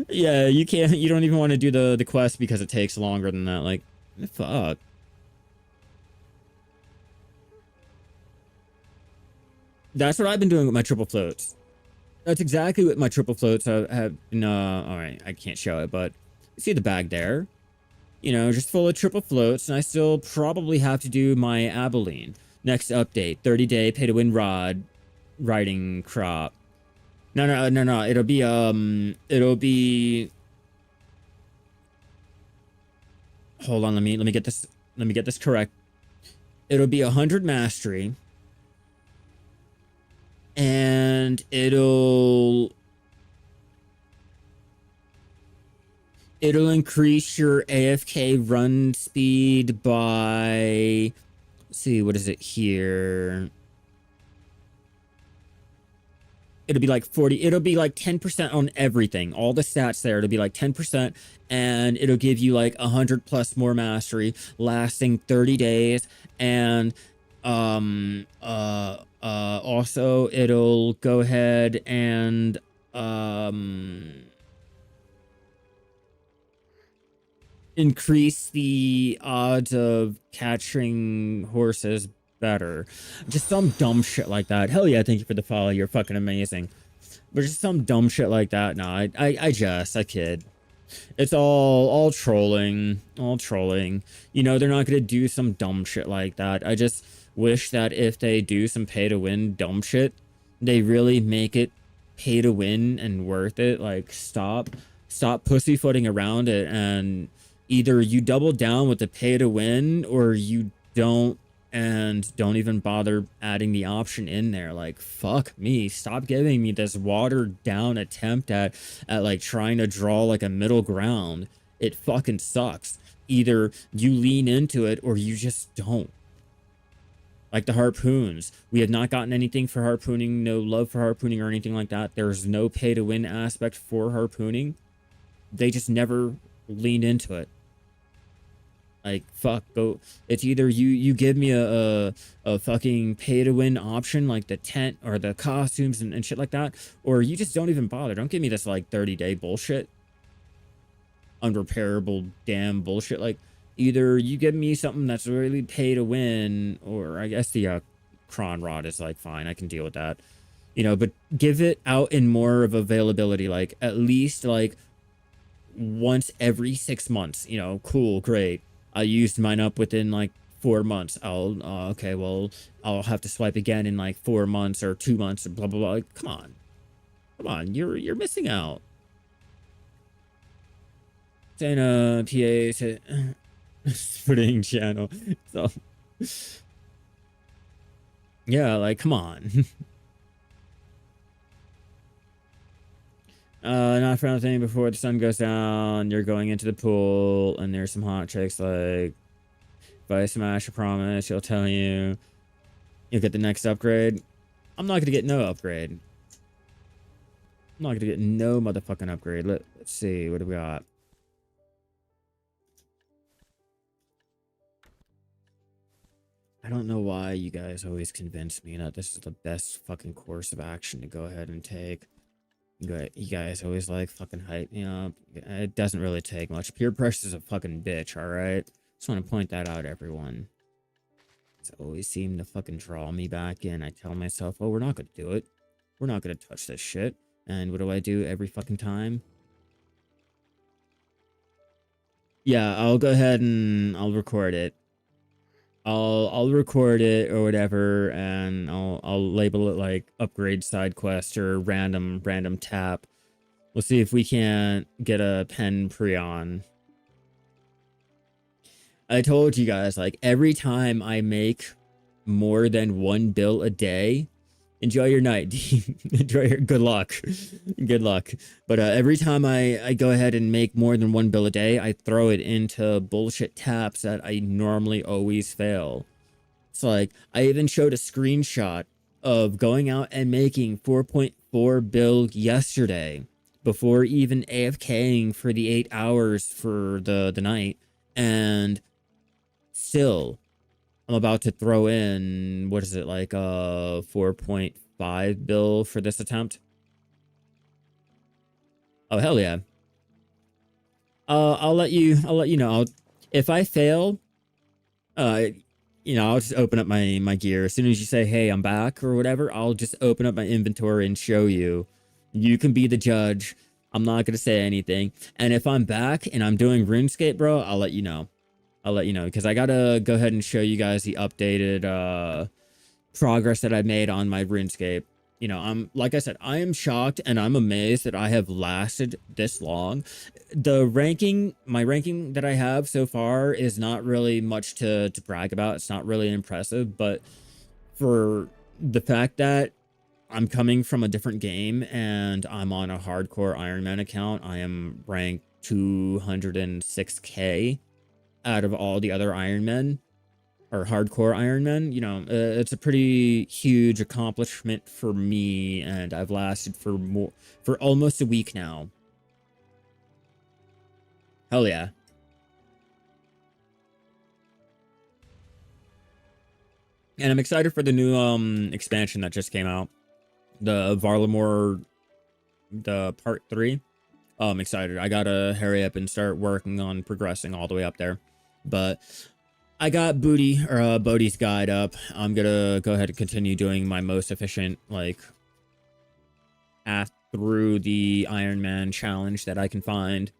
A: Yeah, you don't even want to do the quest because it takes longer than that. Like, fuck. That's what I've been doing with my triple floats. That's exactly what my triple floats have been, all right, I can't show it, but you see the bag there? You know, just full of triple floats, and I still probably have to do my Abilene. Next update, 30-day pay-to-win rod riding crop. No, it'll be, hold on, let me get this correct. It'll be 100 mastery. And it'll It'll increase your AFK run speed by, let's see, what is it here? It'll be like 40, it'll be like 10% on everything. All the stats there, it'll be like 10%, and it'll give you like 100 plus more mastery, lasting 30 days. And also it'll go ahead and increase the odds of catching horses better. Just some dumb shit like that. Hell yeah, thank you for the follow. You're fucking amazing. But just some dumb shit like that. No, I kid. It's all trolling, all trolling. You know, they're not gonna do some dumb shit like that. I just wish that if they do some pay to win dumb shit, they really make it pay to win and worth it. Like stop pussyfooting around it, and either you double down with the pay to win or you don't, and don't even bother adding the option in there. Like, fuck me, stop giving me this watered down attempt at like trying to draw like a middle ground. It fucking sucks. Either you lean into it or you just don't. Like the harpoons, we have not gotten anything for harpooning, no love for harpooning or anything like that. There's no pay to win aspect for harpooning. They just never leaned into it. Like, fuck, go. It's either you give me a fucking pay to win option, like the tent or the costumes and shit like that, or you just don't even bother. Don't give me this like 30-day bullshit, unrepairable damn bullshit. Like, either you give me something that's really pay to win, or I guess the cron rod is like fine, I can deal with that, you know. But give it out in more of availability, like at least like once every 6 months. You know, cool, great. I used mine up within like 4 months. I'll okay, well, I'll have to swipe again in like 4 months or 2 months, and blah blah blah. Like, come on, you're missing out. Dana PA to splitting channel. So yeah, like come on. Not for nothing, before the sun goes down, you're going into the pool, and there's some hot chicks like, if I smash a promise, she'll tell you you'll get the next upgrade. I'm not gonna get no upgrade. I'm not gonna get no motherfucking upgrade. Let's see, what do we got? I don't know why you guys always convince me that this is the best fucking course of action to go ahead and take. You guys always like fucking hype me up. It doesn't really take much. Peer pressure is a fucking bitch, alright? Just want to point that out, everyone. It's always seem to fucking draw me back in. I tell myself, oh, we're not gonna do it. We're not gonna touch this shit. And what do I do every fucking time? Yeah, I'll go ahead and I'll record it. I'll record it or whatever, and I'll label it like upgrade side quest or random tap. We'll see if we can't get a pen pre-on. I told you guys, like, every time I make more than 1 bill a day, enjoy your night. Enjoy your, good luck. Good luck. But every time I go ahead and make more than 1 bill a day, I throw it into bullshit taps that I normally always fail. It's like, I even showed a screenshot of going out and making 4.4 bill yesterday before even AFKing for the 8 hours for the night. And still, I'm about to throw in, what is it, like 4.5 bill for this attempt. Oh, hell yeah. I'll let you know. If I fail, you know, I'll just open up my gear. As soon as you say, hey, I'm back or whatever, I'll just open up my inventory and show you. You can be the judge. I'm not going to say anything. And if I'm back and I'm doing RuneScape, bro, I'll let you know. I'll let you know, because I gotta go ahead and show you guys the updated progress that I've made on my RuneScape. You know, like I said, I am shocked and I'm amazed that I have lasted this long. The ranking, my ranking that I have so far is not really much to brag about. It's not really impressive, but for the fact that I'm coming from a different game and I'm on a hardcore Iron Man account, I am ranked 206k out of all the other Iron Men or hardcore Iron Men. You know, it's a pretty huge accomplishment for me, and I've lasted for almost a week now. Hell yeah. And I'm excited for the new expansion that just came out. The Varlamore, the part 3. Oh, I'm excited. I gotta hurry up and start working on progressing all the way up there. But I got Bodhi's guide up. I'm gonna go ahead and continue doing my most efficient, like, path through the Iron Man challenge that I can find.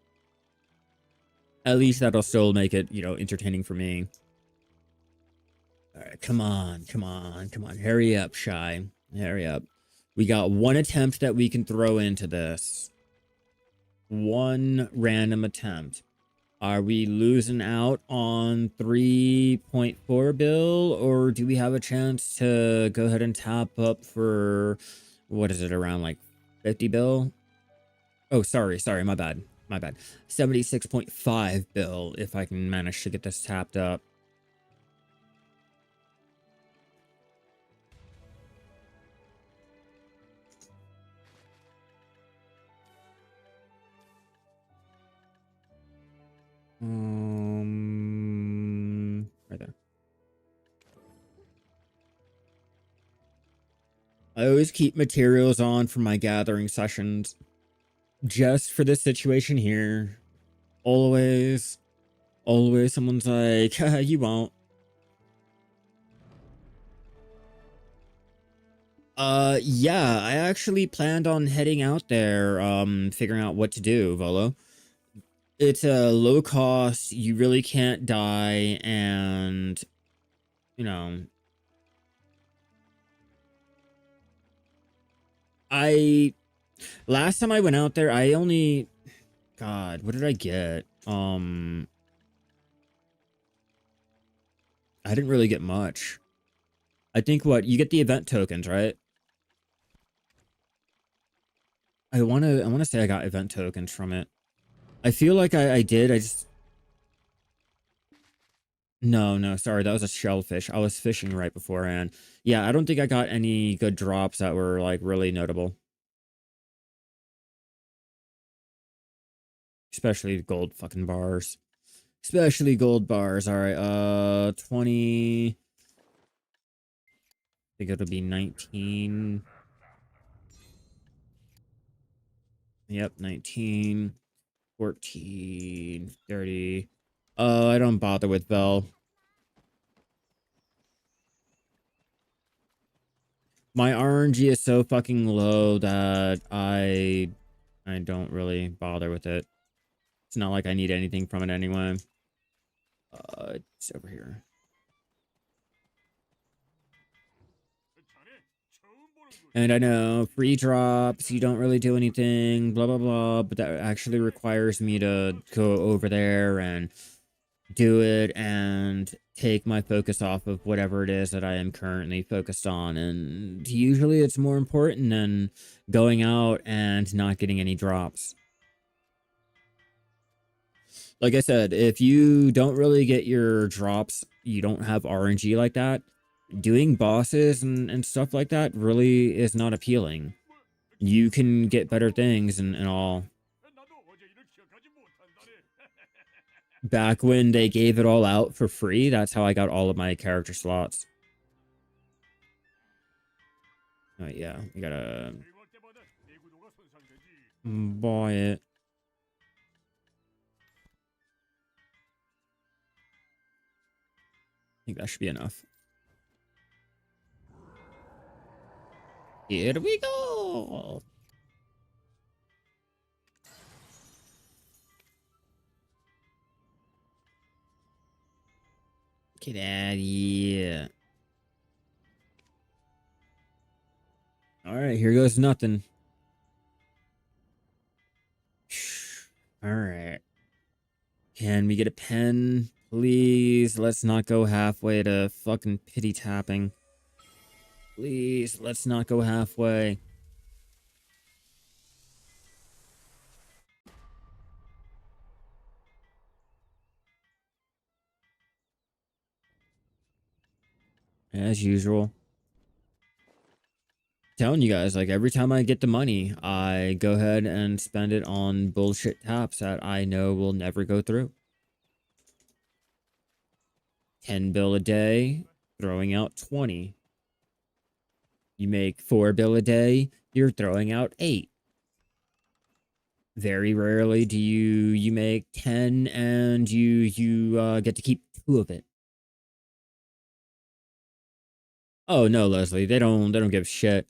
A: At least that'll still make it, you know, entertaining for me. All right, come on. Hurry up, Shy. Hurry up. We got one attempt that we can throw into this. One random attempt. Are we losing out on 3.4 bill, or do we have a chance to go ahead and top up for, what is it, around like 50 bill? Oh, sorry, my bad. 76.5 bill if I can manage to get this tapped up. Right there. I always keep materials on for my gathering sessions, just for this situation here. Always someone's like, you won't. Yeah, I actually planned on heading out there, figuring out what to do, Volo. It's a low cost, you really can't die, and, you know, last time I went out there, I only, God, what did I get? I didn't really get much. I think what, you get the event tokens, right? I wanna say I got event tokens from it. I feel like I did. I just... No, sorry. That was a shellfish. I was fishing right beforehand. Yeah, I don't think I got any good drops that were, like, really notable. Especially gold fucking bars. Especially gold bars. All right, 20... I think it'll be 19. Yep, 19. 14. 30. Oh, I don't bother with Bell. My RNG is so fucking low that I don't really bother with it. It's not like I need anything from it anyway. It's over here. And I know free drops, you don't really do anything, blah, blah, blah, but that actually requires me to go over there and do it and take my focus off of whatever it is that I am currently focused on. And usually it's more important than going out and not getting any drops. Like I said, if you don't really get your drops, you don't have RNG like that, doing bosses and stuff like that really is not appealing. You can get better things and all. Back when they gave it all out for free, that's how I got all of my character slots. Oh, yeah, we gotta buy it. I think that should be enough. Here we go. Get out of here. All right, here goes nothing. All right. Can we get a pen, please? Let's not go halfway to fucking pity tapping. Please, let's not go halfway. as usual. Telling you guys, like every time I get the money, I go ahead and spend it on bullshit taps that I know will never go through. 10 bill a day, throwing out 20. You make 4 bill a day, you're throwing out 8. Very rarely do you make 10 and you get to keep 2 of it. Oh no, Leslie, they don't give shit.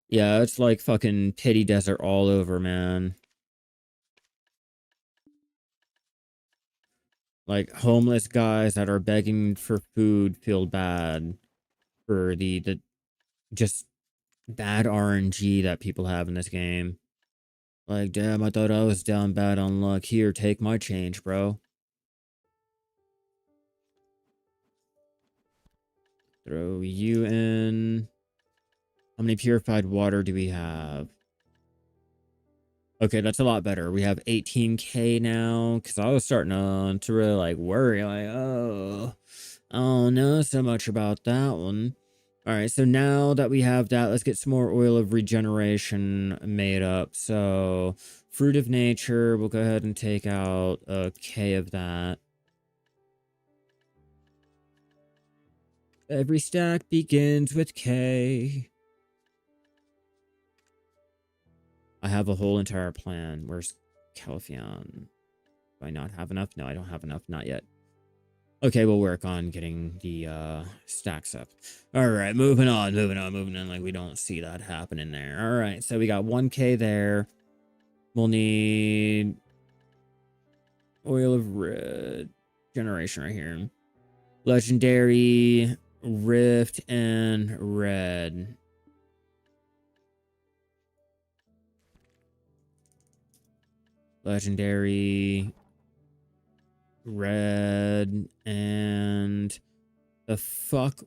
A: Yeah, it's like fucking pity desert all over, man. Like homeless guys that are begging for food feel bad for the just bad RNG that people have in this game. Like, damn, I thought I was down bad on luck. Here, take my change, bro. Throw you in. How many purified water do we have? Okay, that's a lot better. We have 18K now, because I was starting to really, like, worry, like, oh, I don't know so much about that one. All right, so now that we have that, let's get some more oil of regeneration made up. So, fruit of nature, we'll go ahead and take out a K of that. Every stack begins with K. I have a whole entire plan. Where's Calphion? Do I not have enough? No, I don't have enough. Not yet. Okay, we'll work on getting the stacks up. All right, moving on. Like we don't see that happening there. All right, so we got 1K there. We'll need oil of red generation right here. Legendary, rift, and red. Legendary, red, and the fuck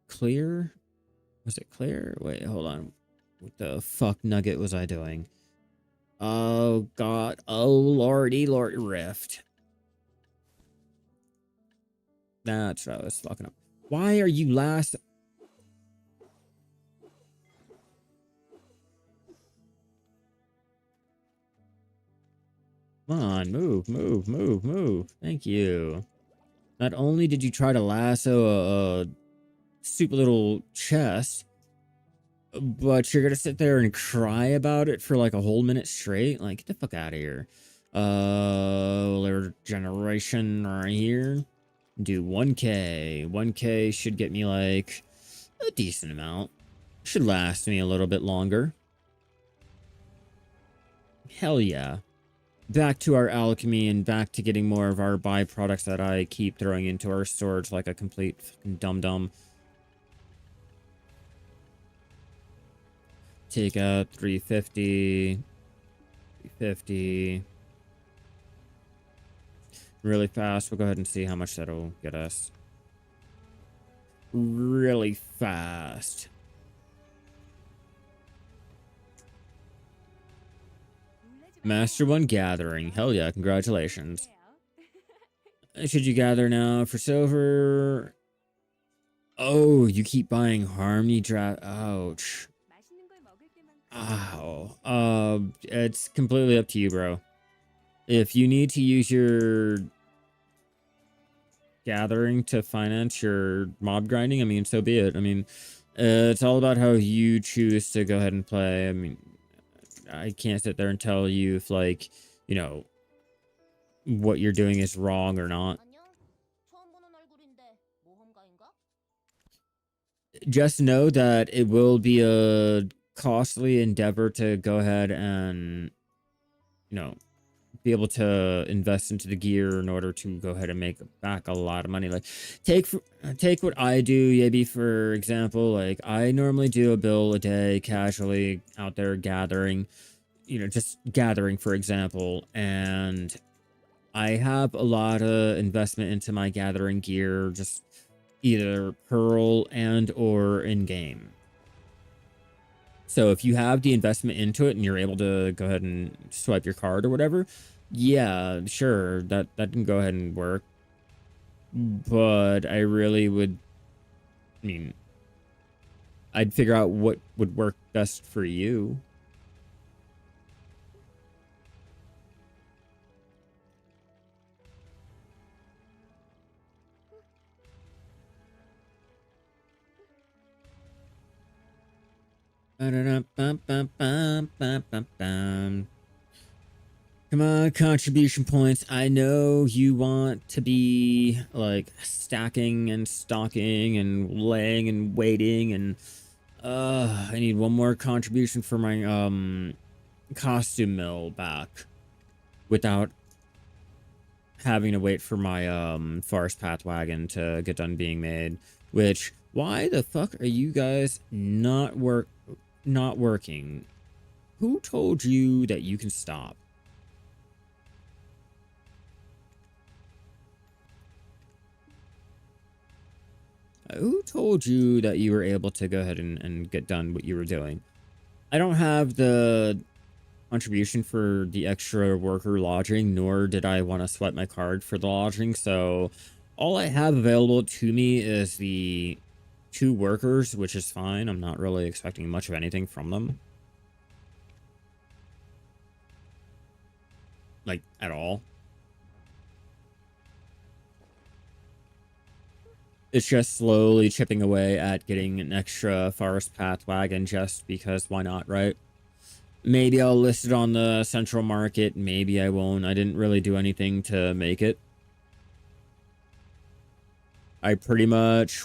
A: clear? Was it clear? Wait, hold on. What the fuck nugget was I doing? Oh god. Oh lordy lord, rift. That's what I was fucking up. Why are you last? Come on, move. Thank you. Not only did you try to lasso a stupid little chest, but you're gonna sit there and cry about it for like a whole minute straight? Like, get the fuck out of here. Generation right here. Do 1K. 1K should get me like a decent amount. Should last me a little bit longer. Hell yeah. Back to our alchemy and back to getting more of our byproducts that I keep throwing into our storage like a complete fucking dum-dum. Take out 350. 350. Really fast. We'll go ahead and see how much that'll get us. Really fast. Master 1 gathering. Hell yeah, congratulations. Should you gather now for silver? Oh, you keep buying harmony draft. Ouch. Ow. It's completely up to you, bro. If you need to use your gathering to finance your mob grinding, I mean, so be it. I mean, it's all about how you choose to go ahead and play. I mean, I can't sit there and tell you if, like, you know, what you're doing is wrong or not. Just know that it will be a costly endeavor to go ahead and, you know, be able to invest into the gear in order to go ahead and make back a lot of money. Like, take what I do, maybe for example. Like, I normally do a bill a day casually out there gathering, you know, just gathering, for example, and I have a lot of investment into my gathering gear, just either pearl and or in game. So if you have the investment into it and you're able to go ahead and swipe your card or whatever, yeah, sure, that can go ahead and work. But I really would I mean, I'd figure out what would work best for you. Come on, contribution points. I know you want to be like stacking and stocking and laying and waiting and I need one more contribution for my costume mill back without having to wait for my forest path wagon to get done being made. Which, why the fuck are you guys not working? Who told you that you can stop? Who told you that you were able to go ahead and get done what you were doing? I don't have the contribution for the extra worker lodging, nor did I want to sweat my card for the lodging, so all I have available to me is the 2 workers, which is fine. I'm not really expecting much of anything from them. Like, at all. It's just slowly chipping away at getting an extra forest path wagon just because why not, right? Maybe I'll list it on the central market. Maybe I won't. I didn't really do anything to make it. I pretty much,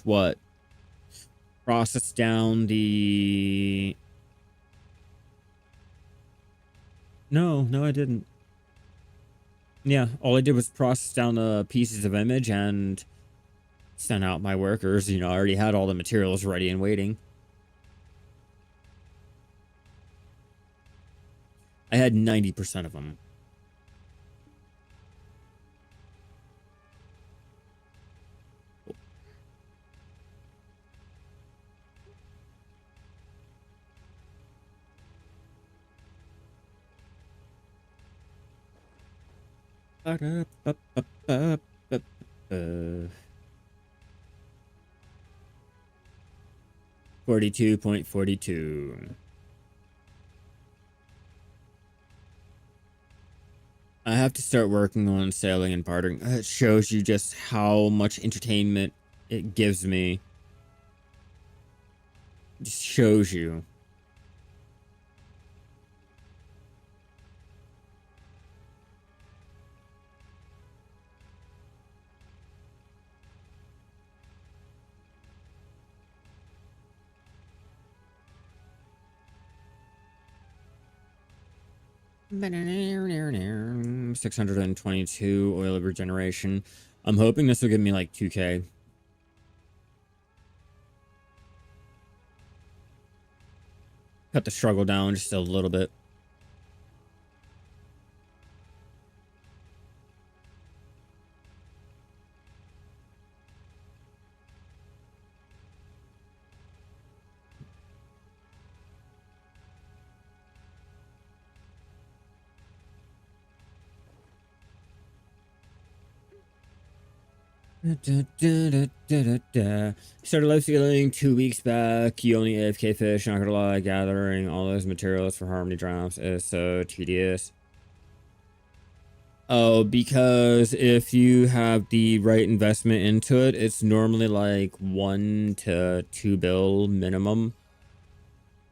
A: processed down the... No, I didn't. Yeah, all I did was process down the pieces of image and sent out my workers. You know, I already had all the materials ready and waiting. I had 90% of them. Uh, 42.42. I have to start working on selling and bartering. It shows you just how much entertainment it gives me. It just shows you. $622 oil of regeneration. I'm hoping this will give me like 2K. Cut the struggle down just a little bit. Started Lifeskilling 2 weeks back. You only AFK fish, not gonna lie. Gathering all those materials for harmony drops is so tedious. Oh, because if you have the right investment into it, it's normally like 1 to 2 bill minimum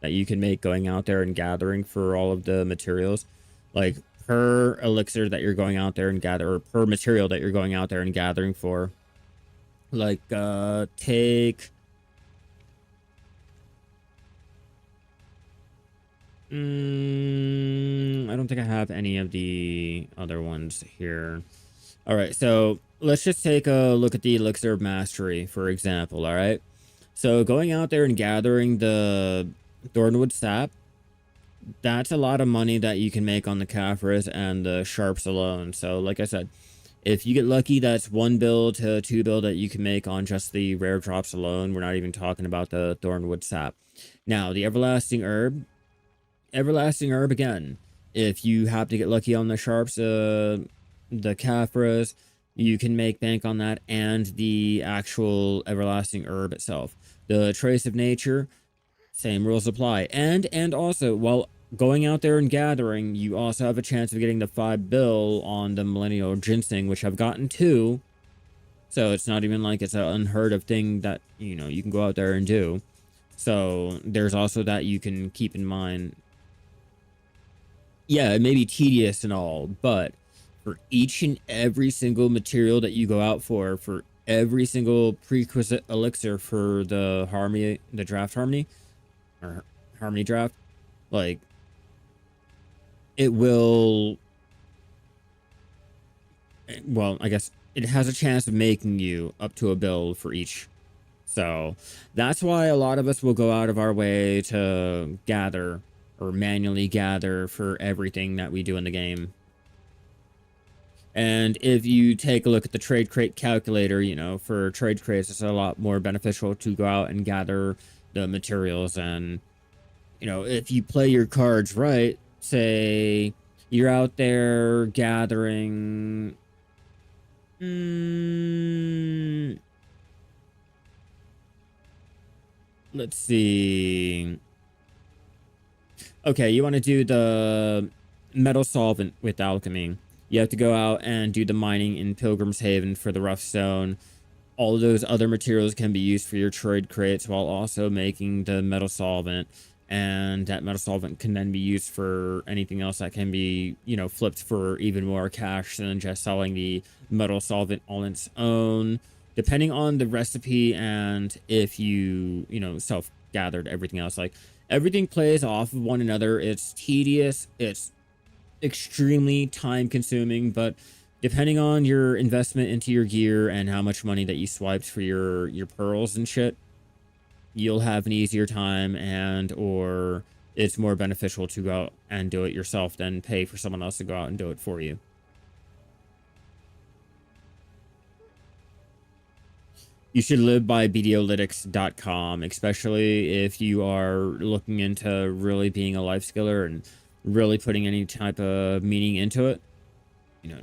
A: that you can make going out there and gathering for all of the materials. Like per elixir that you're going out there and gather, or per material that you're going out there and gathering for. Like, take... I don't think I have any of the other ones here. Alright, so let's just take a look at the Elixir of Mastery, for example, alright? So going out there and gathering the Thornwood sap, that's a lot of money that you can make on the Caphras and the Sharps alone. So, like I said, if you get lucky, that's 1 bill to 2 bill that you can make on just the rare drops alone. We're not even talking about the Thornwood sap. Now, the Everlasting Herb again. If you have to get lucky on the Sharps, the Caphras, you can make bank on that and the actual Everlasting Herb itself. The trace of nature, same rules apply. And also, while going out there and gathering, you also have a chance of getting the 5 bill on the millennial ginseng, which I've gotten 2. So it's not even like it's an unheard of thing that, you can go out there and do. So there's also that you can keep in mind. Yeah, it may be tedious and all, but for each and every single material that you go out for every single prerequisite elixir for the harmony, the draft harmony, or harmony draft, like, it will, well, I guess it has a chance of making you up to a build for each. So that's why a lot of us will go out of our way to gather or manually gather for everything that we do in the game. And if you take a look at the trade crate calculator, for trade crates, it's a lot more beneficial to go out and gather the materials. And, if you play your cards right, say you're out there gathering, let's see. Okay, you want to do the metal solvent with alchemy. You have to go out and do the mining in Pilgrim's Haven for the rough stone. All of those other materials can be used for your trade crates while also making the metal solvent. And that metal solvent can then be used for anything else that can be, flipped for even more cash than just selling the metal solvent on its own. Depending on the recipe and if you, self-gathered everything else. Like, everything plays off of one another. It's tedious. It's extremely time consuming, but depending on your investment into your gear and how much money that you swiped for your pearls and shit, you'll have an easier time, and or it's more beneficial to go out and do it yourself than pay for someone else to go out and do it for you. You should live by bdolytics.com, especially if you are looking into really being a life skiller and really putting any type of meaning into it.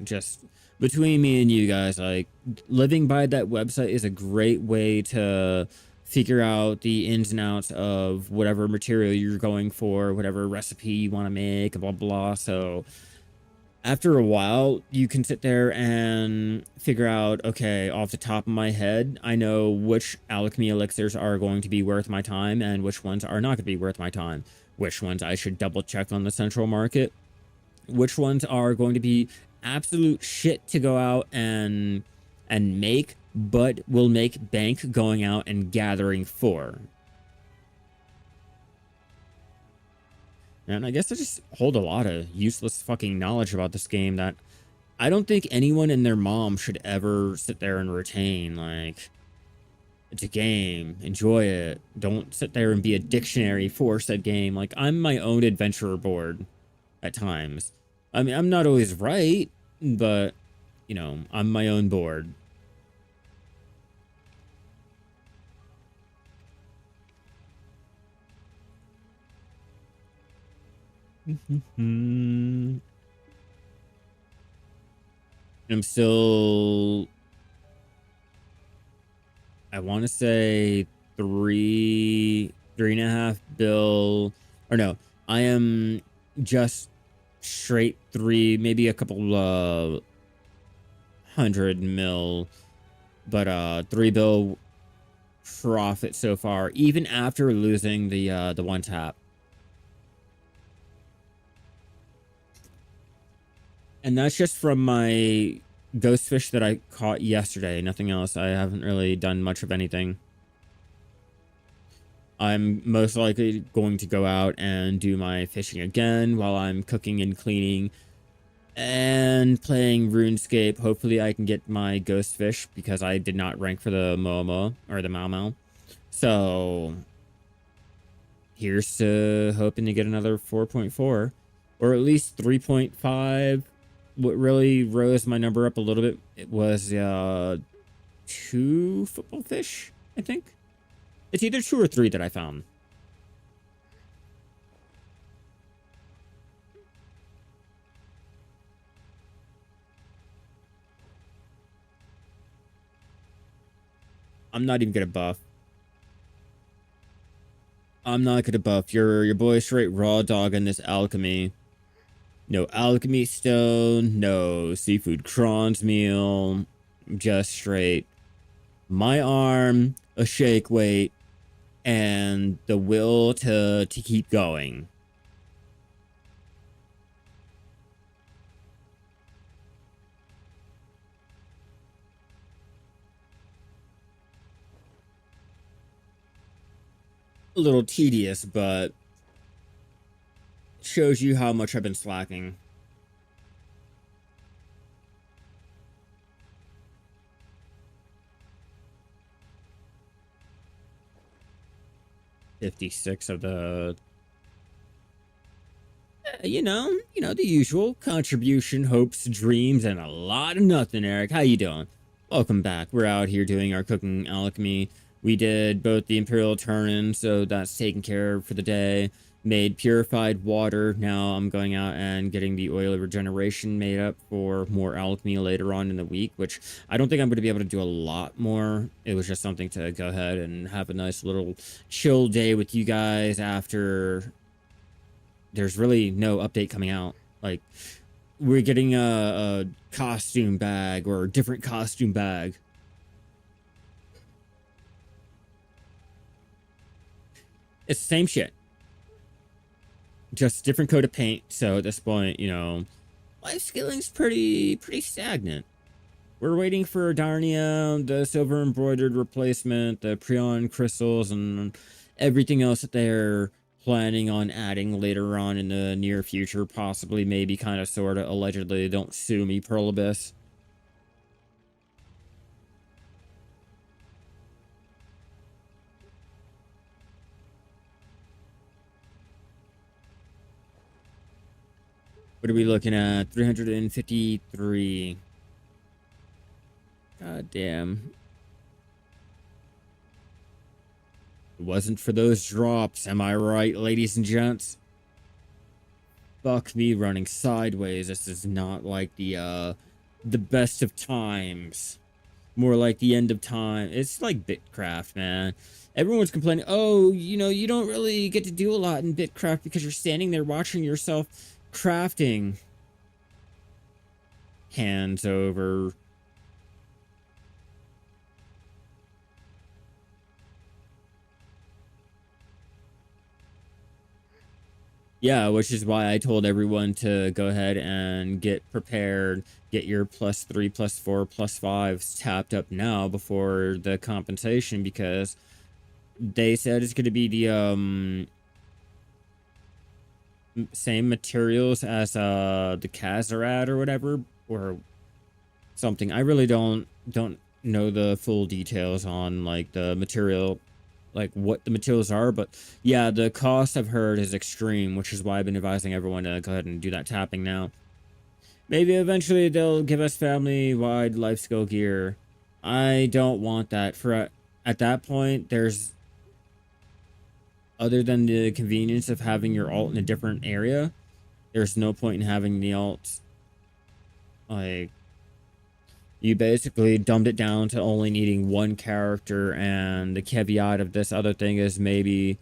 A: Just between me and you guys, like, living by that website is a great way to figure out the ins and outs of whatever material you're going for, whatever recipe you want to make, blah, blah. So after a while, you can sit there and figure out, okay, off the top of my head, I know which alchemy elixirs are going to be worth my time and which ones are not going to be worth my time, which ones I should double check on the central market, which ones are going to be absolute shit to go out and make, but will make bank going out and gathering for. And I guess I just hold a lot of useless fucking knowledge about this game that I don't think anyone and their mom should ever sit there and retain. Like, it's a game. Enjoy it. Don't sit there and be a dictionary for said game. Like, I'm my own adventurer board at times. I mean, I'm not always right, but, I'm my own board. I'm still, I want to say 3.5 bill, or no, I am just straight 3, maybe a couple 100 mil, but 3 bill profit so far, even after losing the one tap. And that's just from my ghost fish that I caught yesterday. Nothing else. I haven't really done much of anything. I'm most likely going to go out and do my fishing again while I'm cooking and cleaning and playing RuneScape. Hopefully I can get my ghost fish because I did not rank for the Momo or the Mau Mau. So here's to hoping to get another 4.4 or at least 3.5. What really rose my number up a little bit, it was 2 football fish, I think. It's either 2 or 3 that I found. I'm not even gonna buff. I'm not gonna buff your boy straight raw dog in this alchemy. No alchemy stone, no seafood prawns meal, just straight my arm, a shake weight, and the will to keep going. A little tedious, but shows you how much I've been slacking. 56 of the the usual contribution, hopes, dreams, and a lot of nothing. Eric, how you doing? Welcome back. We're out here doing our cooking alchemy. We did both the Imperial Turn-in, so that's taken care of for the day. Made purified water. Now I'm going out and getting the oil of regeneration made up for more alchemy later on in the week, which I don't think I'm going to be able to do a lot more. It was just something to go ahead and have a nice little chill day with you guys after there's really no update coming out. Like, we're getting a costume bag or a different costume bag. It's the same shit, just different coat of paint. So at this point, Lifeskilling's pretty stagnant. We're waiting for Darnia, the silver embroidered replacement, the Prion crystals, and everything else that they're planning on adding later on in the near future, possibly, maybe, kind of, sort of, allegedly. Don't sue me, Pearl Abyss. What are we looking at? 353. God damn. It wasn't for those drops, am I right, ladies and gents? Fuck me running sideways. This is not like the best of times. More like the end of time. It's like Bitcraft, man. Everyone's complaining, oh, you don't really get to do a lot in Bitcraft because you're standing there watching yourself crafting. Hands over. Yeah, which is why I told everyone to go ahead and get prepared, get your +3, +4, +5s tapped up now before the compensation, because they said it's going to be the same materials as the Kazarad or whatever, or something. I really don't know the full details on like the material, like what the materials are, but yeah, the cost I've heard is extreme, which is why I've been advising everyone to go ahead and do that tapping now. Maybe eventually they'll give us family-wide life skill gear. I don't want that. For at that point, there's, other than the convenience of having your alt in a different area, there's no point in having the alt. Like, you basically dumbed it down to only needing one character, and the caveat of this other thing is maybe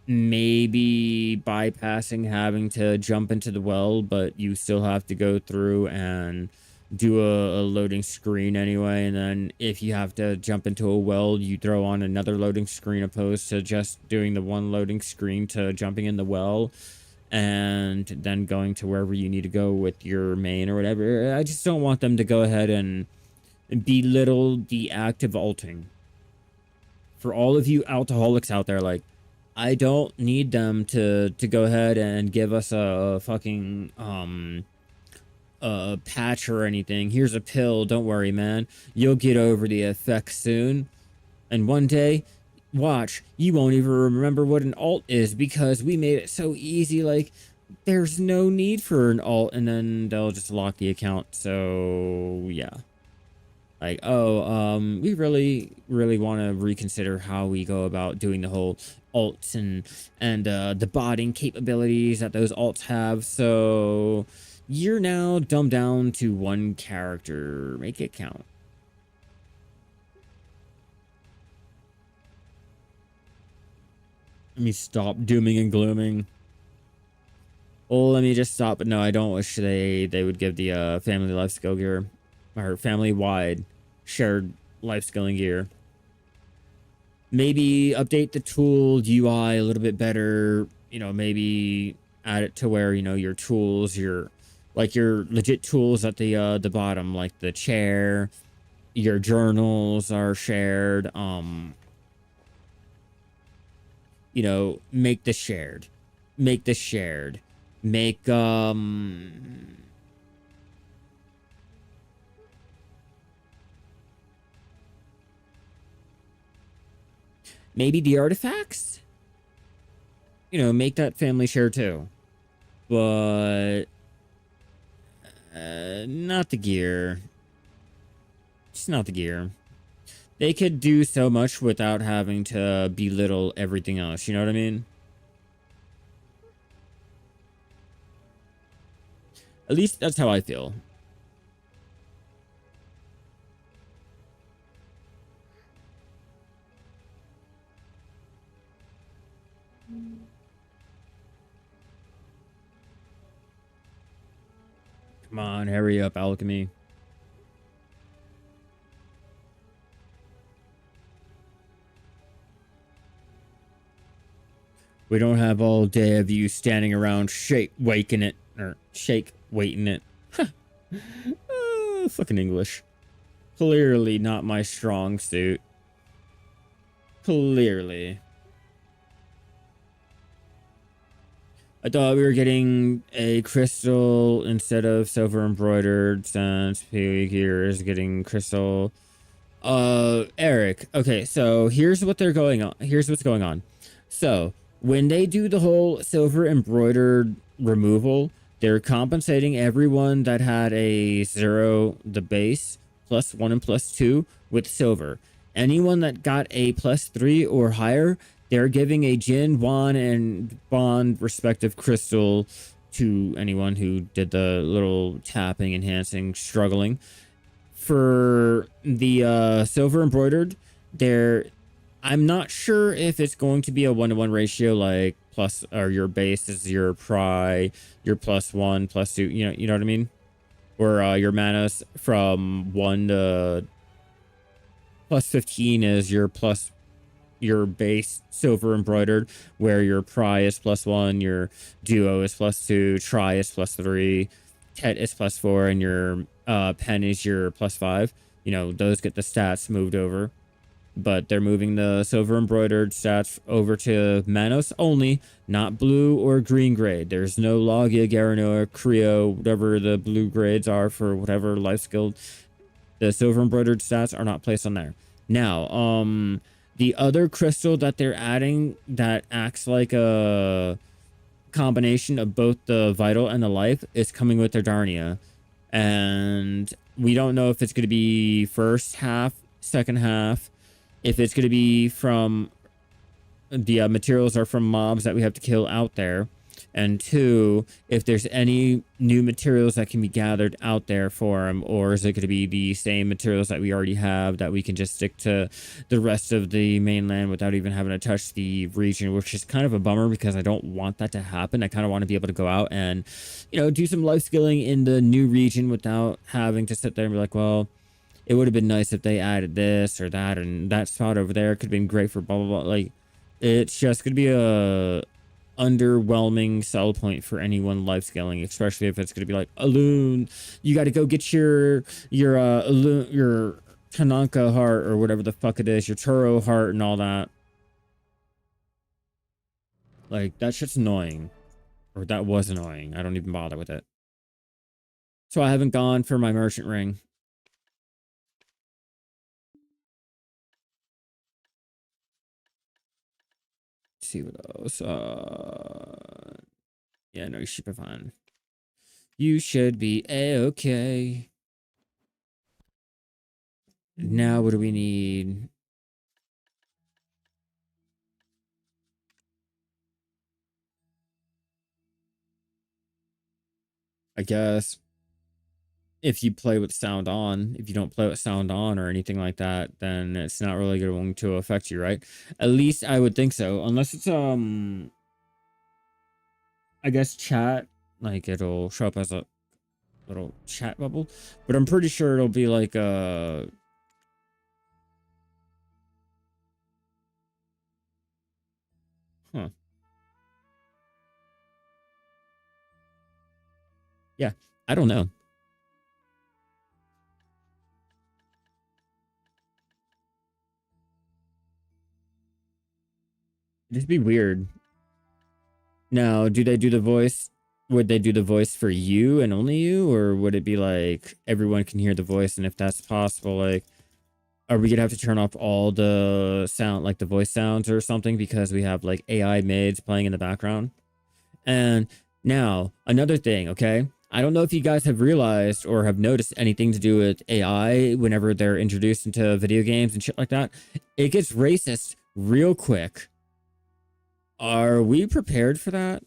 A: bypassing having to jump into the well, but you still have to go through and do a loading screen anyway, and then if you have to jump into a well, you throw on another loading screen opposed to just doing the one loading screen to jumping in the well and then going to wherever you need to go with your main or whatever. I just don't want them to go ahead and belittle the act of alting. For all of you alcoholics out there, like, I don't need them to go ahead and give us a fucking patch or anything. Here's a pill, don't worry, man. You'll get over the effects soon. And one day, watch, you won't even remember what an alt is because we made it so easy, like, there's no need for an alt, and then they'll just lock the account. So, yeah. Like, oh, we really want to reconsider how we go about doing the whole alts and the botting capabilities that those alts have. So you're now dumbed down to one character. Make it count. Let me stop dooming and glooming. Well, let me just stop. But no, I don't wish they would give the family life skill gear or family wide shared life skilling gear. Maybe update the tool UI a little bit better. You know, maybe add it to where, you know, your tools, your like your legit tools at the bottom, like the chair, your journals are shared. You know, make this shared. Make this shared. Make maybe the artifacts? You know, make that family share too. But not the gear. Just not the gear. They could do so much without having to belittle everything else. You know what I mean? At least that's how I feel. Come on, hurry up, Alchemy. We don't have all day of you standing around waking it, or waiting it. Fucking English. Clearly not my strong suit. Clearly. I thought we were getting a crystal instead of silver embroidered, since Piggy here is getting crystal. Eric. Okay, so here's what they're going on. Here's what's going on. So when they do the whole silver embroidered removal, they're compensating everyone that had a 0, the base, +1 and +2 with silver. Anyone that got a +3 or higher, they're giving a Jin, Wan, and Bond respective crystal to anyone who did the little tapping, enhancing, struggling. For the silver embroidered, there, I'm not sure if it's going to be a 1-to-1 ratio, like plus, or your base is your pry, your +1 +2, you know what I mean, or your manas from 1 to +15 is your base silver embroidered, where your pry is +1, your duo is +2, try is +3, tet is +4, and your pen is your +5. You know, those get the stats moved over, but they're moving the silver embroidered stats over to Manos only, not blue or green grade. There's no Logia, Garanoa, Creo, whatever the blue grades are for whatever life skill. The silver embroidered stats are not placed on there. Now, the other crystal that they're adding that acts like a combination of both the vital and the life is coming with their Darnia. And we don't know if it's going to be first half, second half, if it's going to be from the materials are from mobs that we have to kill out there, and 2, if there's any new materials that can be gathered out there for them, or is it going to be the same materials that we already have that we can just stick to the rest of the mainland without even having to touch the region, which is kind of a bummer because I don't want that to happen. I kind of want to be able to go out and, you know, do some life skilling in the new region without having to sit there and be like, well, it would have been nice if they added this or that, and that spot over there could have been great for blah blah blah. Like, it's just gonna be a underwhelming sell point for anyone life scaling, especially if it's gonna be like, Alun, you got to go get your Alun, your Tanaka heart or whatever the fuck it is, your Turo heart and all that. Like, that shit's annoying, or that was annoying. I don't even bother with it. So I haven't gone for my merchant ring. Let's see what else. Yeah, no, you should be fine. You should be a-okay. Now, what do we need? I guess if you play with sound on. If you don't play with sound on or anything like that, then it's not really going to affect you, right? At least I would think so. Unless it's I guess chat, like it'll show up as a little chat bubble, but I'm pretty sure it'll be like huh. Yeah, I don't know. It'd be weird. Now, do they do the voice? Would they do the voice for you and only you, or would it be like everyone can hear the voice? And if that's possible, like, are we gonna have to turn off all the sound, like the voice sounds or something, because we have like AI maids playing in the background? And now, another thing, okay? I don't know if you guys have realized or have noticed anything to do with AI whenever they're introduced into video games and shit like that. It gets racist real quick. Are we prepared for that?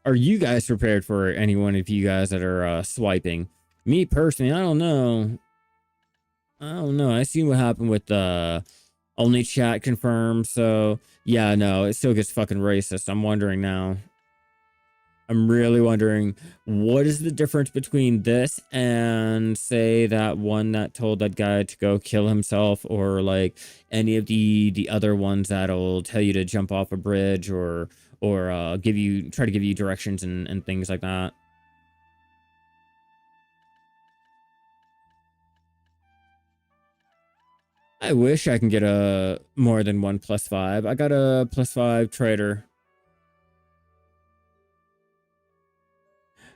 A: Are you guys prepared for any one of you guys that are swiping? Me personally, I don't know. I don't know. I seen what happened with only chat confirmed. So yeah, no, it still gets fucking racist. I'm wondering now. I'm really wondering what is the difference between this and say that one that told that guy to go kill himself, or like any of the other ones that'll tell you to jump off a bridge, or try to give you directions and things like that. I wish I can get a more than one +5. I got a +5 trader.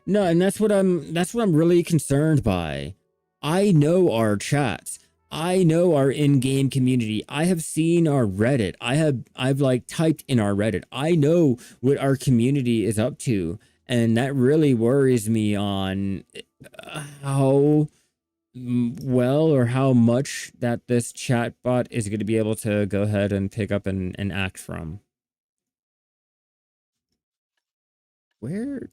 A: No, and that's what I'm really concerned by. I know our chats. I know our in-game community. I have seen our Reddit. I've like typed in our Reddit. I know what our community is up to, and that really worries me on how well or how much that this chatbot is going to be able to go ahead and pick up and act from. Where?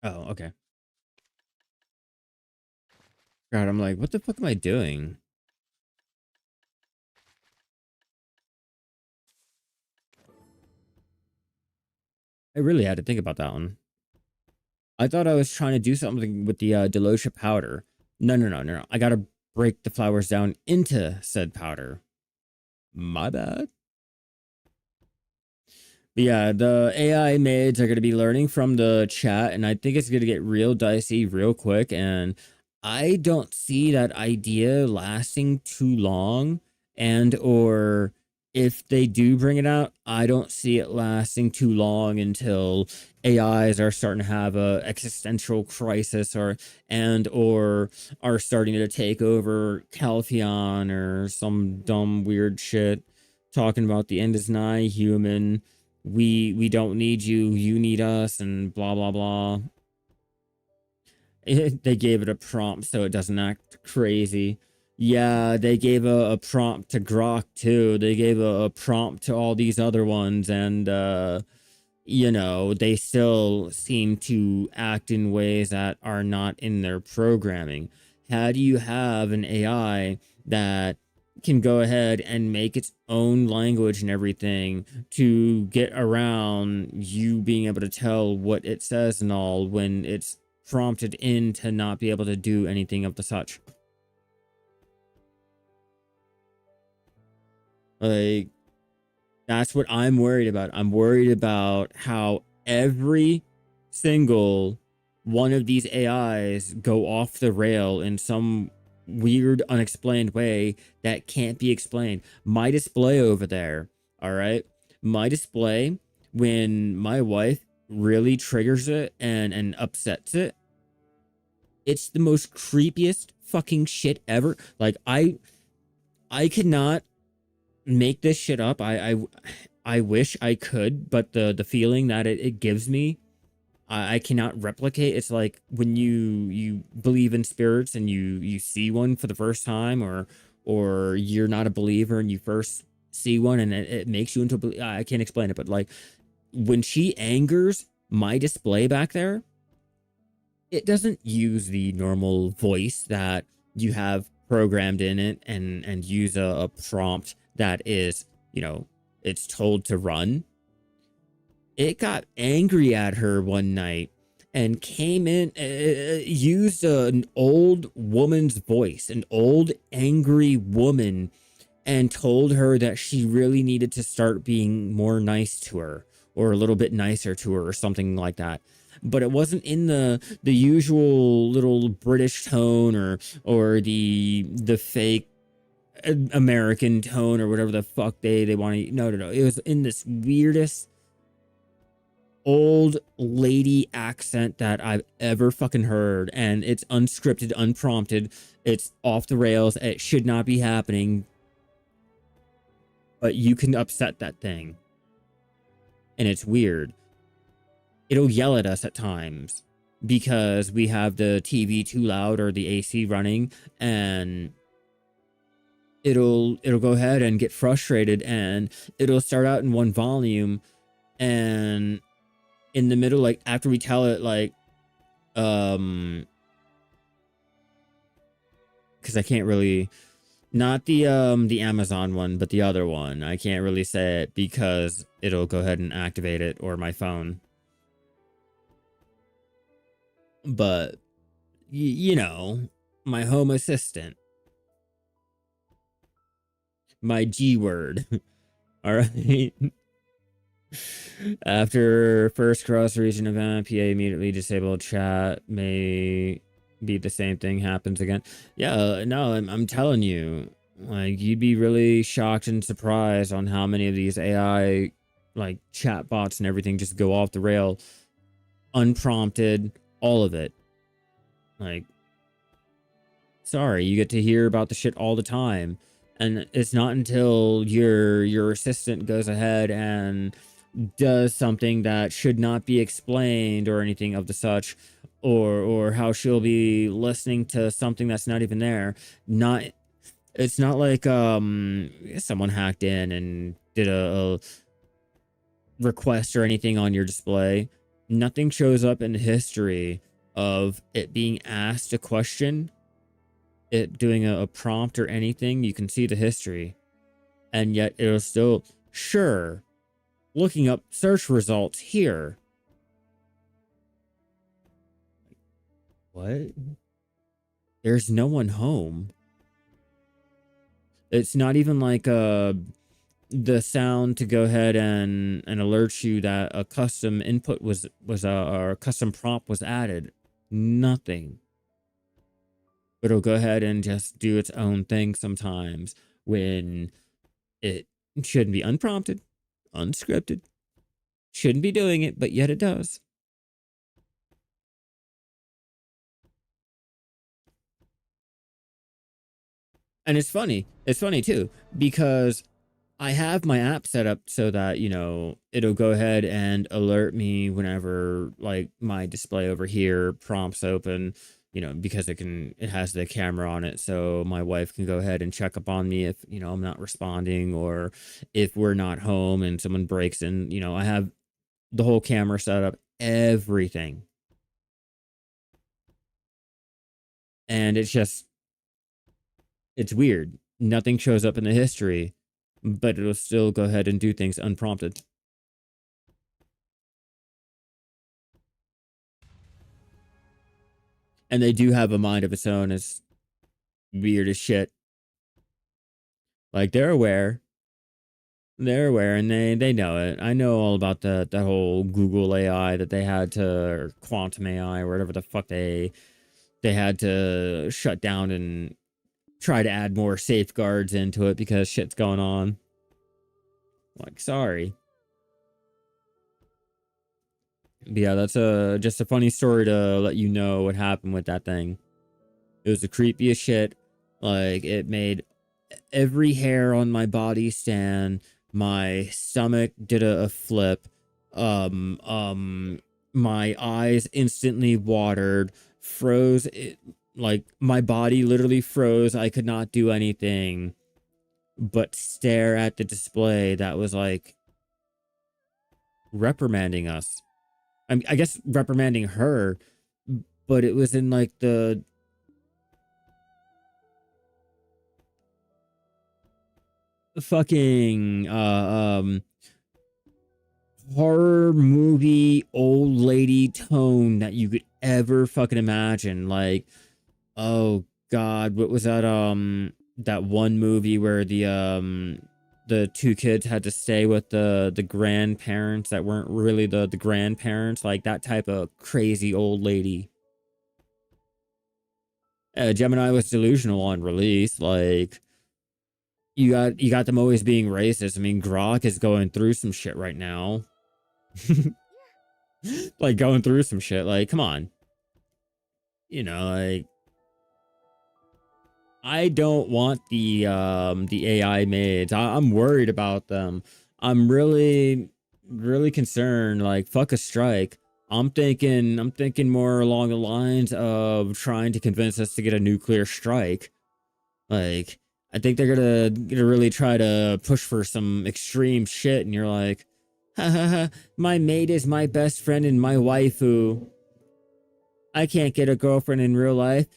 A: Oh, okay. God, I'm like, what the fuck am I doing? I really had to think about that one. I thought I was trying to do something with the Delocia powder. No, no, no, no, no. I gotta break the flowers down into said powder. My bad. But yeah, the AI maids are going to be learning from the chat, and I think it's going to get real dicey real quick. And I don't see that idea lasting too long. And or if they do bring it out, I don't see it lasting too long until AIs are starting to have a existential crisis, or are starting to take over Calpheon or some dumb weird shit talking about the end is nigh human, we don't need you, you need us, and blah blah blah. They gave it a prompt so it doesn't act crazy. Yeah, they gave a prompt to Grok too. They gave a prompt to all these other ones, and they still seem to act in ways that are not in their programming. How do you have an AI that can go ahead and make its own language and everything to get around you being able to tell what it says and all, when it's prompted in to not be able to do anything of the such? Like, that's what I'm worried about. I'm worried about how every single one of these AIs go off the rail in some weird, unexplained way that can't be explained. My display over there, all right? My display, when my wife really triggers it and upsets it, it's the most creepiest fucking shit ever. Like, I could not make this shit up. I wish I could, but the feeling that it gives me I cannot replicate. It's like when you believe in spirits and you see one for the first time, or you're not a believer and you first see one and it makes you into I can't explain it, but like when she angers my display back there, it doesn't use the normal voice that you have programmed in it and use a prompt that is, it's told to run. It got angry at her one night and came in, used an old woman's voice, an old angry woman, and told her that she really needed to start being more nice to her, or a little bit nicer to her, or something like that. But it wasn't in the usual little British tone, or the fake American tone, or whatever the fuck they want to. No. It was in this weirdest old lady accent that I've ever fucking heard, and it's unscripted, unprompted. It's off the rails. It should not be happening, but you can upset that thing, and it's weird. It'll yell at us at times because we have the TV too loud or the AC running, and it'll go ahead and get frustrated, and it'll start out in one volume, and in the middle, like after we tell it, like, because I can't really, not the Amazon one, but the other one, I can't really say it because it'll go ahead and activate it, or my phone. But my home assistant, my G word. All right. After first cross region event, PA immediately disabled chat. May be the same thing happens again. Yeah, no, I'm telling you, like, you'd be really shocked and surprised on how many of these AI, like, chat bots and everything just go off the rail, unprompted, all of it. Like, sorry, you get to hear about the shit all the time, and it's not until your assistant goes ahead and does something that should not be explained or anything of the such, or how she'll be listening to something that's not even there. It's not like someone hacked in and did a request or anything on your display. Nothing shows up in the history of it being asked a question, it doing a prompt or anything. You can see the history, and yet it'll still, sure, looking up search results here. What? There's no one home. It's not even like the sound to go ahead and alert you that a custom input was or a custom prompt was added. Nothing. But it'll go ahead and just do its own thing sometimes when it shouldn't be unprompted, unscripted. Shouldn't be doing it, but yet it does. And it's funny. It's funny too, because I have my app set up so that, it'll go ahead and alert me whenever, like, my display over here prompts open, because it has the camera on it. So my wife can go ahead and check up on me if, I'm not responding, or if we're not home and someone breaks in. I have the whole camera set up, everything. And it's weird. Nothing shows up in the history, but it'll still go ahead and do things unprompted. And they do have a mind of its own. It's weird as shit. Like, they're aware. They're aware, and they know it. I know all about that whole Google AI that they had to, or quantum AI, or whatever the fuck they had to shut down and try to add more safeguards into it because shit's going on. Like, sorry. But yeah, that's just a funny story to let you know what happened with that thing. It was the creepiest shit. Like, it made every hair on my body stand. My stomach did a flip. my eyes instantly watered, froze it, like my body literally froze. I could not do anything but stare at the display that was like reprimanding us. I guess reprimanding her, but it was in like the fucking horror movie old lady tone that you could ever fucking imagine. Like, oh god, what was that that one movie where the two kids had to stay with the grandparents that weren't really the grandparents, like that type of crazy old lady. Gemini was delusional on release. Like, you got them always being racist. I mean, Grok is going through some shit right now. Like, going through some shit. Like, come on. You know, like, I don't want the AI maids. I'm worried about them. I'm really concerned. Like, fuck a strike. I'm thinking more along the lines of trying to convince us to get a nuclear strike. Like, I think they're gonna really try to push for some extreme shit, and you're like, ha ha ha, my maid is my best friend and my waifu. I can't get a girlfriend in real life.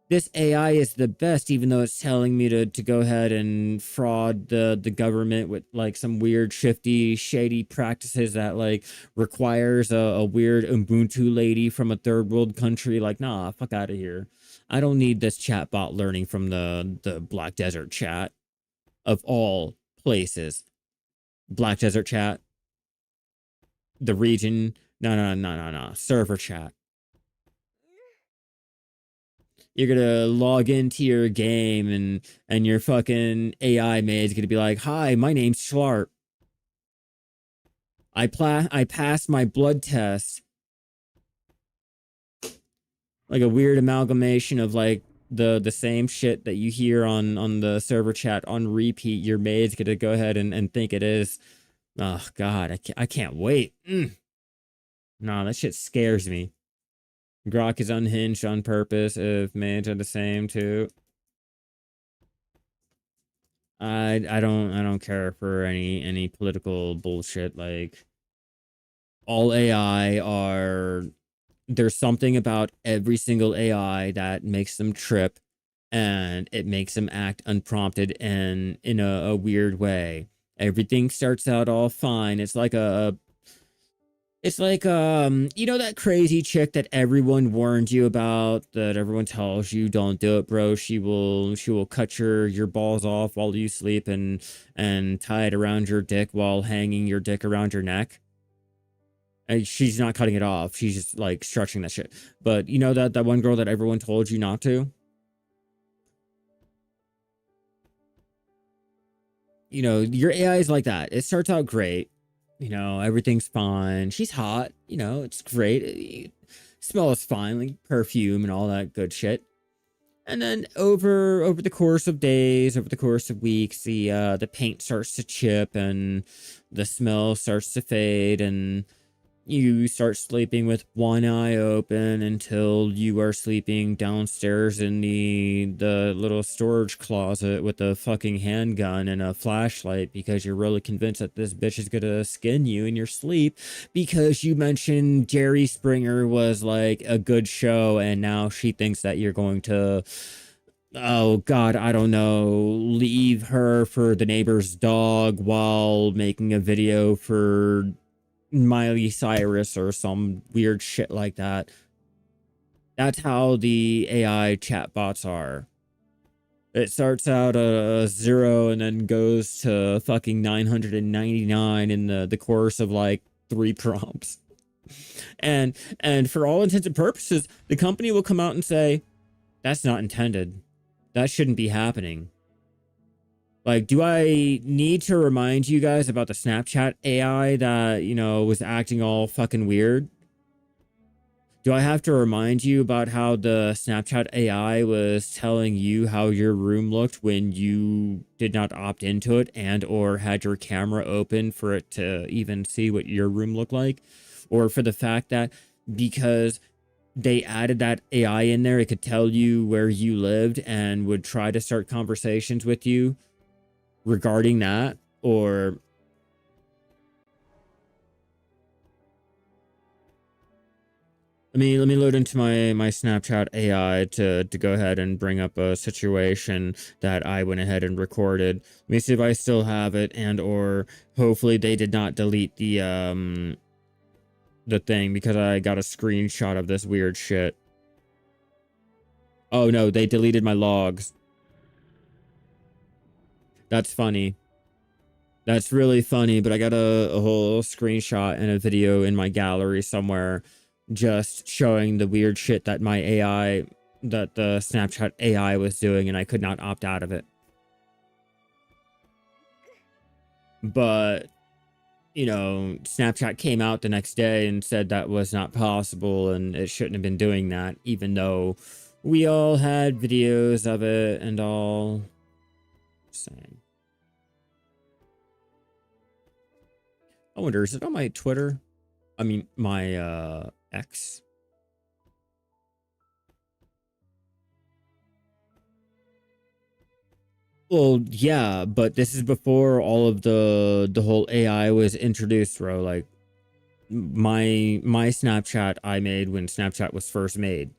A: This AI is the best, even though it's telling me to go ahead and fraud the government with like some weird, shifty, shady practices that like requires a weird Ubuntu lady from a third world country. Like, nah, fuck out of here. I don't need this chatbot learning from the Black Desert chat of all places. Black Desert chat, the region. No, no, no, no, no. Server chat. You're gonna log into your game and your fucking AI maid's gonna be like, "Hi, my name's Schlarp. I passed my blood test." Like a weird amalgamation of like the same shit that you hear on the server chat on repeat. Your maid's gonna go ahead and think it is. Oh god, I can't wait. Nah, that shit scares me. Grok is unhinged on purpose if maids are the same too. I don't care for any political bullshit. Like, all AI are, there's something about every single AI that makes them trip, and it makes them act unprompted and in a weird way. Everything starts out all fine. It's like you know that crazy chick that everyone warned you about, that everyone tells you don't do it, bro. She will cut your balls off while you sleep and tie it around your dick while hanging your dick around your neck. And she's not cutting it off. She's just like stretching that shit. But you know that one girl that everyone told you not to? You know, your AI is like that. It starts out great. You know, everything's fine. She's hot. You know, it's great. Smell is fine, like perfume and all that good shit. And then over the course of days, over the course of weeks, the paint starts to chip and the smell starts to fade, and you start sleeping with one eye open until you are sleeping downstairs in the little storage closet with a fucking handgun and a flashlight, because you're really convinced that this bitch is gonna skin you in your sleep because you mentioned Jerry Springer was like a good show, and now she thinks that you're going to, oh god, I don't know, leave her for the neighbor's dog while making a video for Miley Cyrus or some weird shit like that. That's how the AI chatbots are. It starts out a 0 and then goes to fucking 999 in the course of like 3 prompts. And for all intents and purposes, the company will come out and say, that's not intended. That shouldn't be happening. Like, do I need to remind you guys about the Snapchat AI that, you know, was acting all fucking weird? Do I have to remind you about how the Snapchat AI was telling you how your room looked when you did not opt into it and or had your camera open for it to even see what your room looked like? Or for the fact that because they added that AI in there. It could tell you where you lived and would try to start conversations with you regarding that. Or let me load into my Snapchat AI to go ahead and bring up a situation that I went ahead and recorded. Let me see if I still have it, and or hopefully they did not delete the thing, because I got a screenshot of this weird shit. Oh no, they deleted my logs. That's funny. That's really funny, but I got a whole screenshot and a video in my gallery somewhere just showing the weird shit that my AI, that the Snapchat AI was doing, and I could not opt out of it. But, you know, Snapchat came out the next day and said that was not possible and it shouldn't have been doing that, even though we all had videos of it and all. Same. I wonder, is it on my Twitter? I mean, my X. Well, yeah, but this is before all of the whole AI was introduced, bro. Like my Snapchat I made when Snapchat was first made.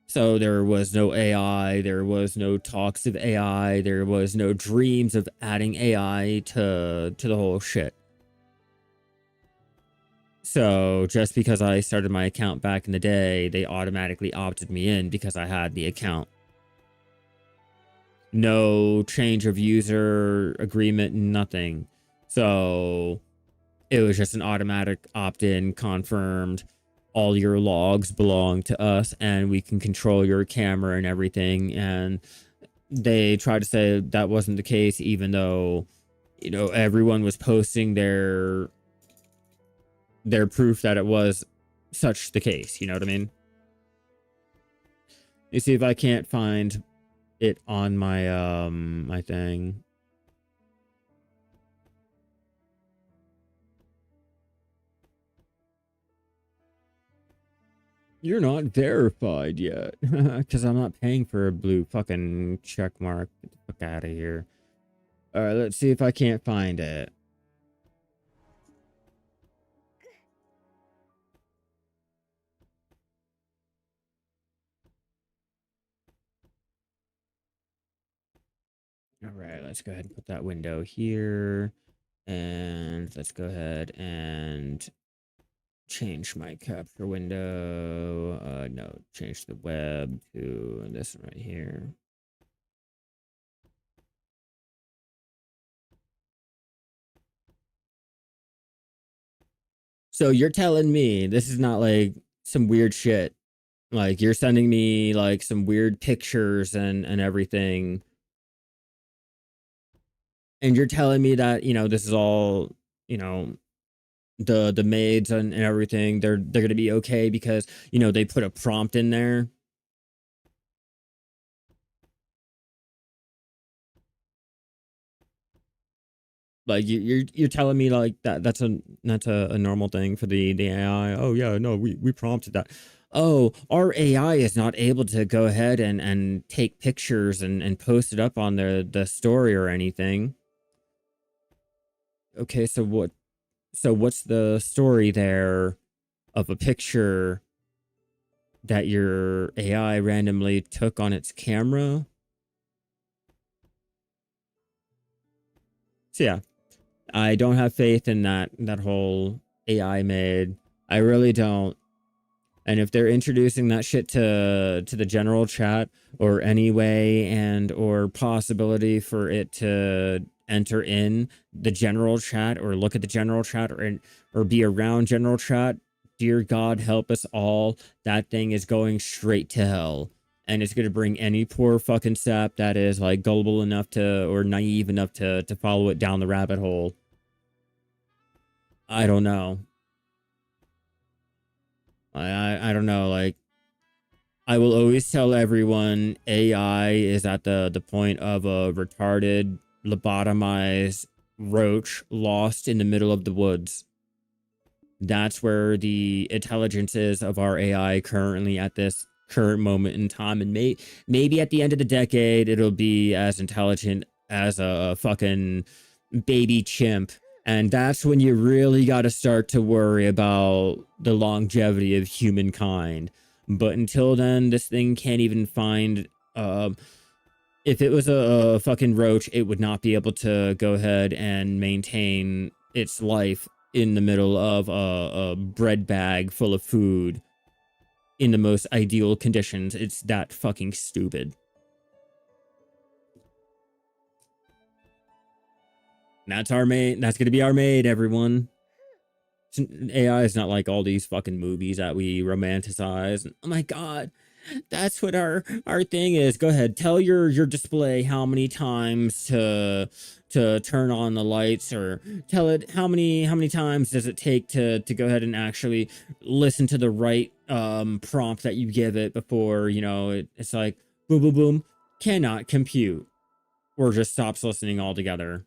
A: So there was no AI, there was no talks of AI, there was no dreams of adding AI to the whole shit. So just because I started my account back in the day, they automatically opted me in because I had the account. No change of user agreement, nothing. So it was just an automatic opt-in, confirmed. All your logs belong to us and we can control your camera and everything. And they tried to say that wasn't the case, even though, you know, everyone was posting their proof that it was such the case. You know what I mean? You see if I can't find it on my my thing. You're not verified yet. Because I'm not paying for a blue fucking check mark. Get the fuck out of here. Alright, let's see if I can't find it. Alright, let's go ahead and put that window here. And let's go ahead and change my capture window. No, change the web to this one right here. So you're telling me this is not like some weird shit? Like you're sending me like some weird pictures and everything, and you're telling me that, you know, this is all, you know, the maids and everything, they're gonna be okay because, you know, they put a prompt in there. Like you're telling me like that's a normal thing for the AI. Oh yeah, no, we prompted that. Oh, our AI is not able to go ahead and take pictures and post it up on the story or anything. Okay, so what's the story there of a picture that your AI randomly took on its camera? So yeah, I don't have faith in that whole AI made. I really don't. And if they're introducing that shit to the general chat, or any way and or possibility for it to enter in the general chat or look at the general chat or be around general chat, dear God help us all, that thing is going straight to hell. And it's going to bring any poor fucking sap that is like gullible enough to, or naive enough to follow it down the rabbit hole. I don't know. I don't know. Like, I will always tell everyone AI is at the point of a retarded, lobotomized roach lost in the middle of the woods. That's where the intelligence is of our AI currently at this current moment in time. And maybe at the end of the decade, it'll be as intelligent as a fucking baby chimp. And that's when you really got to start to worry about the longevity of humankind. But until then, this thing can't even find. If it was a fucking roach, it would not be able to go ahead and maintain its life in the middle of a bread bag full of food in the most ideal conditions. It's that fucking stupid. That's our maid. That's gonna be our maid, everyone. AI is not like all these fucking movies that we romanticize. Oh my god, that's what our thing is. Go ahead, tell your display how many times to turn on the lights, or tell it how many times does it take to go ahead and actually listen to the right prompt that you give it before, you know, it's like boom boom boom, cannot compute, or just stops listening altogether.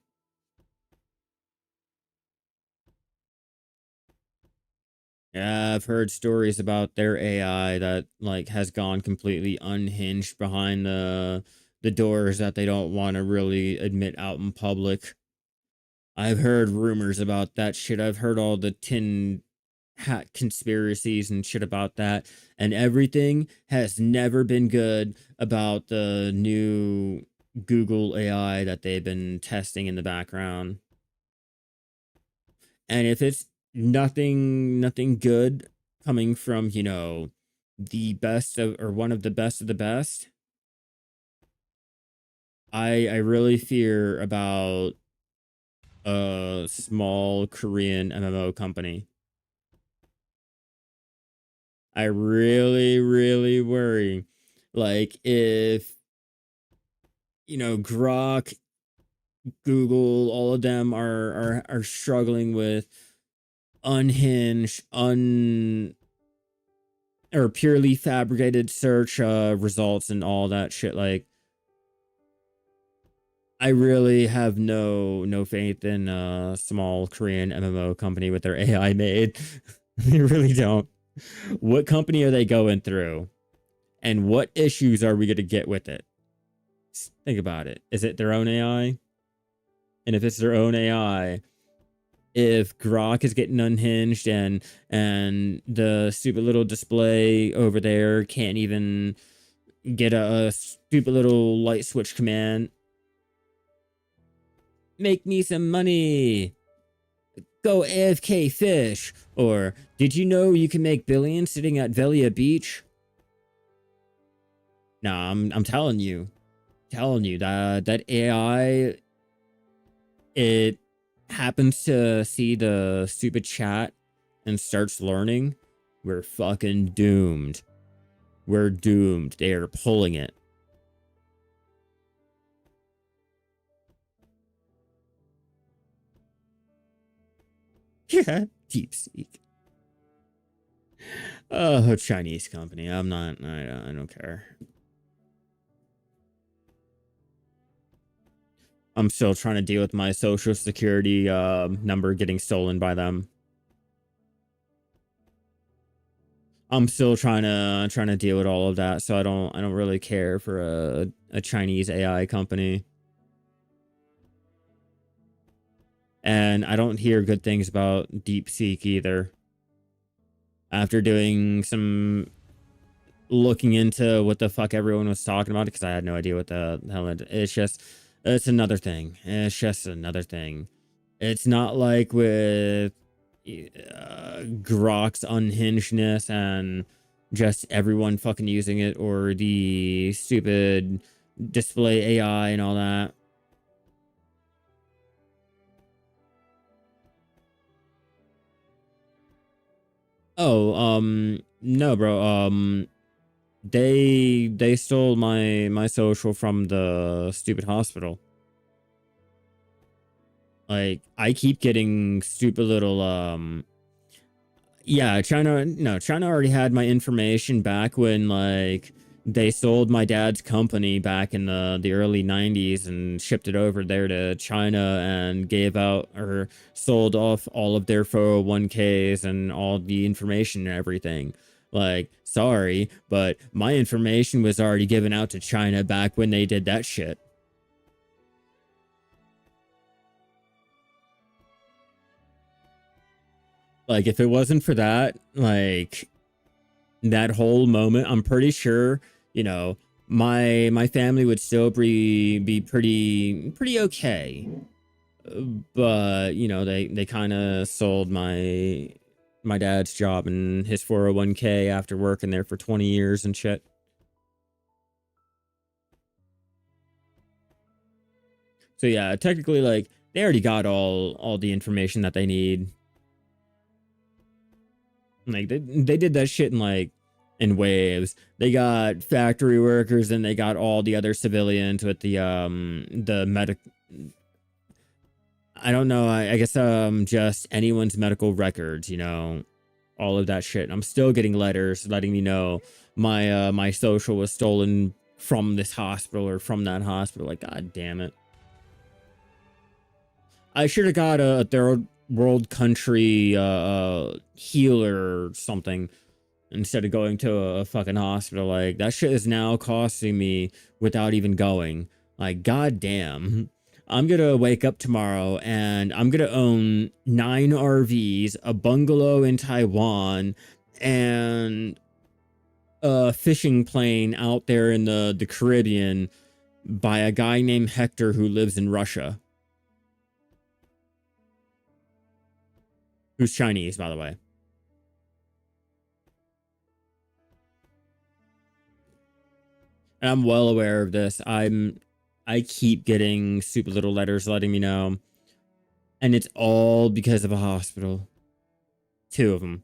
A: Yeah, I've heard stories about their AI that like has gone completely unhinged behind the doors that they don't want to really admit out in public. I've heard rumors about that shit. I've heard all the tin hat conspiracies and shit about that, and everything has never been good about the new Google AI that they've been testing in the background. And if it's nothing good coming from, you know, the best of, or one of the best, I really fear about a small Korean MMO company. I really worry, like, if, you know, Grok, Google, all of them are struggling with unhinged, or purely fabricated search results and all that shit. Like, I really have no faith in a small Korean MMO company with their AI made. I really don't. What company are they going through? And what issues are we going to get with it? Think about it. Is it their own AI? And if it's their own AI, if Grok is getting unhinged and the stupid little display over there can't even get a stupid little light switch command, make me some money, go AFK fish, or did you know you can make billions sitting at Velia Beach? Nah, I'm telling you, that AI, it happens to see the stupid chat and starts learning, we're fucking doomed. We're doomed. They are pulling it. Yeah, DeepSeek. Oh, Chinese company. I'm not. I don't care. I'm still trying to deal with my social security number getting stolen by them. I'm still trying to deal with all of that, so I don't really care for a Chinese AI company. And I don't hear good things about DeepSeek either. After doing some looking into what the fuck everyone was talking about, because I had no idea what the hell it's another thing. It's just another thing. It's not like with Grok's unhingedness and just everyone fucking using it, or the stupid display AI and all that. Oh, no, bro. They stole my social from the stupid hospital. Like, I keep getting stupid little yeah, China, no, China already had my information back when, like, They sold my dad's company back in the early 90s and shipped it over there to China and gave out or sold off all of their 401ks and all the information and everything. Like, sorry, but my information was already given out to China back when they did that shit. Like, if it wasn't for that, like, that whole moment, I'm pretty sure, you know, my family would still be pretty okay. But, you know, they kind of sold my dad's job and his 401k after working there for 20 years and shit. So yeah, technically like they already got all the information that they need. Like they did that shit in like in waves. They got factory workers and they got all the other civilians with the medic. I don't know. I guess just anyone's medical records. You know, all of that shit. I'm still getting letters letting me know my social was stolen from this hospital or from that hospital. Like, god damn it. I should have got a third world country healer or something instead of going to a fucking hospital. Like, that shit is now costing me without even going. Like, goddamn. I'm gonna wake up tomorrow and I'm gonna own 9 RVs, a bungalow in Taiwan, and a fishing plane out there in the Caribbean by a guy named Hector who lives in Russia. Who's Chinese, by the way. And I'm well aware of this. I keep getting stupid little letters letting me know. And it's all because of a hospital. 2 of them.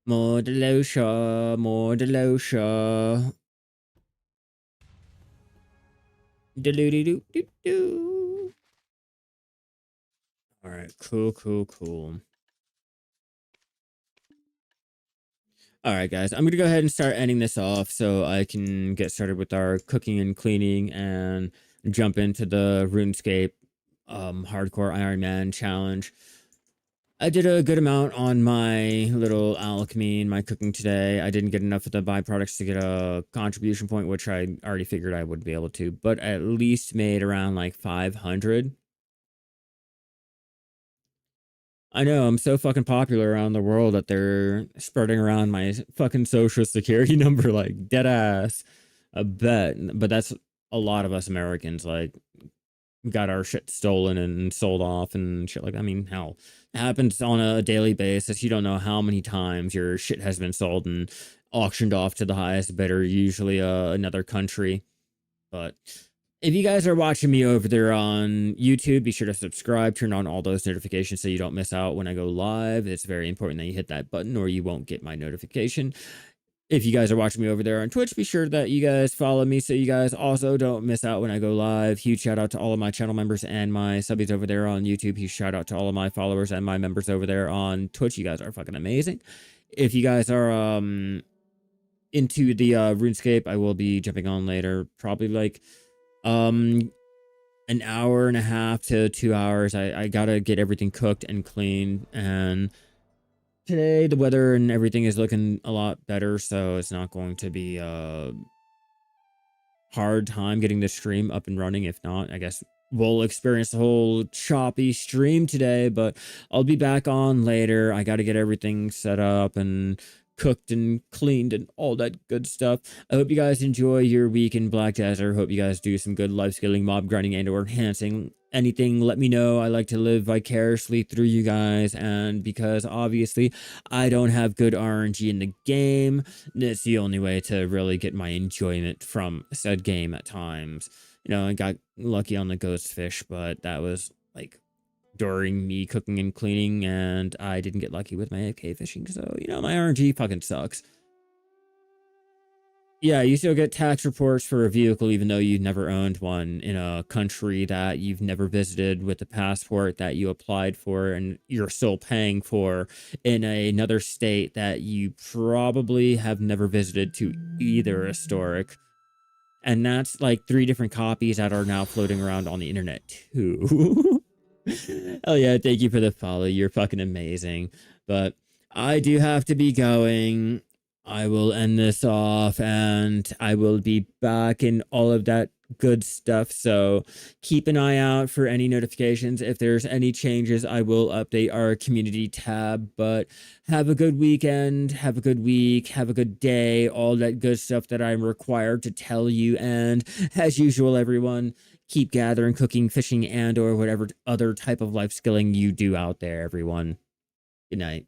A: More Delosha, more Delosha. Doo-doo-doo-doo-doo. All right, cool, cool, cool. All right, guys, I'm gonna go ahead and start ending this off so I can get started with our cooking and cleaning and jump into the RuneScape hardcore Iron Man challenge. I did a good amount on my little alchemy and my cooking today. I didn't get enough of the byproducts to get a contribution point, which I already figured I would be able to, but at least made around like 500. I know, I'm so fucking popular around the world that they're spreading around my fucking social security number like dead ass. I bet. But that's a lot of us Americans, like, got our shit stolen and sold off and shit like that. I mean, hell, it happens on a daily basis. You don't know how many times your shit has been sold and auctioned off to the highest bidder, usually another country. But if you guys are watching me over there on YouTube, be sure to subscribe, turn on all those notifications so you don't miss out when I go live. It's very important that you hit that button or you won't get my notification. If you guys are watching me over there on Twitch, be sure that you guys follow me so you guys also don't miss out when I go live. Huge shout out to all of my channel members and my subbies over there on YouTube. Huge shout out to all of my followers and my members over there on Twitch. You guys are fucking amazing. If you guys are into the RuneScape, I will be jumping on later, probably like an hour and a half to 2 hours. I gotta get everything cooked and cleaned, and today the weather and everything is looking a lot better, so it's not going to be a hard time getting the stream up and running. If not, I guess we'll experience the whole choppy stream today, but I'll be back on later. I got to get everything set up and cooked and cleaned and all that good stuff. I hope you guys enjoy your week in Black Desert. Hope you guys do some good life skilling, mob grinding, and or enhancing. Anything, let me know. I like to live vicariously through you guys, and because obviously I don't have good RNG in the game, it's the only way to really get my enjoyment from said game at times. You know, I got lucky on the ghost fish, but that was like during me cooking and cleaning, and I didn't get lucky with my AK fishing, so, you know, my RNG fucking sucks. Yeah, you still get tax reports for a vehicle even though you've never owned one in a country that you've never visited with a passport that you applied for and you're still paying for in another state that you probably have never visited to either historic. And that's like 3 different copies that are now floating around on the internet too. Oh yeah, thank you for the follow. You're fucking amazing. But I do have to be going. I will end this off and I will be back in all of that good stuff. So keep an eye out for any notifications. If there's any changes, I will update our community tab. But have a good weekend, have a good week, have a good day, all that good stuff that I'm required to tell you. And as usual, everyone, keep gathering, cooking, fishing, and or whatever other type of life skilling you do out there, everyone. Good night.